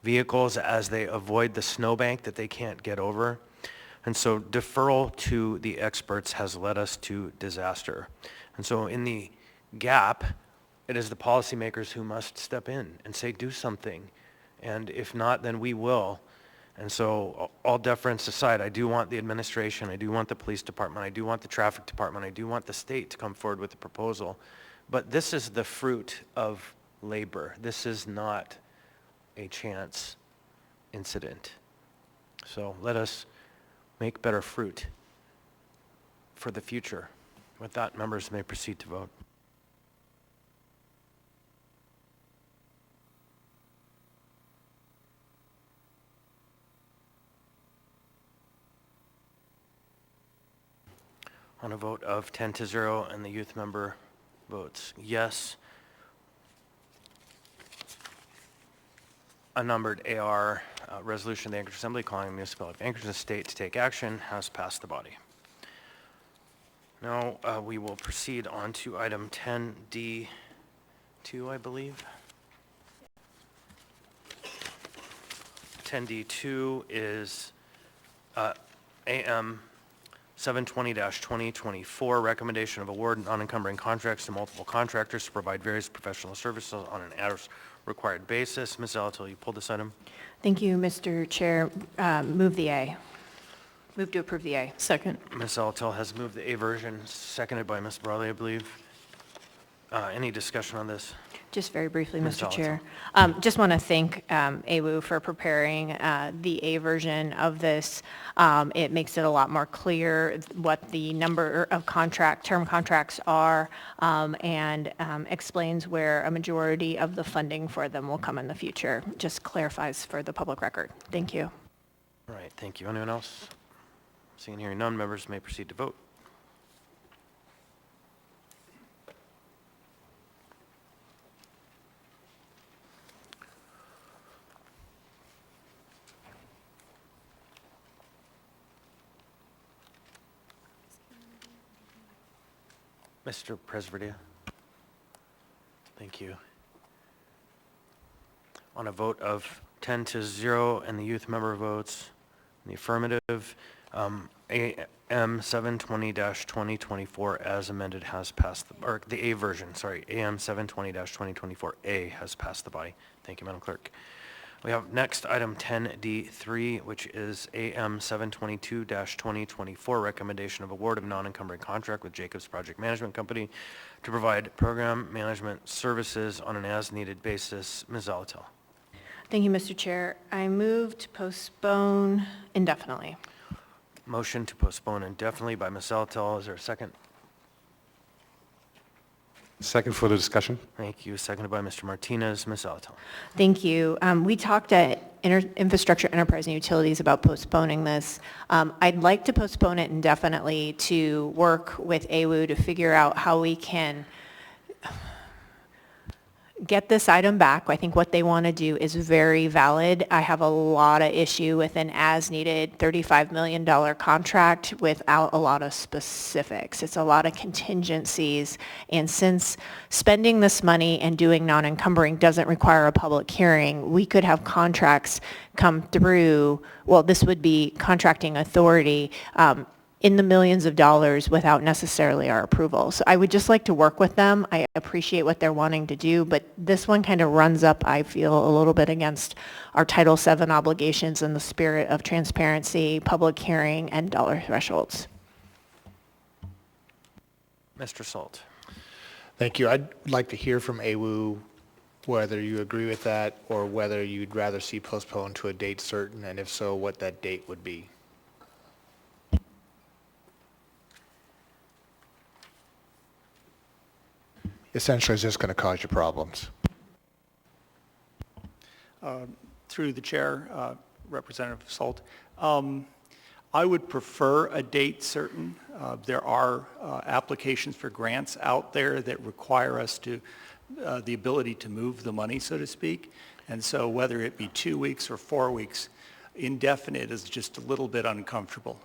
Speaker 3: vehicles as they avoid the snowbank that they can't get over. And so deferral to the experts has led us to disaster. And so in the gap, it is the policymakers who must step in and say, do something. And if not, then we will. And so all deference aside, I do want the administration, I do want the police department, I do want the traffic department, I do want the state to come forward with a proposal. But this is the fruit of labor. This is not a chance incident. So let us make better fruit for the future. With that, members may proceed to vote. On a vote of 10-0 and the youth member votes yes, a numbered AR resolution of the Anchorage Assembly calling the municipality of Anchorage and the state to take action has passed the body. Now we will proceed on to item 10D2, I believe. 10D2 is AM 720-2024, recommendation of award non-encumbering contracts to multiple contractors to provide various professional services on an as-required basis. Ms. Zalatil, you pulled this item.
Speaker 11: Thank you, Mr. Chair. Move the A. Move to approve the A.
Speaker 12: Second.
Speaker 3: Ms. Zalatil has moved the A version, seconded by Ms. Brawley, I believe. Any discussion on this?
Speaker 11: Just very briefly,
Speaker 3: Ms.
Speaker 11: Mr. Chair.
Speaker 3: Zalatil.
Speaker 11: Just want to thank AWU for preparing the A version of this. It makes it a lot more clear what the number of term contracts are, and explains where a majority of the funding for them will come in the future. Just clarifies for the public record. Thank you.
Speaker 3: All right, thank you. Anyone else? Seeing and hearing none, members may proceed to vote. Mr. Presverdia. Thank you. On a vote of 10-0 and the youth member votes in the affirmative, AM 720-2024 as amended has passed, or the A version, sorry, AM 720-2024A has passed the body. Thank you, Madam Clerk. We have next item 10D3, which is AM 722-2024, recommendation of award of non-encumbering contract with Jacobs Project Management Company to provide program management services on an as-needed basis. Ms. Zalatil.
Speaker 11: Thank you, Mr. Chair. I move to postpone indefinitely.
Speaker 3: Motion to postpone indefinitely by Ms. Zalatil. Is there a second?
Speaker 9: Second for the discussion.
Speaker 3: Thank you. Seconded by Mr. Martinez. Ms. Zalatil.
Speaker 11: Thank you. We talked at Infrastructure, Enterprise, and Utilities about postponing this. I'd like to postpone it indefinitely to work with AWU to figure out how we can get this item back. I think what they want to do is very valid. I have a lot of issue with an as-needed $35 million contract without a lot of specifics. It's a lot of contingencies, and since spending this money and doing non-encumbering doesn't require a public hearing, we could have contracts come through, well, this would be contracting authority, in the millions of dollars without necessarily our approval. So I would just like to work with them. I appreciate what they're wanting to do, but this one kind of runs up, I feel, a little bit against our Title VII obligations in the spirit of transparency, public hearing, and dollar thresholds.
Speaker 3: Mr. Salt.
Speaker 13: Thank you. I'd like to hear from AWU whether you agree with that or whether you'd rather see postponed to a date certain, and if so, what that date would be. Essentially, it's just going to cause you problems.
Speaker 19: Through the chair, Representative Salt, I would prefer a date certain. There are applications for grants out there that require us to, the ability to move the money, so to speak. And so whether it be 2 weeks or 4 weeks, indefinite is just a little bit uncomfortable.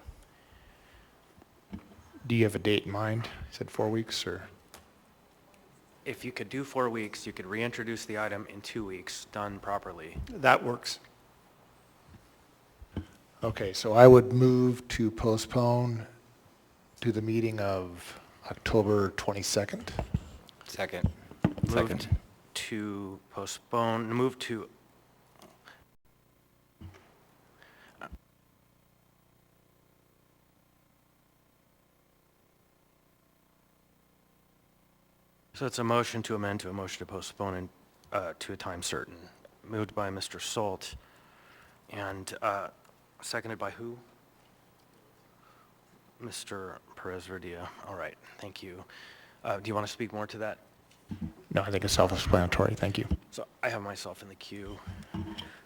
Speaker 13: Do you have a date in mind? You said 4 weeks or?
Speaker 3: If you could do 4 weeks, you could reintroduce the item in 2 weeks, done properly.
Speaker 19: That works.
Speaker 13: Okay, so I would move to postpone to the meeting of October 22nd.
Speaker 14: Second.
Speaker 3: Moved to postpone, move to, so it's a motion to amend to a motion to postpone to a time certain. Moved by Mr. Salt and seconded by who? Mr. Perez-Verdia. All right, thank you. Do you want to speak more to that?
Speaker 13: No, I think it's self-explanatory. Thank you.
Speaker 3: So I have myself in the queue.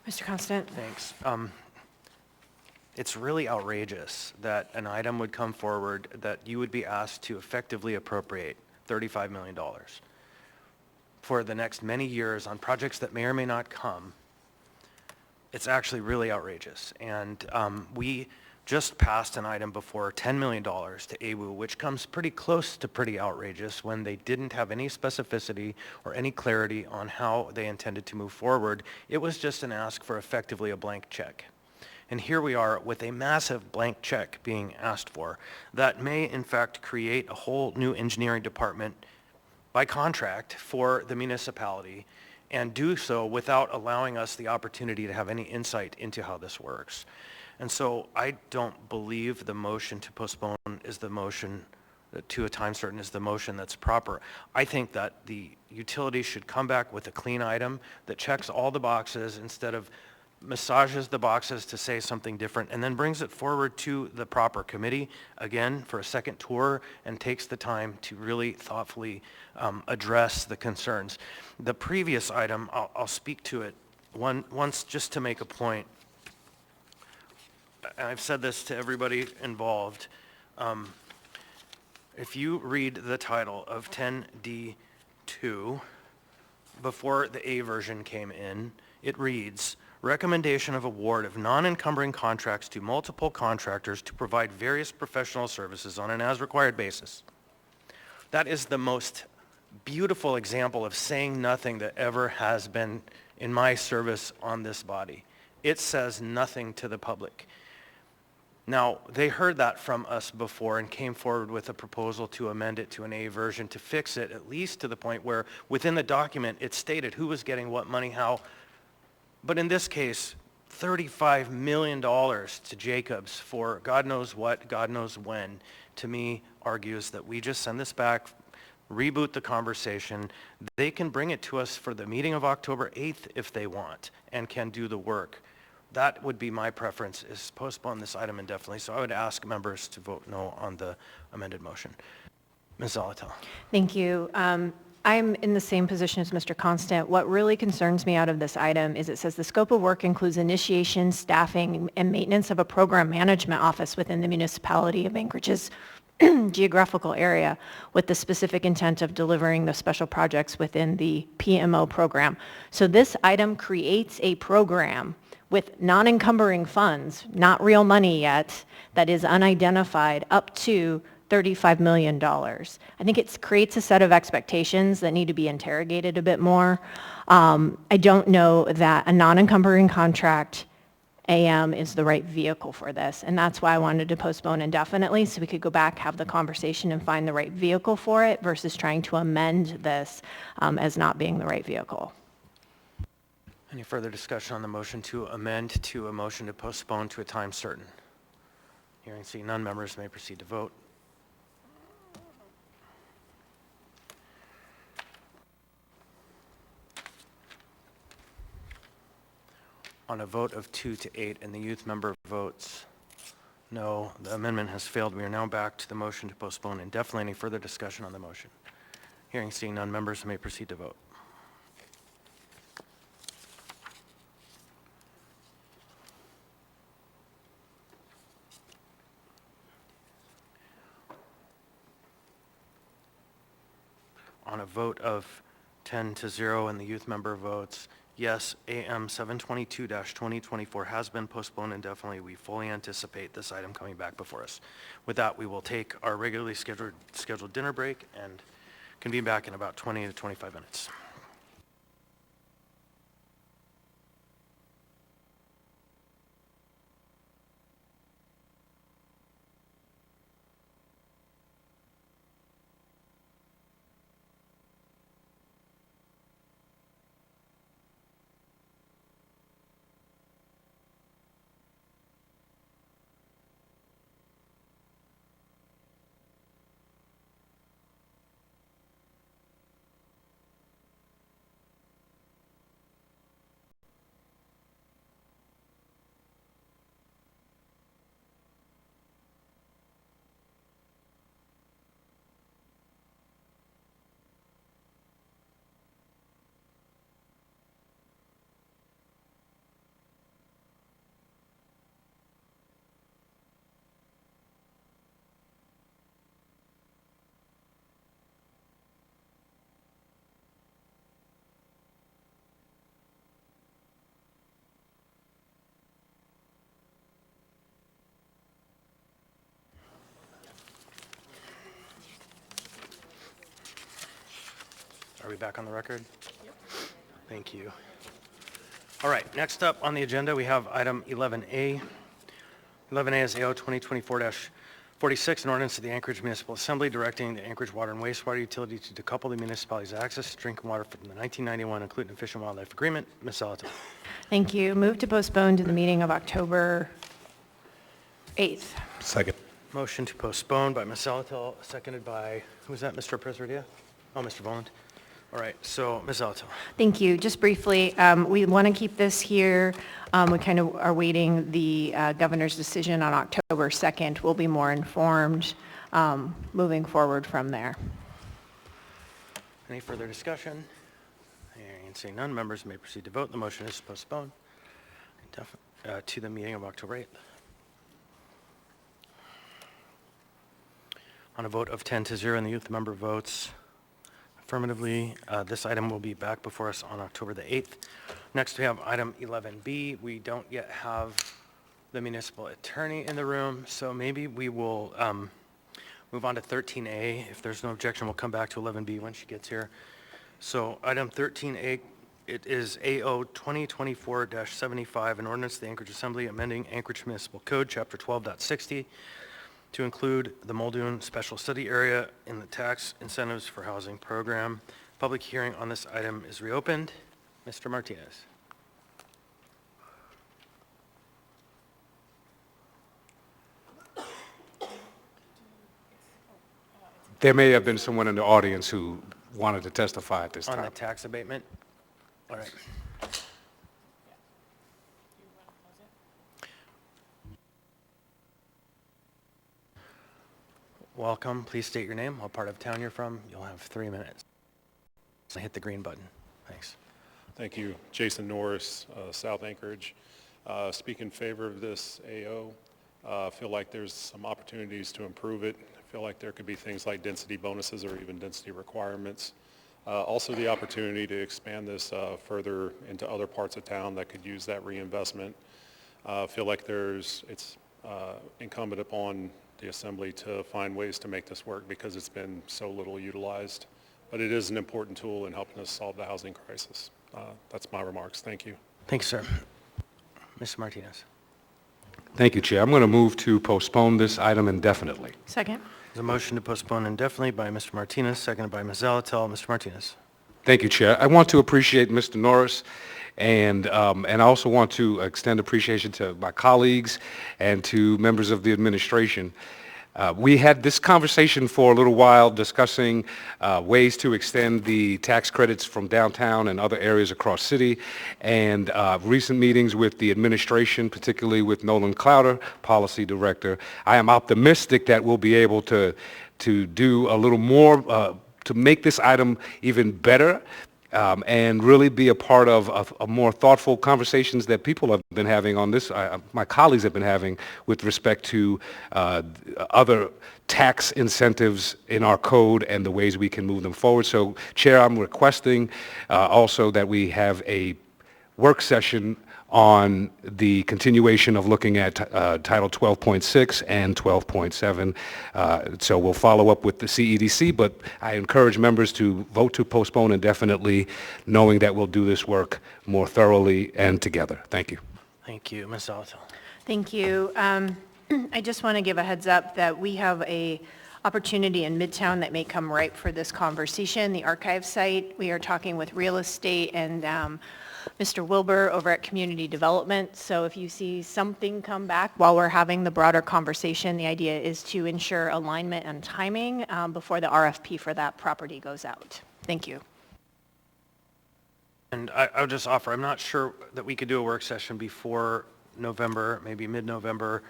Speaker 11: Mr. Constant?
Speaker 3: Thanks. It's really outrageous that an item would come forward that you would be asked to effectively appropriate $35 million for the next many years on projects that may or may not come. It's actually really outrageous. And we just passed an item before $10 million to AWU, which comes pretty close to pretty outrageous when they didn't have any specificity or any clarity on how they intended to move forward. It was just an ask for effectively a blank check. And here we are with a massive blank check being asked for that may in fact create a whole new engineering department by contract for the municipality, and do so without allowing us the opportunity to have any insight into how this works. And so I don't believe the motion to postpone is the motion to a time certain is the motion that's proper. I think that the utility should come back with a clean item that checks all the boxes instead of massages the boxes to say something different, and then brings it forward to the proper committee again for a second tour and takes the time to really thoughtfully address the concerns. The previous item, I'll speak to it once just to make a point. I've said this to everybody involved. If you read the title of 10D2, before the A version came in, it reads, recommendation of award of non-encumbering contracts to multiple contractors to provide various professional services on an as-required basis. That is the most beautiful example of saying nothing that ever has been in my service on this body. It says nothing to the public. Now, they heard that from us before and came forward with a proposal to amend it to an A version to fix it, at least to the point where within the document it stated who was getting what money, how. But in this case, $35 million to Jacobs for God knows what, God knows when, to me argues that we just send this back, reboot the conversation. They can bring it to us for the meeting of October 8th if they want and can do the work. That would be my preference, is postpone this item indefinitely. So I would ask members to vote no on the amended motion. Ms. Zolotel.
Speaker 11: Thank you. I'm in the same position as Mr. Constant. What really concerns me out of this item is it says the scope of work includes initiation, staffing, and maintenance of a program management office within the municipality of Anchorage's geographical area with the specific intent of delivering the special projects within the PMO program. So this item creates a program with non-encumbering funds, not real money yet, that is unidentified, up to $35 million. I think it creates a set of expectations that need to be interrogated a bit more. I don't know that a non-encumbering contract AM is the right vehicle for this, and that's why I wanted to postpone indefinitely so we could go back, have the conversation, and find the right vehicle for it versus trying to amend this as not being the right vehicle.
Speaker 3: Any further discussion on the motion to amend to a motion to postpone to a time certain? Hearing seeing none, members may proceed to vote. On a vote of 2 to 8 and the youth member votes no, the amendment has failed. We are now back to the motion to postpone indefinitely. Any further discussion on the motion? Hearing seeing none, members may proceed to vote. On a vote of 10 to 0 and the youth member votes yes, AM 722-2024 has been postponed indefinitely. We fully anticipate this item coming back before us. With that, we will take our regularly scheduled dinner break and convene back in about 20 to 25 minutes. Are we back on the record? Thank you. All right, next up on the agenda, we have item 11A. 11A is AO 2024-46, an ordinance of the Anchorage Municipal Assembly directing the Anchorage Water and Wastewater Utility to decouple the municipality's access to drinking water from the 1991 Include Fish and Wildlife Agreement. Ms. Salato.
Speaker 19: Thank you. Move to postpone to the meeting of October 8th.
Speaker 5: Second.
Speaker 3: Motion to postpone by Ms. Salato, seconded by, who was that, Mr. Preserdia? Oh, Mr. Voland. All right, so Ms. Salato.
Speaker 19: Thank you. Just briefly, we want to keep this here. We kind of are waiting the governor's decision on October 2nd. We'll be more informed moving forward from there.
Speaker 3: Any further discussion? Hearing and seeing none, members may proceed to vote. The motion is postponed to the meeting of October 8th. On a vote of 10-0 and the youth member votes affirmatively, this item will be back before us on October the 8th. Next, we have item 11B. We don't yet have the municipal attorney in the room, so maybe we will move on to 13A. If there's no objection, we'll come back to 11B when she gets here. So item 13A, it is AO 2024-75, an ordinance of the Anchorage Assembly amending Anchorage Municipal Code, Chapter 12.60, to include the Muldoon Special Study Area in the Tax Incentives for Housing Program. Public hearing on this item is reopened. Mr. Martinez.
Speaker 9: There may have been someone in the audience who wanted to testify at this time.
Speaker 3: On the tax abatement? All right. Welcome. Please state your name, what part of town you're from. You'll have 3 minutes. So hit the green button. Thanks.
Speaker 2: Thank you. Jason Norris, South Anchorage. Speak in favor of this AO. Feel like there's some opportunities to improve it. I feel like there could be things like density bonuses or even density requirements. Also the opportunity to expand this further into other parts of town that could use that reinvestment. Feel like it's incumbent upon the Assembly to find ways to make this work because it's been so little utilized. But it is an important tool in helping us solve the housing crisis. That's my remarks. Thank you.
Speaker 3: Thanks, sir. Mr. Martinez.
Speaker 9: Thank you, Chair. I'm going to move to postpone this item indefinitely.
Speaker 19: Second.
Speaker 3: There's a motion to postpone indefinitely by Mr. Martinez, seconded by Ms. Zalatel. Mr. Martinez.
Speaker 9: Thank you, Chair. I want to appreciate Mr. Norris, and I also want to extend appreciation to my colleagues and to members of the administration. We had this conversation for a little while discussing ways to extend the tax credits from downtown and other areas across city, and recent meetings with the administration, particularly with Nolan Clowder, Policy Director. I am optimistic that we'll be able to do a little more to make this item even better and really be a part of more thoughtful conversations that people have been having on this, my colleagues have been having with respect to other tax incentives in our code and the ways we can move them forward. So, Chair, I'm requesting also that we have a work session on the continuation of looking at Title 12.6 and 12.7. So we'll follow up with the CEDC, but I encourage members to vote to postpone indefinitely, knowing that we'll do this work more thoroughly and together. Thank you.
Speaker 3: Thank you. Ms. Zalatel.
Speaker 19: Thank you. I just want to give a heads up that we have a opportunity in Midtown that may come ripe for this conversation, the archive site. We are talking with real estate and Mr. Wilbur over at Community Development. So if you see something come back while we're having the broader conversation, the idea is to ensure alignment and timing before the RFP for that property goes out. Thank you.
Speaker 3: And I would just offer, I'm not sure that we could do a work session before November, maybe mid-November.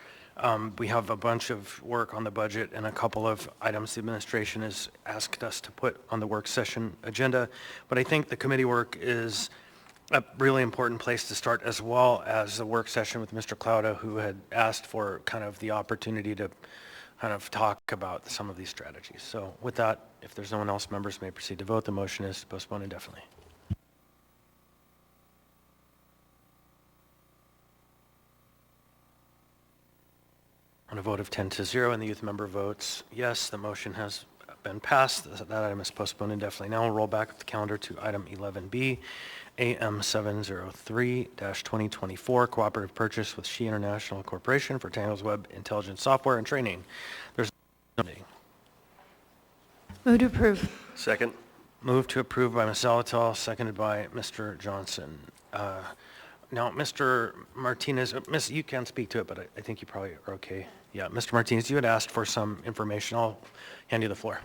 Speaker 3: We have a bunch of work on the budget and a couple of items the administration has asked us to put on the work session agenda. But I think the committee work is a really important place to start, as well as a work session with Mr. Clowder, who had asked for kind of the opportunity to kind of talk about some of these strategies. So with that, if there's no one else, members may proceed to vote. The motion is to postpone indefinitely. On a vote of 10-0 and the youth member votes yes, the motion has been passed. That item is postponed indefinitely. Now we'll roll back the calendar to item 11B, AM 703-2024, cooperative purchase with She International Corporation for Tangles Web Intelligence Software and Training. There's no meeting.
Speaker 6: Move to approve.
Speaker 17: Second.
Speaker 3: Move to approve by Ms. Zalatal, seconded by Mr. Johnson. Now, Mr. Martinez, Miss, you can speak to it, but I think you probably are okay. Yeah, Mr. Martinez, you had asked for some information. I'll hand you the floor.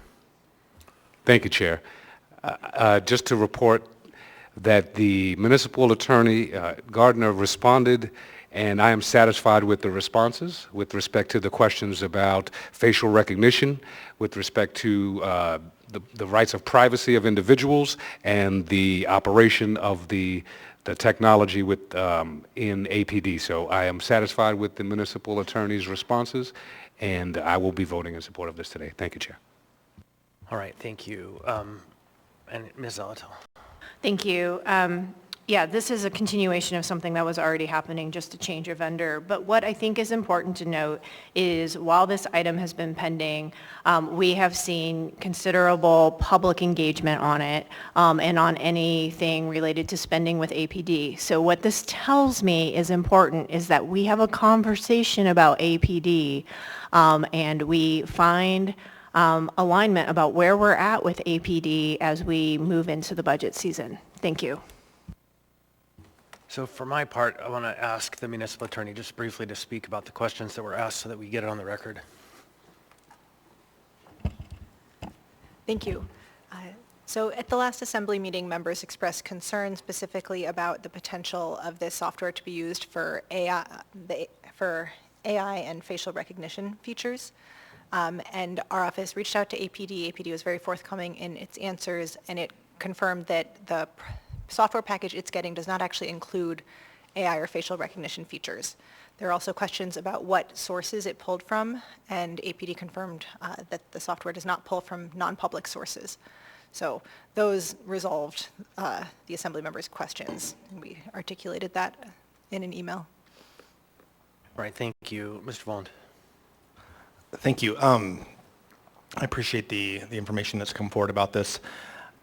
Speaker 9: Thank you, Chair. Just to report that the municipal attorney, Gardner, responded, and I am satisfied with the responses with respect to the questions about facial recognition, with respect to the rights of privacy of individuals, and the operation of the technology in APD. So I am satisfied with the municipal attorney's responses, and I will be voting in support of this today. Thank you, Chair.
Speaker 3: All right, thank you. And Ms. Zalatal.
Speaker 11: Thank you. Yeah, this is a continuation of something that was already happening, just a change of vendor. But what I think is important to note is while this item has been pending, we have seen considerable public engagement on it and on anything related to spending with APD. So what this tells me is important is that we have a conversation about APD and we find alignment about where we're at with APD as we move into the budget season. Thank you.
Speaker 3: So for my part, I want to ask the municipal attorney just briefly to speak about the questions that were asked so that we get it on the record.
Speaker 21: Thank you. So at the last assembly meeting, members expressed concern specifically about the potential of this software to be used for AI and facial recognition features. And our office reached out to APD. APD was very forthcoming in its answers, and it confirmed that the software package it's getting does not actually include AI or facial recognition features. There are also questions about what sources it pulled from, and APD confirmed that the software does not pull from non-public sources. So those resolved the Assembly members' questions, and we articulated that in an email.
Speaker 3: All right, thank you. Mr. Volland.
Speaker 5: Thank you. I appreciate the information that's come forward about this.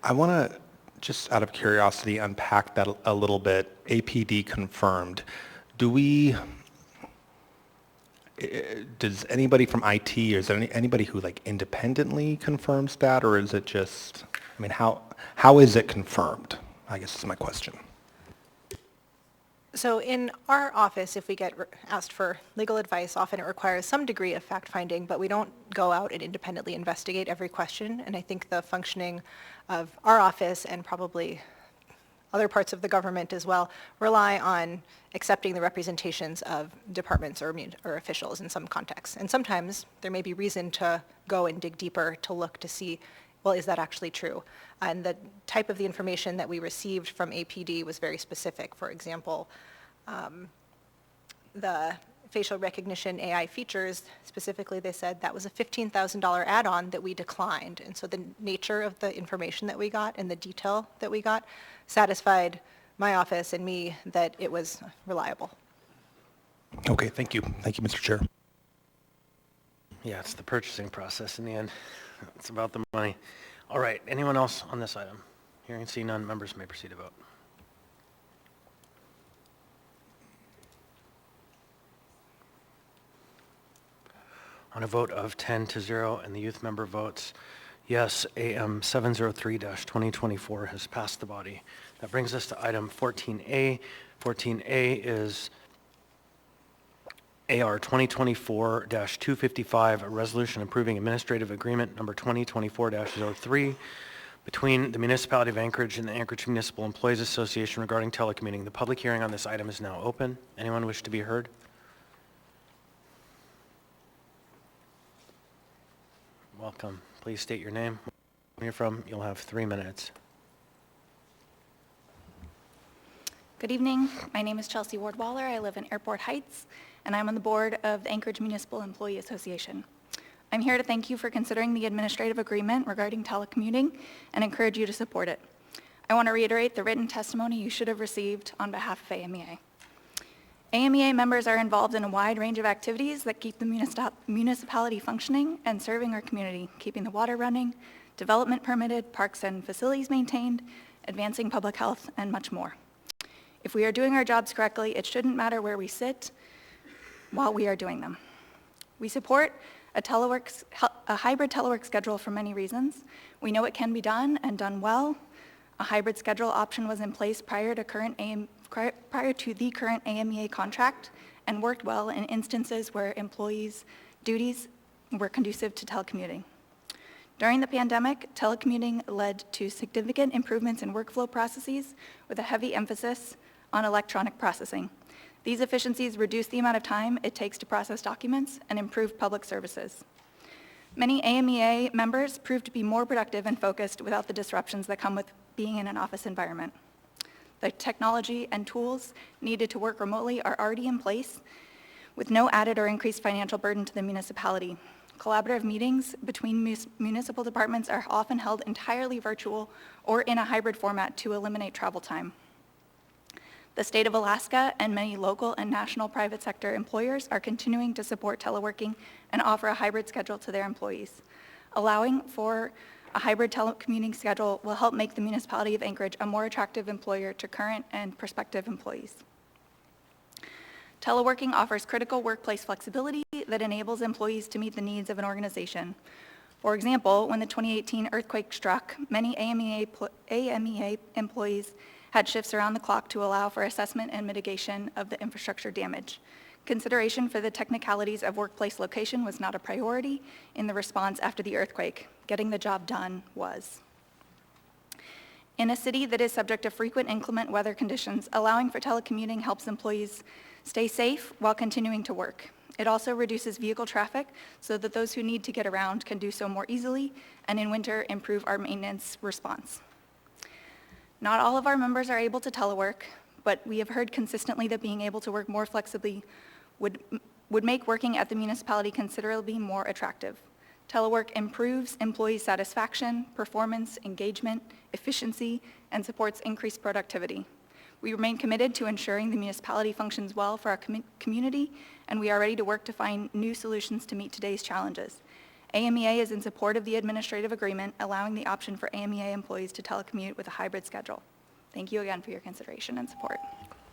Speaker 5: I want to, just out of curiosity, unpack that a little bit. APD confirmed. Does anybody from IT, or is there anybody who like independently confirms that, or is it just, I mean, how is it confirmed? I guess is my question.
Speaker 21: So in our office, if we get asked for legal advice, often it requires some degree of fact-finding, but we don't go out and independently investigate every question. And I think the functioning of our office and probably other parts of the government as well rely on accepting the representations of departments or officials in some contexts. And sometimes there may be reason to go and dig deeper to look to see, well, is that actually true? And the type of the information that we received from APD was very specific. For example, the facial recognition AI features, specifically they said that was a $15,000 add-on that we declined. And so the nature of the information that we got and the detail that we got satisfied my office and me that it was reliable.
Speaker 5: Okay, thank you. Thank you, Mr. Chair.
Speaker 3: Yeah, it's the purchasing process in the end. It's about the money. All right, anyone else on this item? Hearing and seeing none, members may proceed to vote. On a vote of 10-0 and the youth member votes yes, AM 703-2024 has passed the body. That brings us to item 14A. 14A is AR 2024-255, a resolution approving administrative agreement number 2024-03 between the Municipality of Anchorage and the Anchorage Municipal Employees Association regarding telecommuting. The public hearing on this item is now open. Anyone wish to be heard? Welcome. Please state your name, where you're from. You'll have 3 minutes.
Speaker 22: Good evening. My name is Chelsea Wardwaller. I live in Airport Heights, and I'm on the board of the Anchorage Municipal Employee Association. I'm here to thank you for considering the administrative agreement regarding telecommuting and encourage you to support it. I want to reiterate the written testimony you should have received on behalf of AMEA. AMEA members are involved in a wide range of activities that keep the municipality functioning and serving our community, keeping the water running, development permitted, parks and facilities maintained, advancing public health, and much more. If we are doing our jobs correctly, it shouldn't matter where we sit while we are doing them. We support a hybrid telework schedule for many reasons. We know it can be done and done well. A hybrid schedule option was in place prior to the current AMEA contract and worked well in instances where employees' duties were conducive to telecommuting. During the pandemic, telecommuting led to significant improvements in workflow processes with a heavy emphasis on electronic processing. These efficiencies reduce the amount of time it takes to process documents and improve public services. Many AMEA members proved to be more productive and focused without the disruptions that come with being in an office environment. The technology and tools needed to work remotely are already in place with no added or increased financial burden to the municipality. Collaborative meetings between municipal departments are often held entirely virtual or in a hybrid format to eliminate travel time. The state of Alaska and many local and national private sector employers are continuing to support teleworking and offer a hybrid schedule to their employees. Allowing for a hybrid telecommuting schedule will help make the municipality of Anchorage a more attractive employer to current and prospective employees. Teleworking offers critical workplace flexibility that enables employees to meet the needs of an organization. For example, when the 2018 earthquake struck, many AMEA employees had shifts around the clock to allow for assessment and mitigation of the infrastructure damage. Consideration for the technicalities of workplace location was not a priority in the response after the earthquake. Getting the job done was. In a city that is subject to frequent inclement weather conditions, allowing for telecommuting helps employees stay safe while continuing to work. It also reduces vehicle traffic so that those who need to get around can do so more easily, and in winter, improve our maintenance response. Not all of our members are able to telework, but we have heard consistently that being able to work more flexibly would make working at the municipality considerably more attractive. Telework improves employee satisfaction, performance, engagement, efficiency, and supports increased productivity. We remain committed to ensuring the municipality functions well for our community, and we are ready to work to find new solutions to meet today's challenges. AMEA is in support of the administrative agreement, allowing the option for AMEA employees to telecommute with a hybrid schedule. Thank you again for your consideration and support.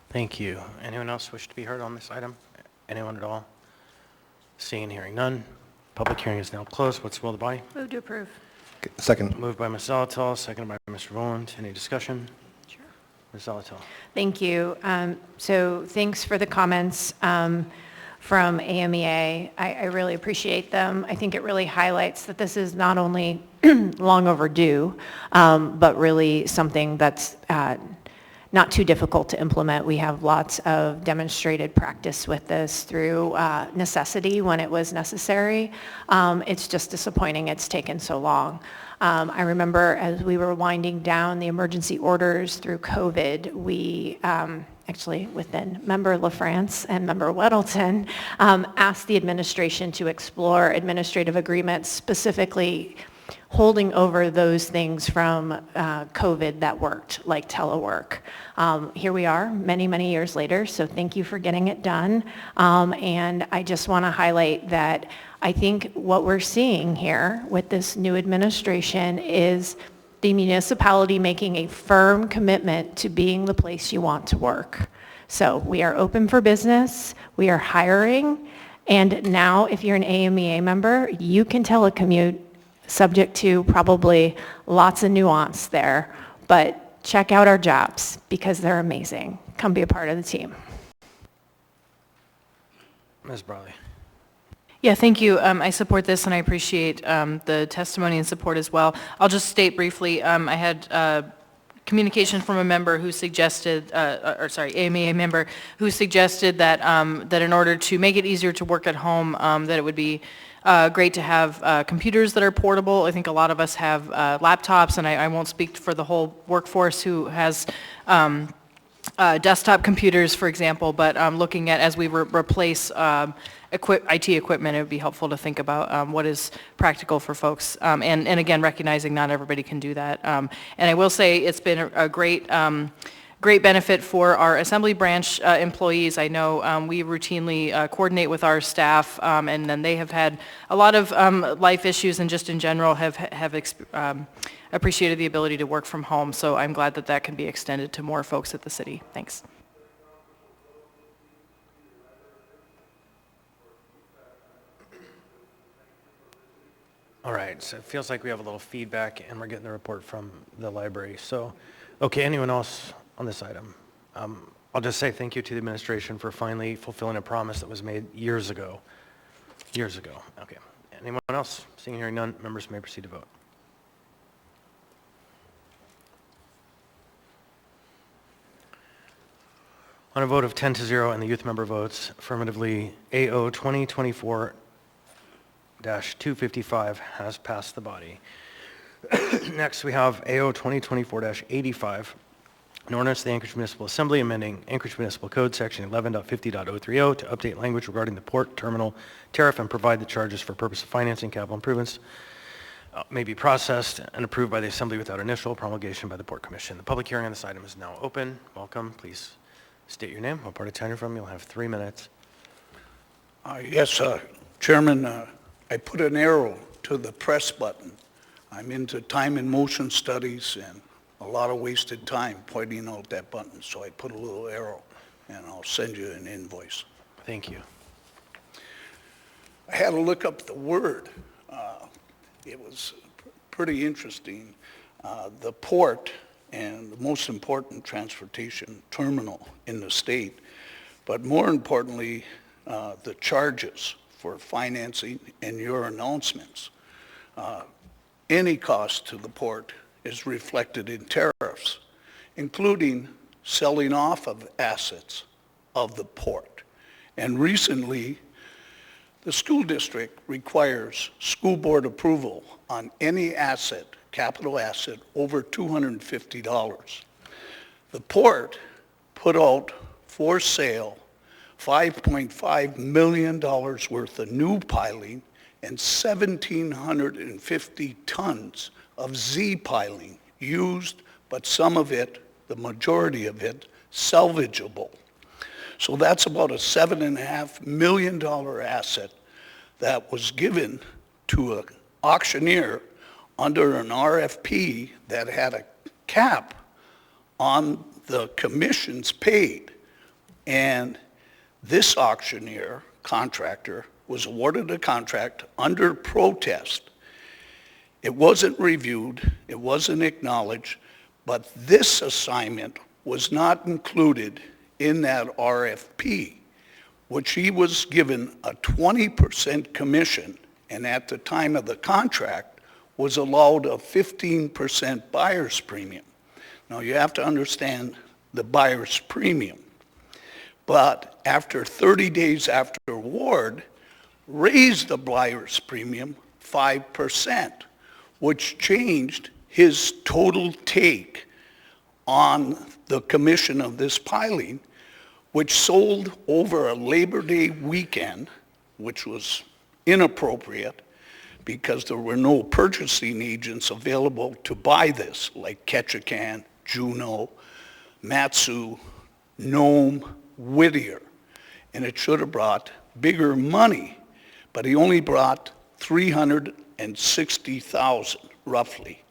Speaker 3: Thank you. Anyone else wish to be heard on this item? Anyone at all? Seeing and hearing none. Public hearing is now closed. What's the will of the body?
Speaker 6: Move to approve.
Speaker 5: Second.
Speaker 3: Moved by Ms. Zalatal, seconded by Mr. Voland. Any discussion?
Speaker 6: Sure.
Speaker 3: Ms. Zalatal.
Speaker 11: Thank you. So thanks for the comments from AMEA. I really appreciate them. I think it really highlights that this is not only long overdue, but really something that's not too difficult to implement. We have lots of demonstrated practice with this through necessity when it was necessary. It's just disappointing it's taken so long. I remember as we were winding down the emergency orders through COVID, we actually within Member LaFrance and Member Weddleton asked the administration to explore administrative agreements specifically holding over those things from COVID that worked, like telework. Here we are many, many years later, so thank you for getting it done. And I just want to highlight that I think what we're seeing here with this new administration is the municipality making a firm commitment to being the place you want to work. So we are open for business, we are hiring, and now if you're an AMEA member, you can telecommute, subject to probably lots of nuance there, but check out our jobs because they're amazing. Come be a part of the team.
Speaker 3: Ms. Brawley.
Speaker 12: Yeah, thank you. I support this and I appreciate the testimony and support as well. I'll just state briefly, I had communication from a member who suggested, AMEA member who suggested that that in order to make it easier to work at home, that it would be great to have computers that are portable. I think a lot of us have laptops, and I won't speak for the whole workforce who has desktop computers, for example, but looking at as we replace IT equipment, it would be helpful to think about what is practical for folks. And again, recognizing not everybody can do that. And I will say it's been a great great benefit for our Assembly branch employees. I know we routinely coordinate with our staff, and then they have had a lot of life issues and just in general have appreciated the ability to work from home. So I'm glad that that can be extended to more folks at the city. Thanks.
Speaker 3: All right, so it feels like we have a little feedback and we're getting the report from the library. So, okay, anyone else on this item? I'll just say thank you to the administration for finally fulfilling a promise that was made years ago. Years ago, okay. Anyone else? Seeing and hearing none, members may proceed to vote. On a vote of 10-0 and the youth member votes affirmatively, AO 2024-255 has passed the body. Next, we have AO 2024-85, an ordinance of the Anchorage Municipal Assembly amending Anchorage Municipal Code Section 11.50.030 to update language regarding the port terminal tariff and provide the charges for purpose of financing capital improvements may be processed and approved by the Assembly without initial promulgation by the Port Commission. The public hearing on this item is now open. Welcome. Please state your name, what part of town you're from. You'll have 3 minutes.
Speaker 1: Yes, Chairman, I put an arrow to the press button. I'm into time and motion studies and a lot of wasted time pointing out that button, so I put a little arrow and I'll send you an invoice.
Speaker 3: Thank you.
Speaker 1: I had to look up the word. It was pretty interesting. The port and the most important transportation terminal in the state, but more importantly, the charges for financing and your announcements. Any cost to the port is reflected in tariffs, including selling off of assets of the port. And recently, the school district requires school board approval on any asset, capital asset, over $250. The port put out for sale $5.5 million worth of new piling and 1,750 tons of Z piling used, but some of it, the majority of it, salvageable. So that's about a $7.5 million asset that was given to an auctioneer under an RFP that had a cap on the commissions paid. And this auctioneer, contractor, was awarded a contract under protest. It wasn't reviewed, it wasn't acknowledged, but this assignment was not included in that RFP, which he was given a 20% commission, and at the time of the contract was allowed a 15% buyer's premium. Now you have to understand the buyer's premium. But after 30 days after award, raised the buyer's premium 5%, which changed his total take on the commission of this piling, which sold over a Labor Day weekend, which was inappropriate because there were no purchasing agents available to buy this, like Ketchikan, Juneau, Matsu, Nome, Whittier. And it should have brought bigger money, but he only brought $360,000 roughly,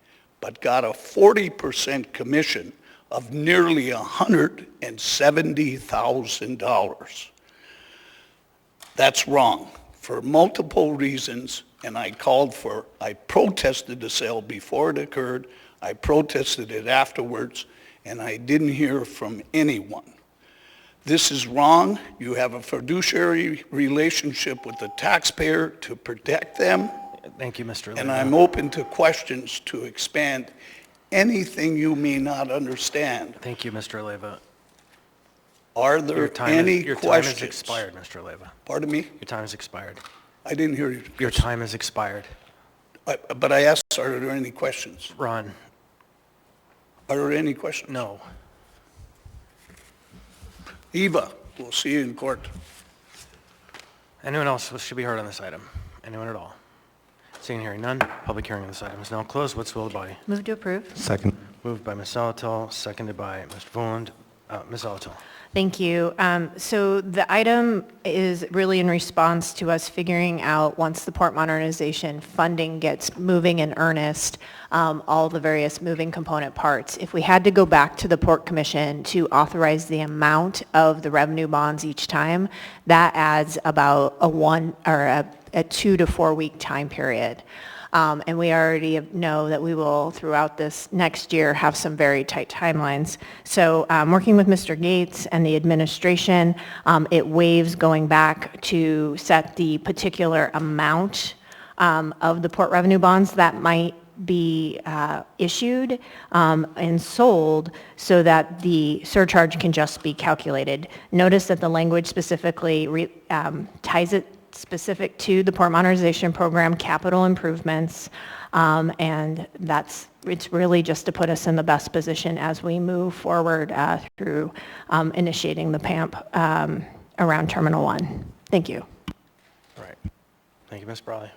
Speaker 1: but got a 40% commission of nearly $170,000. That's wrong for multiple reasons, and I protested the sale before it occurred, I protested it afterwards, and I didn't hear from anyone. This is wrong. You have a fiduciary relationship with the taxpayer to protect them.
Speaker 3: Thank you, Mr. Leva.
Speaker 1: And I'm open to questions to expand anything you may not understand.
Speaker 3: Thank you, Mr. Leva.
Speaker 1: Are there any questions?
Speaker 3: Your time has expired, Mr. Leva.
Speaker 1: Pardon me?
Speaker 3: Your time has expired.
Speaker 1: I didn't hear you.
Speaker 3: Your time has expired.
Speaker 1: But I asked, are there any questions?
Speaker 3: Ron.
Speaker 1: Are there any questions?
Speaker 3: No.
Speaker 1: Eva, we'll see you in court.
Speaker 3: Anyone else should be heard on this item? Anyone at all? Seeing and hearing none, public hearing on this item is now closed. What's the will of the body?
Speaker 6: Move to approve.
Speaker 5: Second.
Speaker 3: Moved by Ms. Zalatal, seconded by Mr. Voland. Ms. Zalatal.
Speaker 11: Thank you. So the item is really in response to us figuring out, once the port modernization funding gets moving in earnest, all the various moving component parts. If we had to go back to the Port Commission to authorize the amount of the revenue bonds each time, that adds about a 2 to 4 week time period. And we already know that we will, throughout this next year, have some very tight timelines. So working with Mr. Gates and the administration, it waives going back to set the particular amount of the port revenue bonds that might be issued and sold so that the surcharge can just be calculated. Notice that the language specifically ties it specific to the Port Modernization Program capital improvements, and it's really just to put us in the best position as we move forward through initiating the PAMP around Terminal 1. Thank you.
Speaker 3: All right. Thank you, Ms. Brawley.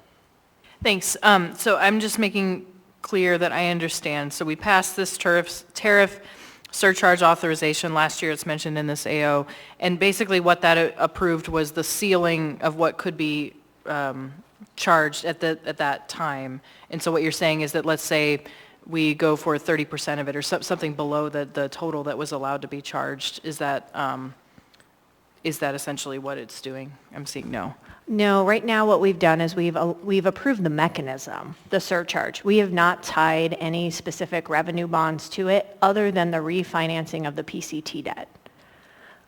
Speaker 12: Thanks. So I'm just making clear that I understand. So we passed this tariff surcharge authorization last year. It's mentioned in this AO. And basically what that approved was the ceiling of what could be charged at that time. And so what you're saying is that, let's say we go for 30% of it or something below the total that was allowed to be charged. Is that essentially what it's doing? I'm seeing no.
Speaker 11: No, right now what we've done is we've approved the mechanism, the surcharge. We have not tied any specific revenue bonds to it other than the refinancing of the PCT debt.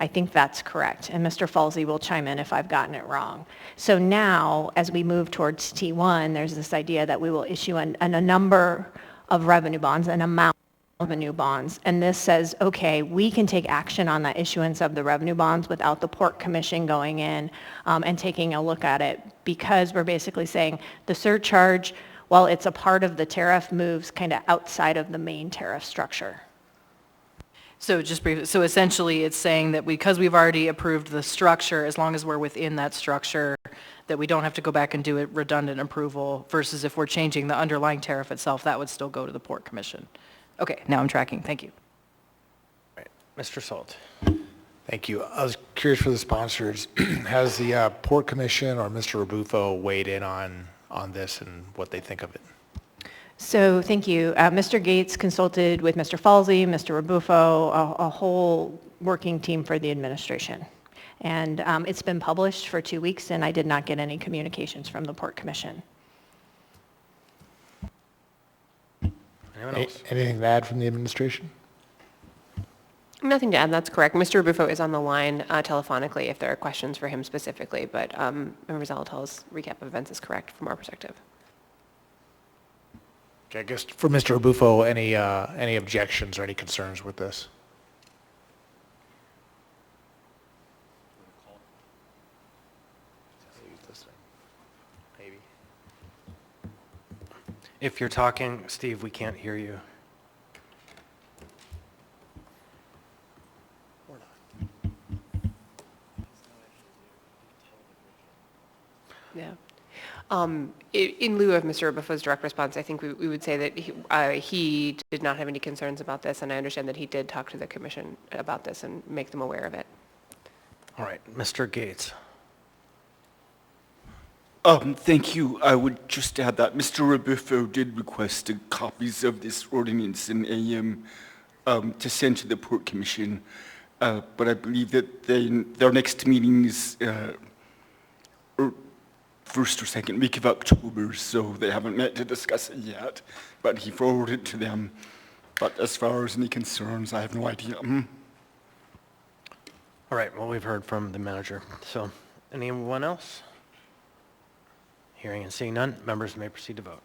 Speaker 11: I think that's correct, and Mr. Falsey will chime in if I've gotten it wrong. So now, as we move towards T1, there's this idea that we will issue a number of revenue bonds, an amount of revenue bonds, and this says, okay, we can take action on the issuance of the revenue bonds without the Port Commission going in and taking a look at it, because we're basically saying the surcharge, while it's a part of the tariff, moves kind of outside of the main tariff structure.
Speaker 12: So just briefly, so essentially it's saying that because we've already approved the structure, as long as we're within that structure, that we don't have to go back and do a redundant approval, versus if we're changing the underlying tariff itself, that would still go to the Port Commission. Okay, now I'm tracking. Thank you.
Speaker 3: All right. Mr. Salt.
Speaker 13: Thank you. I was curious for the sponsors. Has the Port Commission or Mr. Rabufo weighed in on this and what they think of it?
Speaker 11: So thank you. Mr. Gates consulted with Mr. Falsey, Mr. Rabufo, a whole working team for the administration. And it's been published for 2 weeks, and I did not get any communications from the Port Commission.
Speaker 3: Anyone else?
Speaker 13: Anything to add from the administration?
Speaker 19: Nothing to add, that's correct. Mr. Rabufo is on the line telephonically if there are questions for him specifically, but Member Zalatal's recap of events is correct from our perspective.
Speaker 13: Okay, I guess for Mr. Rabufo, any objections or any concerns with this?
Speaker 3: Maybe. If you're talking, Steve, we can't hear you.
Speaker 19: Yeah. In lieu of Mr. Rabufo's direct response, I think we would say that he did not have any concerns about this, and I understand that he did talk to the commission about this and make them aware of it.
Speaker 3: All right, Mr. Gates.
Speaker 16: Thank you. I would just add that Mr. Rabufo did request copies of this ordinance in AM to send to the Port Commission, but I believe that their next meeting is first or second week of October, so they haven't met to discuss it yet, but he forwarded it to them. But as far as any concerns, I have no idea.
Speaker 3: All right, well, we've heard from the manager. So, anyone else? Hearing and seeing none, members may proceed to vote.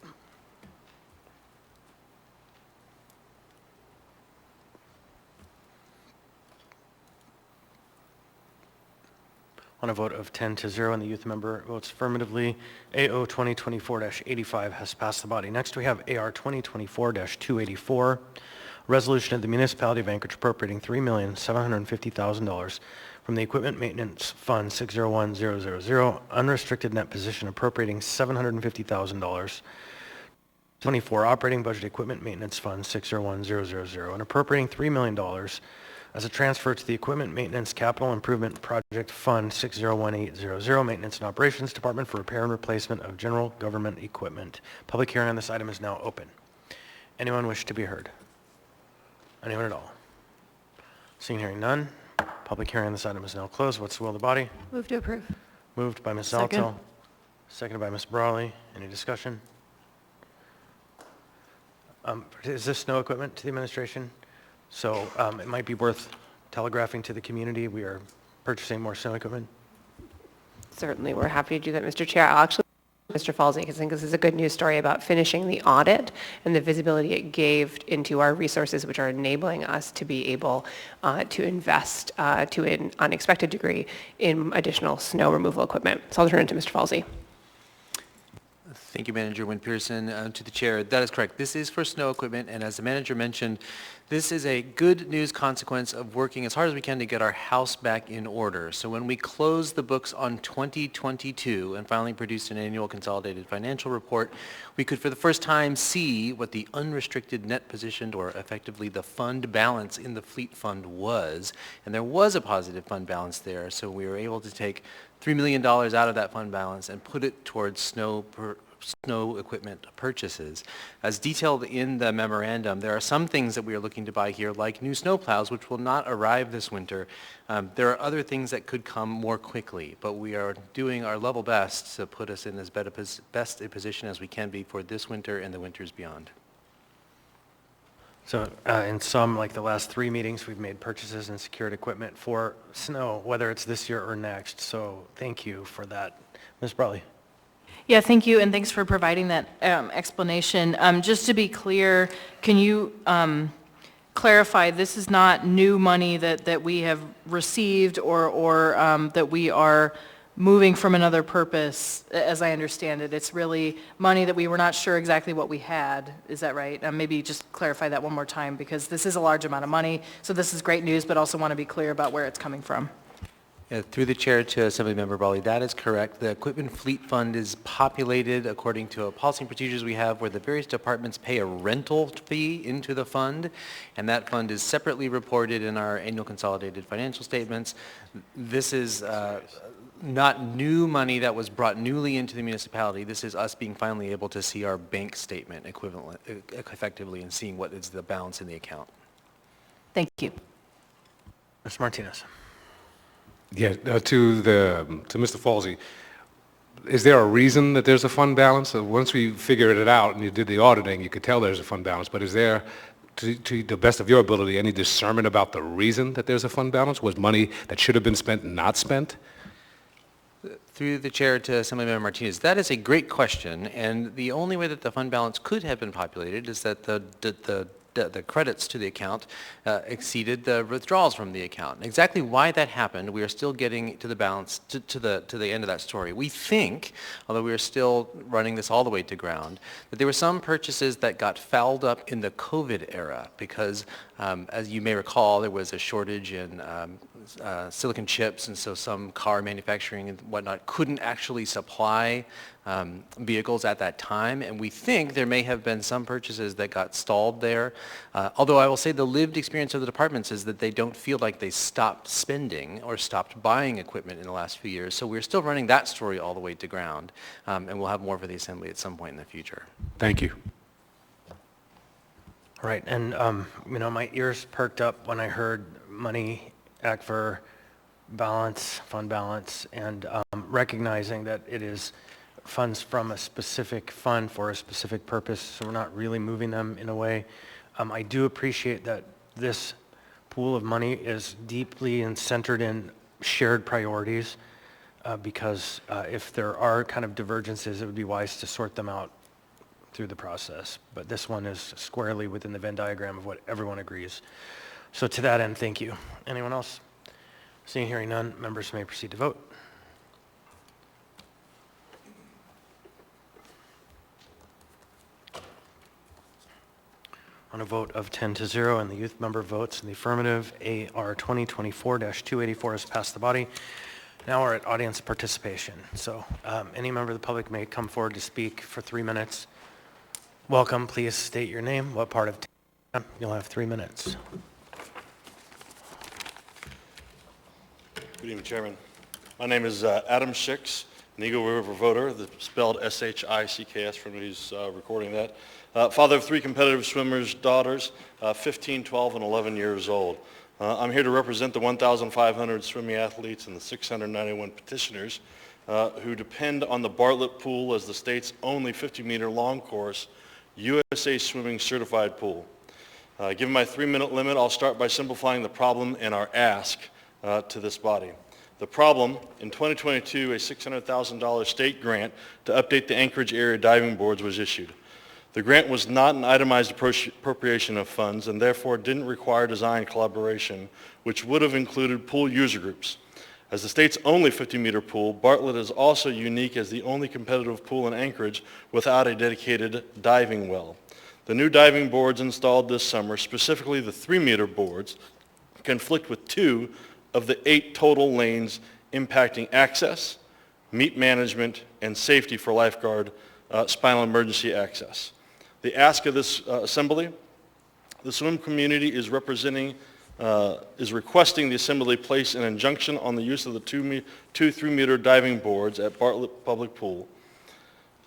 Speaker 3: On a vote of 10-0 and the youth member votes affirmatively, AO 2024-85 has passed the body. Next, we have AR 2024-284, resolution of the municipality of Anchorage appropriating $3,750,000 from the Equipment Maintenance Fund 601000, unrestricted net position appropriating $750,000 24 operating budget equipment maintenance fund 601000 and appropriating $3 million as a transfer to the equipment maintenance capital improvement project fund 601800 maintenance and operations department for repair and replacement of general government equipment. Public hearing on this item is now open. Anyone wish to be heard? Anyone at all? Seeing hearing none, public hearing on this item is now closed. What's the will of the body?
Speaker 11: Move to approve.
Speaker 3: Moved by Ms.
Speaker 11: Second.
Speaker 3: Zalatel, seconded by Ms. Brawley. Any discussion? Is this snow equipment to the administration? So it might be worth telegraphing to the community we are purchasing more snow equipment.
Speaker 19: Certainly, we're happy to do that, Mr. Chair. I'll actually, Mr. Falsey, because I think this is a good news story about finishing the audit and the visibility it gave into our resources, which are enabling us to be able to invest to an unexpected degree in additional snow removal equipment. So I'll turn it to Mr. Falsey.
Speaker 8: Thank you, Manager Wynn Pearson. To the chair, that is correct. This is for snow equipment, and as the manager mentioned, this is a good news consequence of working as hard as we can to get our house back in order. So when we closed the books on 2022 and finally produced an annual consolidated financial report, we could for the first time see what the unrestricted net position, or effectively the fund balance in the fleet fund was. And there was a positive fund balance there, so we were able to take $3 million out of that fund balance and put it towards snow equipment purchases. As detailed in the memorandum, there are some things that we are looking to buy here, like new snow plows, which will not arrive this winter. There are other things that could come more quickly, but we are doing our level best to put us in as best a position as we can be for this winter and the winters beyond.
Speaker 3: So in some, like the last 3 meetings, we've made purchases and secured equipment for snow, whether it's this year or next. So thank you for that. Ms. Brawley.
Speaker 12: Yeah, thank you, and thanks for providing that explanation. Just to be clear, can you clarify, this is not new money that we have received or that we are moving from another purpose, as I understand it? It's really money that we were not sure exactly what we had. Is that right? Maybe just clarify that one more time, because this is a large amount of money, so this is great news, but also want to be clear about where it's coming from.
Speaker 8: Through the chair to Assemblymember Brawley, that is correct. The equipment fleet fund is populated according to a policy and procedures we have where the various departments pay a rental fee into the fund, and that fund is separately reported in our annual consolidated financial statements. This is not new money that was brought newly into the municipality. This is us being finally able to see our bank statement effectively and seeing what is the balance in the account.
Speaker 12: Thank you.
Speaker 3: Mr. Martinez.
Speaker 9: Yeah, to Mr. Falsey, is there a reason that there's a fund balance? Once we figured it out and you did the auditing, you could tell there's a fund balance, but is there, to the best of your ability, any discernment about the reason that there's a fund balance? Was money that should have been spent not spent?
Speaker 8: Through the chair to Assemblymember Martinez, that is a great question, and the only way that the fund balance could have been populated is that the credits to the account exceeded the withdrawals from the account. Exactly why that happened, we are still getting to the balance, to the end of that story. We think, although we are still running this all the way to ground, that there were some purchases that got fouled up in the COVID era because, as you may recall, there was a shortage in silicon chips, and so some car manufacturing and whatnot couldn't actually supply vehicles at that time, and we think there may have been some purchases that got stalled there. Although I will say the lived experience of the departments is that they don't feel like they stopped spending or stopped buying equipment in the last few years, so we're still running that story all the way to ground, and we'll have more for the Assembly at some point in the future.
Speaker 9: Thank you.
Speaker 3: All right, and my ears perked up when I heard money, ACFR, balance, fund balance, and recognizing that it is funds from a specific fund for a specific purpose, so we're not really moving them in a way. I do appreciate that this pool of money is deeply and centered in shared priorities, because if there are kind of divergences, it would be wise to sort them out through the process. But this one is squarely within the Venn diagram of what everyone agrees. So to that end, thank you. Anyone else? Seeing, hearing none, members may proceed to vote. On a vote of 10-0 and the youth member votes in the affirmative, AR 2024-284 has passed the body. Now we're at audience participation. So any member of the public may come forward to speak for 3 minutes. Welcome. Please state your name, what part of town. You'll have 3 minutes.
Speaker 4: Good evening, Chairman. My name is Adam Schicks, an Eagle River voter, spelled S-H-I-C-K-S from who's recording that. Father of 3 competitive swimmers' daughters, 15, 12, and 11 years old. I'm here to represent the 1,500 swimming athletes and the 691 petitioners who depend on the Bartlett Pool as the state's only 50-meter long course USA Swimming certified pool. Given my 3-minute limit, I'll start by simplifying the problem and our ask to this body. The problem, in 2022, a $600,000 state grant to update the Anchorage area diving boards was issued. The grant was not an itemized appropriation of funds and therefore didn't require design collaboration, which would have included pool user groups. As the state's only 50-meter pool, Bartlett is also unique as the only competitive pool in Anchorage without a dedicated diving well. The new diving boards installed this summer, specifically the 3-meter boards, conflict with 2 of the 8 total lanes impacting access, meet management, and safety for lifeguard spinal emergency access. The ask of this assembly, the swim community is requesting the assembly place an injunction on the use of the 2 3-meter diving boards at Bartlett Public Pool,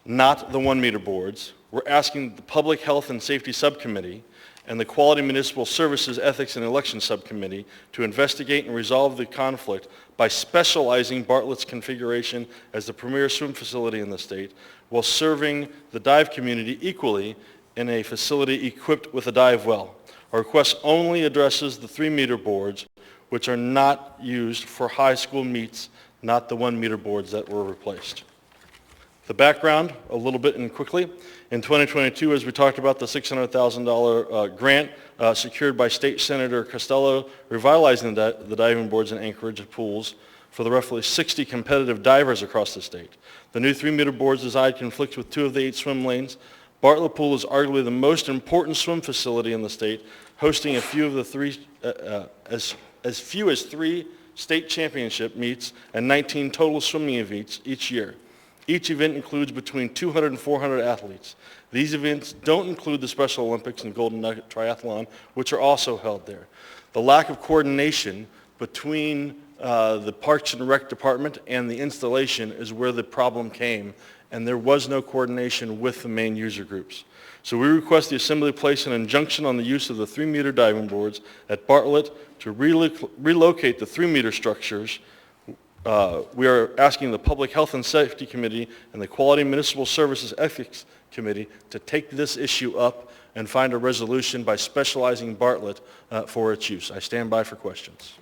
Speaker 4: not the 1-meter boards. We're asking the Public Health and Safety Subcommittee and the Quality Municipal Services Ethics and Elections Subcommittee to investigate and resolve the conflict by specializing Bartlett's configuration as the premier swim facility in the state while serving the dive community equally in a facility equipped with a dive well. Our request only addresses the 3-meter boards, which are not used for high school meets, not the 1-meter boards that were replaced. The background, a little bit and quickly. In 2022, as we talked about, the $600,000 grant secured by State Senator Costello, revitalizing the diving boards in Anchorage pools for the roughly 60 competitive divers across the state. The new 3-meter boards design conflicts with 2 of the 8 swim lanes. Bartlett Pool is arguably the most important swim facility in the state, hosting a few of the 3, as few as 3 state championship meets and 19 total swimming events each year. Each event includes between 200 and 400 athletes. These events don't include the Special Olympics and Golden Nugget Triathlon, which are also held there. The lack of coordination between the Parks and Rec Department and the installation is where the problem came, and there was no coordination with the main user groups. So we request the Assembly place an injunction on the use of the 3-meter diving boards at Bartlett to relocate the 3-meter structures. We are asking the Public Health and Safety Committee and the Quality Municipal Services Ethics Committee to take this issue up and find a resolution by specializing Bartlett for its use. I stand by for questions.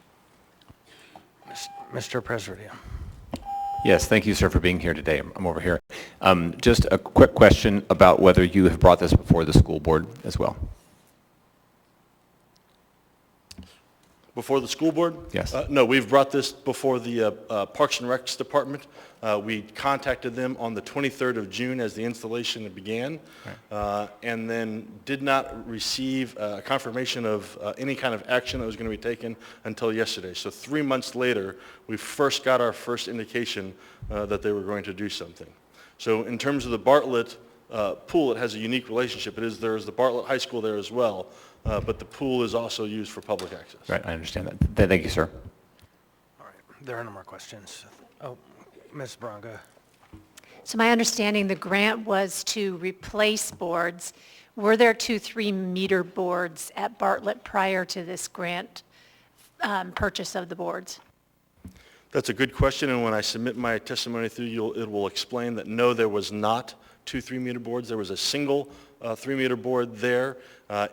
Speaker 3: Mr. President.
Speaker 14: Yes, thank you, sir, for being here today. I'm over here. Just a quick question about whether you have brought this before the school board as well.
Speaker 4: Before the school board?
Speaker 14: Yes.
Speaker 4: No, we've brought this before the Parks and Recs Department. We contacted them on the 23rd of June as the installation began, and then did not receive confirmation of any kind of action that was going to be taken until yesterday. So 3 months later, we first got our first indication that they were going to do something. So in terms of the Bartlett pool, it has a unique relationship. There's the Bartlett High School there as well. But the pool is also used for public access.
Speaker 14: Right, I understand that. Thank you, sir.
Speaker 3: All right, there are no more questions. Oh, Ms. Braga.
Speaker 6: So my understanding, the grant was to replace boards. Were there 2 3-meter boards at Bartlett prior to this grant purchase of the boards?
Speaker 4: That's a good question, and when I submit my testimony through, it will explain that no, there was not 2 3-meter boards. There was a single 3-meter board there.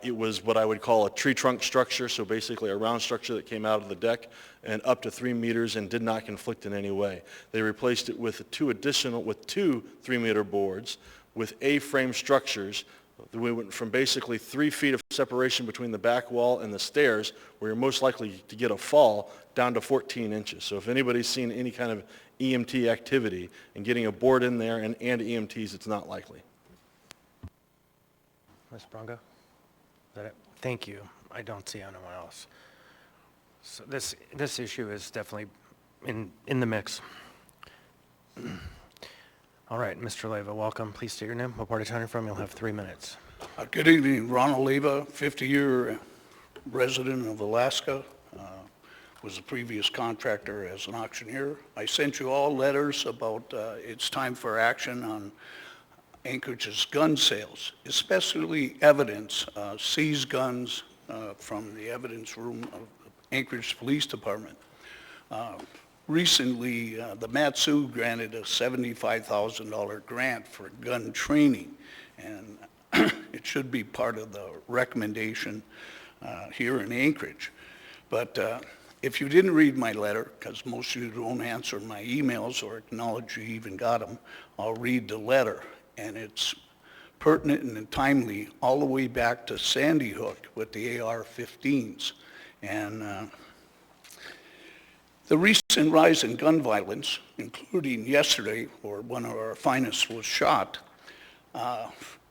Speaker 4: It was what I would call a tree trunk structure, so basically a round structure that came out of the deck and up to 3 meters and did not conflict in any way. They replaced it with 2 3-meter boards with A-frame structures. We went from basically 3 feet of separation between the back wall and the stairs, where you're most likely to get a fall, down to 14 inches. So if anybody's seen any kind of EMT activity and getting a board in there and EMTs, it's not likely.
Speaker 3: Ms. Braga? Is that it? Thank you. I don't see anyone else. So this issue is definitely in the mix. All right, Mr. Leyva, welcome. Please state your name, what part of town you're from. You'll have 3 minutes.
Speaker 1: Good evening, Ronald Leyva, 50-year resident of Alaska. Was a previous contractor as an auctioneer. I sent you all letters about it's time for action on Anchorage's gun sales, especially evidence, seized guns from the evidence room of Anchorage Police Department. Recently, the Matsu granted a $75,000 grant for gun training, and it should be part of the recommendation here in Anchorage. But if you didn't read my letter, because most of you don't answer my emails or acknowledge you even got them, I'll read the letter. And it's pertinent and timely all the way back to Sandy Hook with the AR-15s. And the recent rise in gun violence, including yesterday, where one of our finest was shot,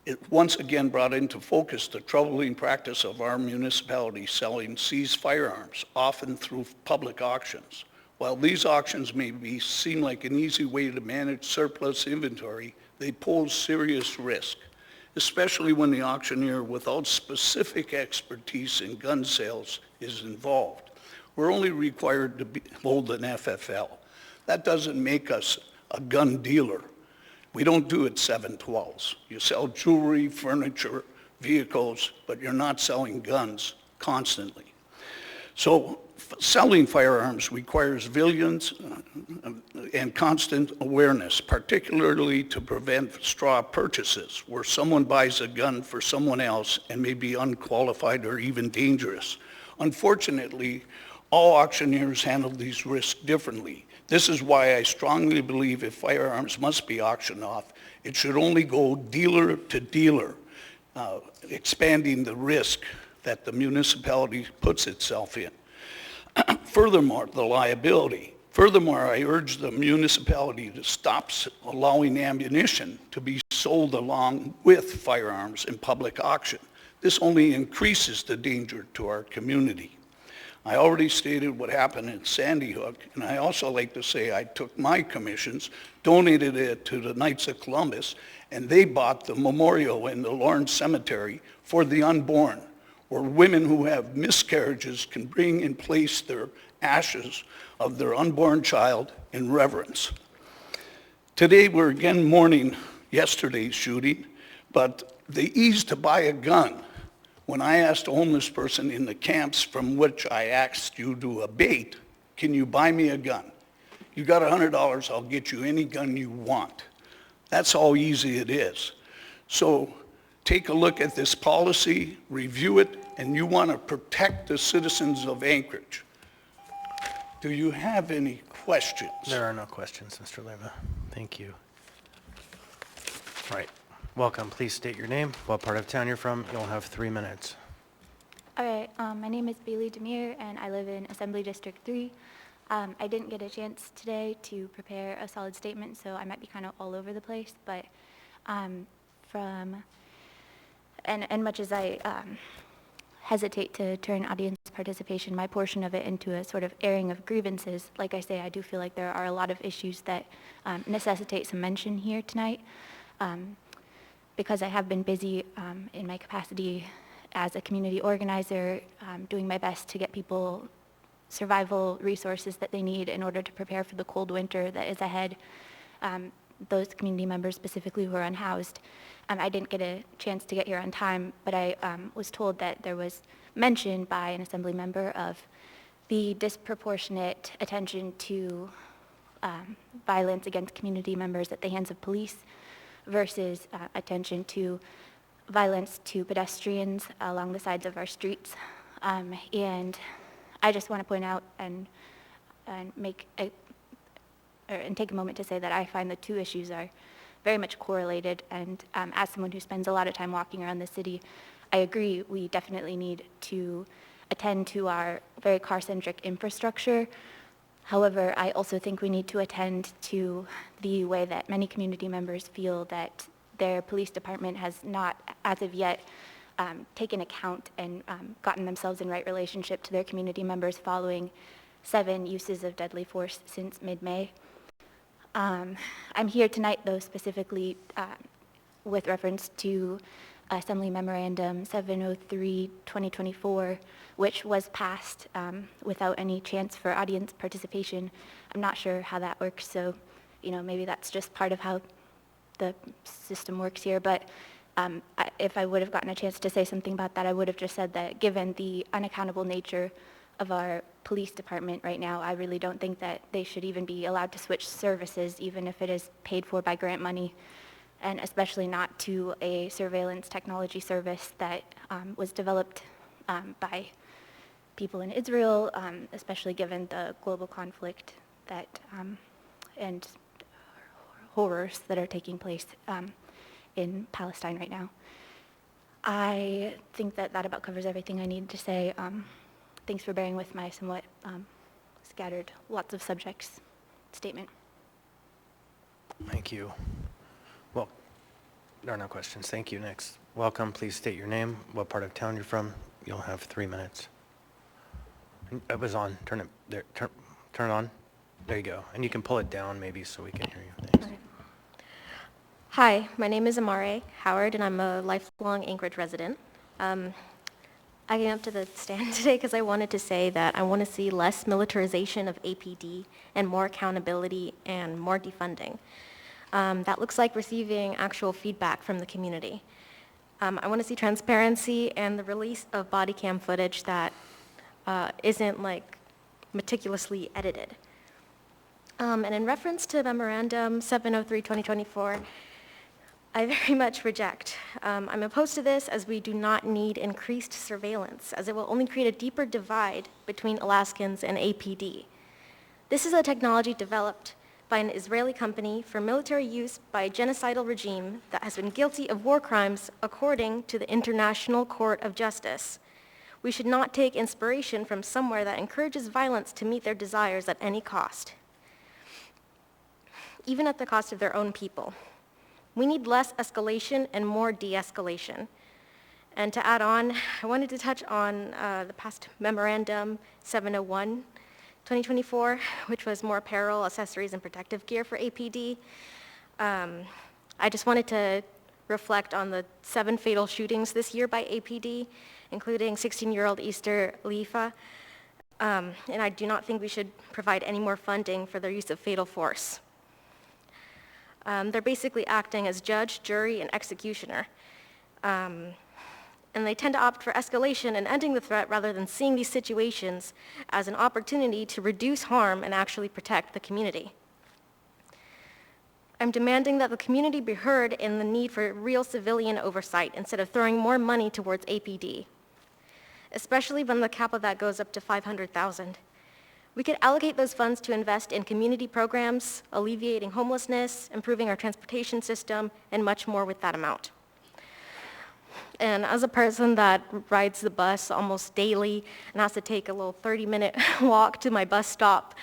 Speaker 1: it once again brought into focus the troubling practice of our municipality selling seized firearms, often through public auctions. While these auctions may seem like an easy way to manage surplus inventory, they pose serious risk, especially when the auctioneer without specific expertise in gun sales is involved. We're only required to hold an FFL. That doesn't make us a gun dealer. We don't do it 712s. You sell jewelry, furniture, vehicles, but you're not selling guns constantly. So selling firearms requires vigilance and constant awareness, particularly to prevent straw purchases, where someone buys a gun for someone else and may be unqualified or even dangerous. Unfortunately, all auctioneers handle these risks differently. This is why I strongly believe if firearms must be auctioned off, it should only go dealer to dealer, expanding the risk that the municipality puts itself in. Furthermore, the liability. Furthermore, I urge the municipality to stop allowing ammunition to be sold along with firearms in public auction. This only increases the danger to our community. I already stated what happened in Sandy Hook, and I also like to say I took my commissions, donated it to the Knights of Columbus, and they bought the memorial in the Lawrence Cemetery for the unborn, where women who have miscarriages can bring and place their ashes of their unborn child in reverence. Today we're again mourning yesterday's shooting, but the ease to buy a gun. When I asked a homeless person in the camps from which I asked you to abate, can you buy me a gun? You got $100, I'll get you any gun you want. That's how easy it is. So take a look at this policy, review it, and you want to protect the citizens of Anchorage. Do you have any questions?
Speaker 3: There are no questions, Mr. Leyva. Thank you. All right. Welcome. Please state your name, what part of town you're from. You'll have 3 minutes.
Speaker 22: All right, my name is Bailey Demir, and I live in Assembly District 3. I didn't get a chance today to prepare a solid statement, so I might be kind of all over the place, but much as I hesitate to turn audience participation, my portion of it, into a sort of airing of grievances, like I say, I do feel like there are a lot of issues that necessitate some mention here tonight. Because I have been busy in my capacity as a community organizer, doing my best to get people survival resources that they need in order to prepare for the cold winter that is ahead, those community members specifically who are unhoused. I didn't get a chance to get here on time, but I was told that there was mention by an assembly member of the disproportionate attention to violence against community members at the hands of police versus attention to violence to pedestrians along the sides of our streets. And I just want to point out and take a moment to say that I find the two issues are very much correlated, and as someone who spends a lot of time walking around the city, I agree we definitely need to attend to our very car-centric infrastructure. However, I also think we need to attend to the way that many community members feel that their police department has not, as of yet, taken account and gotten themselves in right relationship to their community members following 7 uses of deadly force since mid-May. I'm here tonight, though, specifically with reference to Assembly Memorandum 703-2024, which was passed without any chance for audience participation. I'm not sure how that works, so maybe that's just part of how the system works here. But if I would have gotten a chance to say something about that, I would have just said that given the unaccountable nature of our police department right now, I really don't think that they should even be allowed to switch services, even if it is paid for by grant money, and especially not to a surveillance technology service that was developed by people in Israel, especially given the global conflict that and horrors that are taking place in Palestine right now. I think that about covers everything I needed to say. Thanks for bearing with my somewhat scattered, lots of subjects statement.
Speaker 3: Thank you. Well, there are no questions. Thank you. Next. Welcome. Please state your name, what part of town you're from. You'll have 3 minutes. It was on. Turn it there. Turn it on. There you go. And you can pull it down maybe so we can hear you. Thanks.
Speaker 7: Hi, my name is Amare Howard, and I'm a lifelong Anchorage resident. I came up to the stand today because I wanted to say that I want to see less militarization of APD and more accountability and more defunding. That looks like receiving actual feedback from the community. I want to see transparency and the release of body cam footage that isn't meticulously edited. And in reference to Memorandum 703-2024, I very much reject. I'm opposed to this as we do not need increased surveillance, as it will only create a deeper divide between Alaskans and APD. This is a technology developed by an Israeli company for military use by a genocidal regime that has been guilty of war crimes according to the International Court of Justice. We should not take inspiration from somewhere that encourages violence to meet their desires at any cost, even at the cost of their own people. We need less escalation and more de-escalation. And to add on, I wanted to touch on the past Memorandum 701-2024, which was more apparel, accessories, and protective gear for APD. I just wanted to reflect on the 7 fatal shootings this year by APD, including 16-year-old Easter Leifa. And I do not think we should provide any more funding for their use of fatal force. They're basically acting as judge, jury, and executioner. And they tend to opt for escalation and ending the threat rather than seeing these situations as an opportunity to reduce harm and actually protect the community. I'm demanding that the community be heard in the need for real civilian oversight instead of throwing more money towards APD, especially when the cap of that goes up to $500,000. We could allocate those funds to invest in community programs, alleviating homelessness, improving our transportation system, and much more with that amount. And as a person that rides the bus almost daily and has to take a little 30-minute walk to my bus stop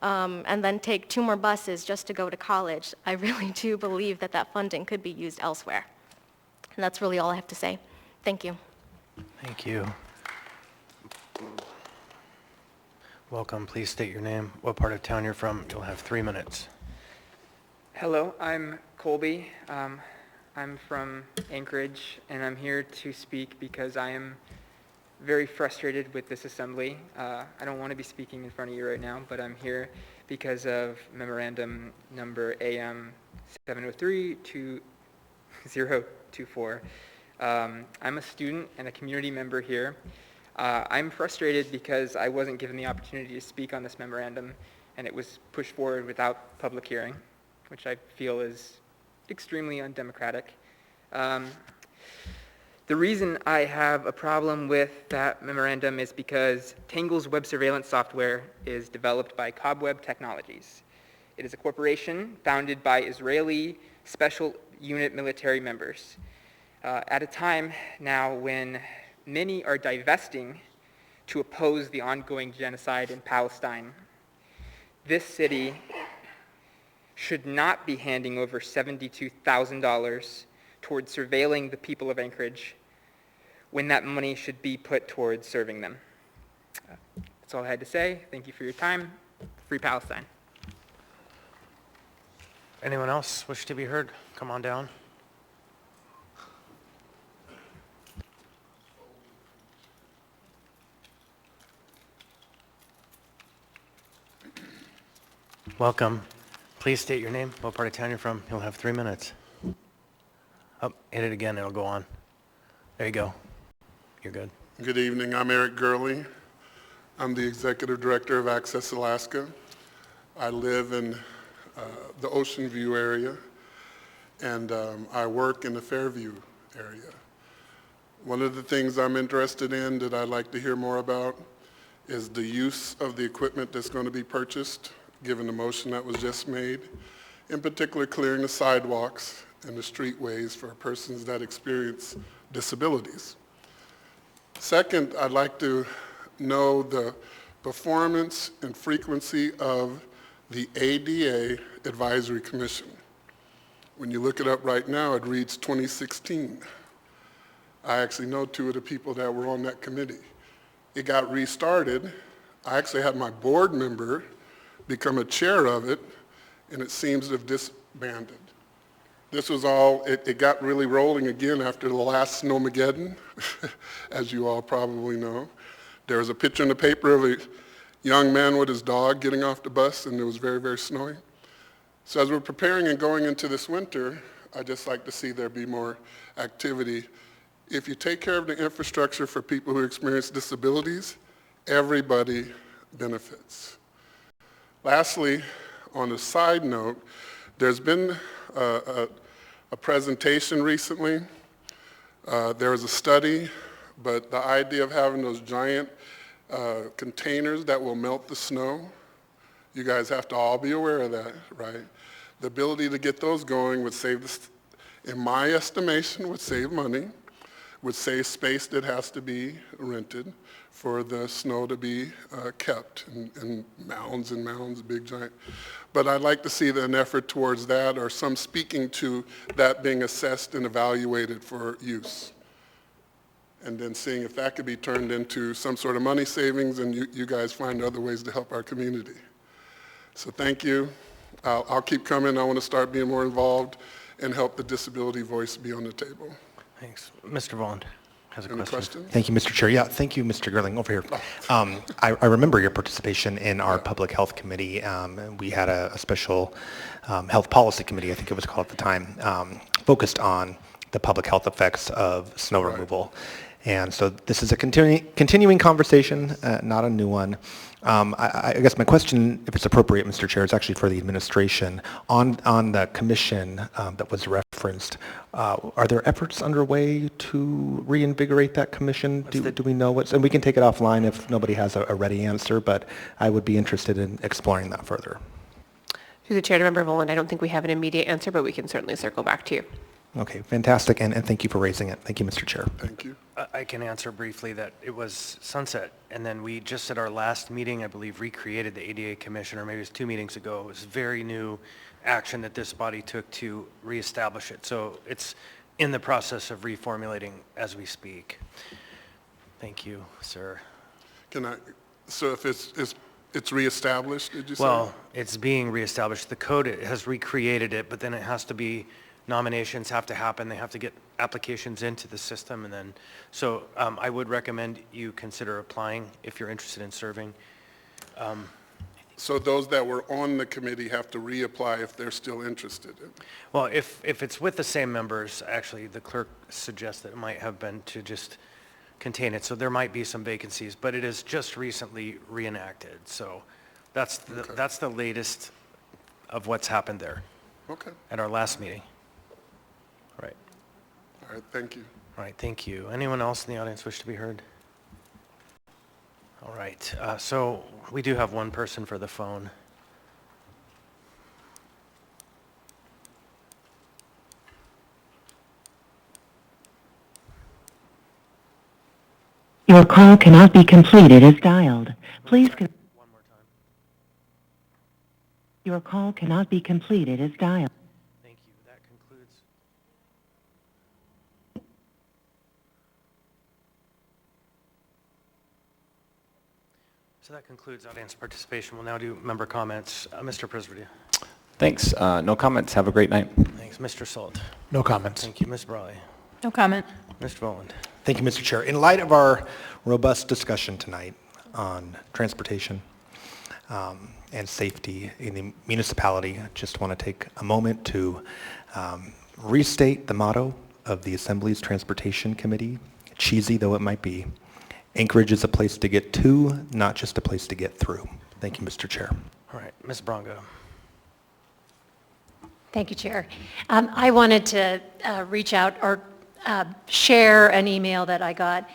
Speaker 7: and then take 2 more buses just to go to college, I really do believe that that funding could be used elsewhere. And that's really all I have to say. Thank you.
Speaker 3: Thank you. Welcome. Please state your name, what part of town you're from. You'll have 3 minutes.
Speaker 15: Hello, I'm Colby. I'm from Anchorage, and I'm here to speak because I am very frustrated with this assembly. I don't want to be speaking in front of you right now, but I'm here because of Memorandum number AM 703-2024. I'm a student and a community member here. I'm frustrated because I wasn't given the opportunity to speak on this memorandum, and it was pushed forward without public hearing, which I feel is extremely undemocratic. The reason I have a problem with that memorandum is because Tangle's web surveillance software is developed by Cobweb Technologies. It is a corporation founded by Israeli special unit military members. At a time now when many are divesting to oppose the ongoing genocide in Palestine, this city should not be handing over $72,000 towards surveilling the people of Anchorage when that money should be put towards serving them. That's all I had to say. Thank you for your time. Free Palestine.
Speaker 3: Anyone else wish to be heard? Come on down. Welcome. Please state your name, what part of town you're from. You'll have 3 minutes. Oh, hit it again, it'll go on. There you go. You're good.
Speaker 18: Good evening, I'm Eric Gurley. I'm the Executive Director of Access Alaska. I live in the Ocean View area, and I work in the Fairview area. One of the things I'm interested in that I'd like to hear more about is the use of the equipment that's going to be purchased, given the motion that was just made, in particular clearing the sidewalks and the streetways for persons that experience disabilities. Second, I'd like to know the performance and frequency of the ADA Advisory Commission. When you look it up right now, it reads 2016. I actually know 2 of the people that were on that committee. It got restarted. I actually had my board member become a chair of it, and it seems to have disbanded. This was all, it got really rolling again after the last Snowmageddon, as you all probably know. There was a picture in the paper of a young man with his dog getting off the bus, and it was very, very snowy. So as we're preparing and going into this winter, I'd just like to see there be more activity. If you take care of the infrastructure for people who experience disabilities, everybody benefits. Lastly, on a side note, there's been a presentation recently. There was a study, but the idea of having those giant containers that will melt the snow, you guys have to all be aware of that, right? The ability to get those going would save, in my estimation, would save money, would save space that has to be rented for the snow to be kept in mounds and mounds, big giant. But I'd like to see an effort towards that, or some speaking to that being assessed and evaluated for use. And then seeing if that could be turned into some sort of money savings, and you guys find other ways to help our community. So thank you. I'll keep coming. I want to start being more involved and help the disability voice be on the table.
Speaker 3: Thanks. Mr. Vaughn has a
Speaker 18: Any
Speaker 3: question.
Speaker 18: questions?
Speaker 5: Thank you, Mr. Chair. Yeah, thank you, Mr. Gerling, over here. I remember your participation in our Public Health Committee. We had a special Health Policy Committee, I think it was called at the time, focused on the public health effects of snow removal. And so this is a continuing conversation, not a new one. I guess my question, if it's appropriate, Mr. Chair, is actually for the administration. On the commission that was referenced, are there efforts underway to reinvigorate that commission? Do we know what's, and we can take it offline if nobody has a ready answer, but I would be interested in exploring that further.
Speaker 19: Through the chair to Member Voland, I don't think we have an immediate answer, but we can certainly circle back to you.
Speaker 5: Okay, fantastic, and thank you for raising it. Thank you, Mr. Chair.
Speaker 18: Thank you.
Speaker 3: I can answer briefly that it was sunset, and then we just at our last meeting, I believe, recreated the ADA Commission, or maybe it was 2 meetings ago. It was very new action that this body took to reestablish it. So it's in the process of reformulating as we speak. Thank you, sir.
Speaker 18: So if it's reestablished, did you say?
Speaker 3: Well, it's being reestablished. The code has recreated it, but then it has to be, nominations have to happen. They have to get applications into the system, and then, so I would recommend you consider applying if you're interested in serving.
Speaker 18: So those that were on the committee have to reapply if they're still interested in?
Speaker 3: Well, if it's with the same members, actually, the clerk suggests that it might have been to just contain it. So there might be some vacancies, but it is just recently reenacted. So that's the latest of what's happened there.
Speaker 18: Okay.
Speaker 3: At our last meeting. Right.
Speaker 18: All right, thank you.
Speaker 3: All right, thank you. Anyone else in the audience wish to be heard? All right, so we do have one person for the phone.
Speaker 20: Your call cannot be completed as dialed. Please.
Speaker 3: One more time.
Speaker 20: Your call cannot be completed as dialed.
Speaker 3: Thank you. That concludes. So that concludes audience participation. We'll now do member comments. Mr. Prisverdy.
Speaker 14: Thanks. No comments. Have a great night.
Speaker 3: Thanks, Mr. Salt.
Speaker 13: No comments.
Speaker 3: Thank you, Ms. Brawley.
Speaker 12: No comment.
Speaker 3: Mr. Boland.
Speaker 5: Thank you, Mr. Chair. In light of our robust discussion tonight on transportation and safety in the municipality, I just want to take a moment to restate the motto of the Assembly's Transportation Committee, cheesy though it might be. Anchorage is a place to get to, not just a place to get through. Thank you, Mr. Chair.
Speaker 3: All right, Ms. Brongo.
Speaker 6: Thank you, Chair. I wanted to reach out or share an email that I got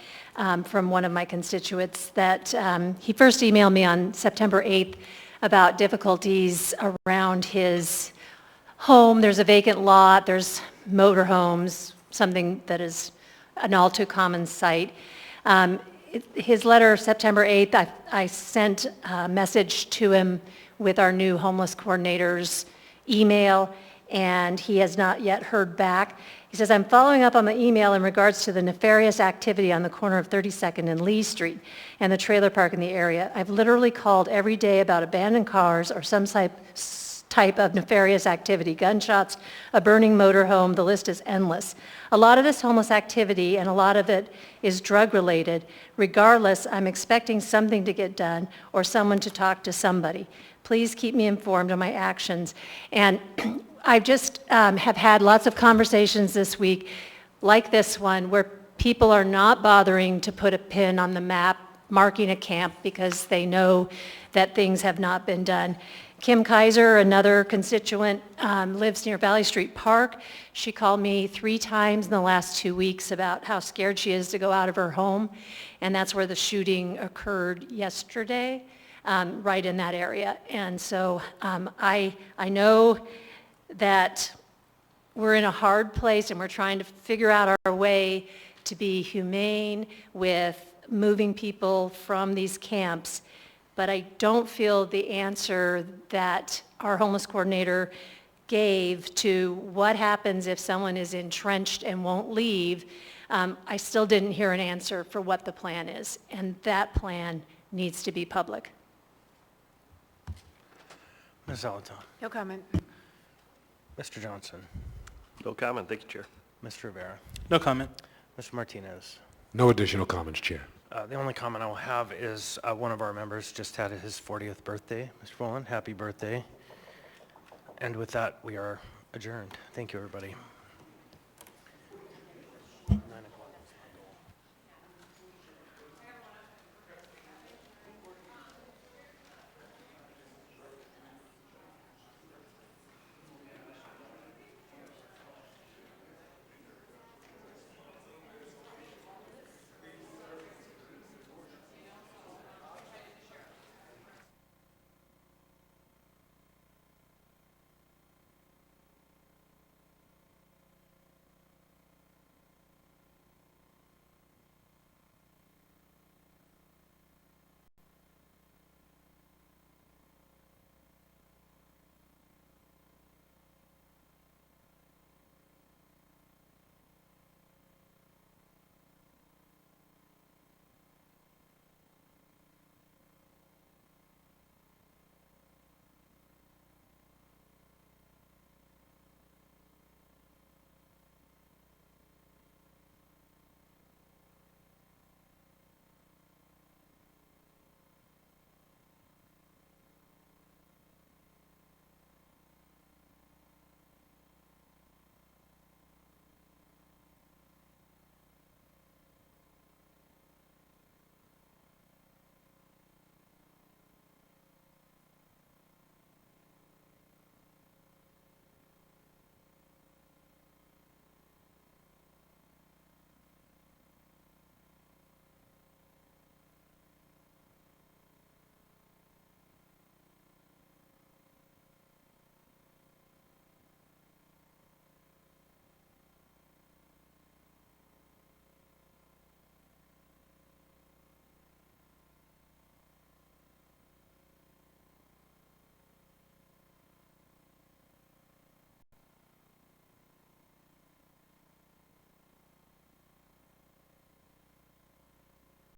Speaker 6: from one of my constituents that he first emailed me on September 8th about difficulties around his home. There's a vacant lot, there's motorhomes, something that is an all too common sight. His letter, September 8th, I sent a message to him with our new homeless coordinator's email, and he has not yet heard back. He says, I'm following up on the email in regards to the nefarious activity on the corner of 32nd and Lee Street and the trailer park in the area. I've literally called every day about abandoned cars or some type of nefarious activity, gunshots, a burning motorhome, the list is endless. A lot of this homeless activity and a lot of it is drug-related. Regardless, I'm expecting something to get done or someone to talk to somebody. Please keep me informed of my actions. And I just have had lots of conversations this week, like this one, where people are not bothering to put a pin on the map, marking a camp because they know that things have not been done. Kim Kaiser, another constituent, lives near Valley Street Park. She called me 3 times in the last 2 weeks about how scared she is to go out of her home, and that's where the shooting occurred yesterday, right in that area. And so I know that we're in a hard place and we're trying to figure out our way to be humane with moving people from these camps, but I don't feel the answer that our homeless coordinator gave to what happens if someone is entrenched and won't leave. I still didn't hear an answer for what the plan is, and that plan needs to be public.
Speaker 3: Ms. Zalaton.
Speaker 19: No comment.
Speaker 3: Mr. Johnson.
Speaker 17: No comment. Thank you, Chair.
Speaker 3: Mr. Rivera.
Speaker 2: No comment.
Speaker 3: Mr. Martinez.
Speaker 9: No additional comments, Chair.
Speaker 3: The only comment I will have is one of our members just had his 40th birthday. Mr. Boland, happy birthday. And with that, we are adjourned. Thank you, everybody.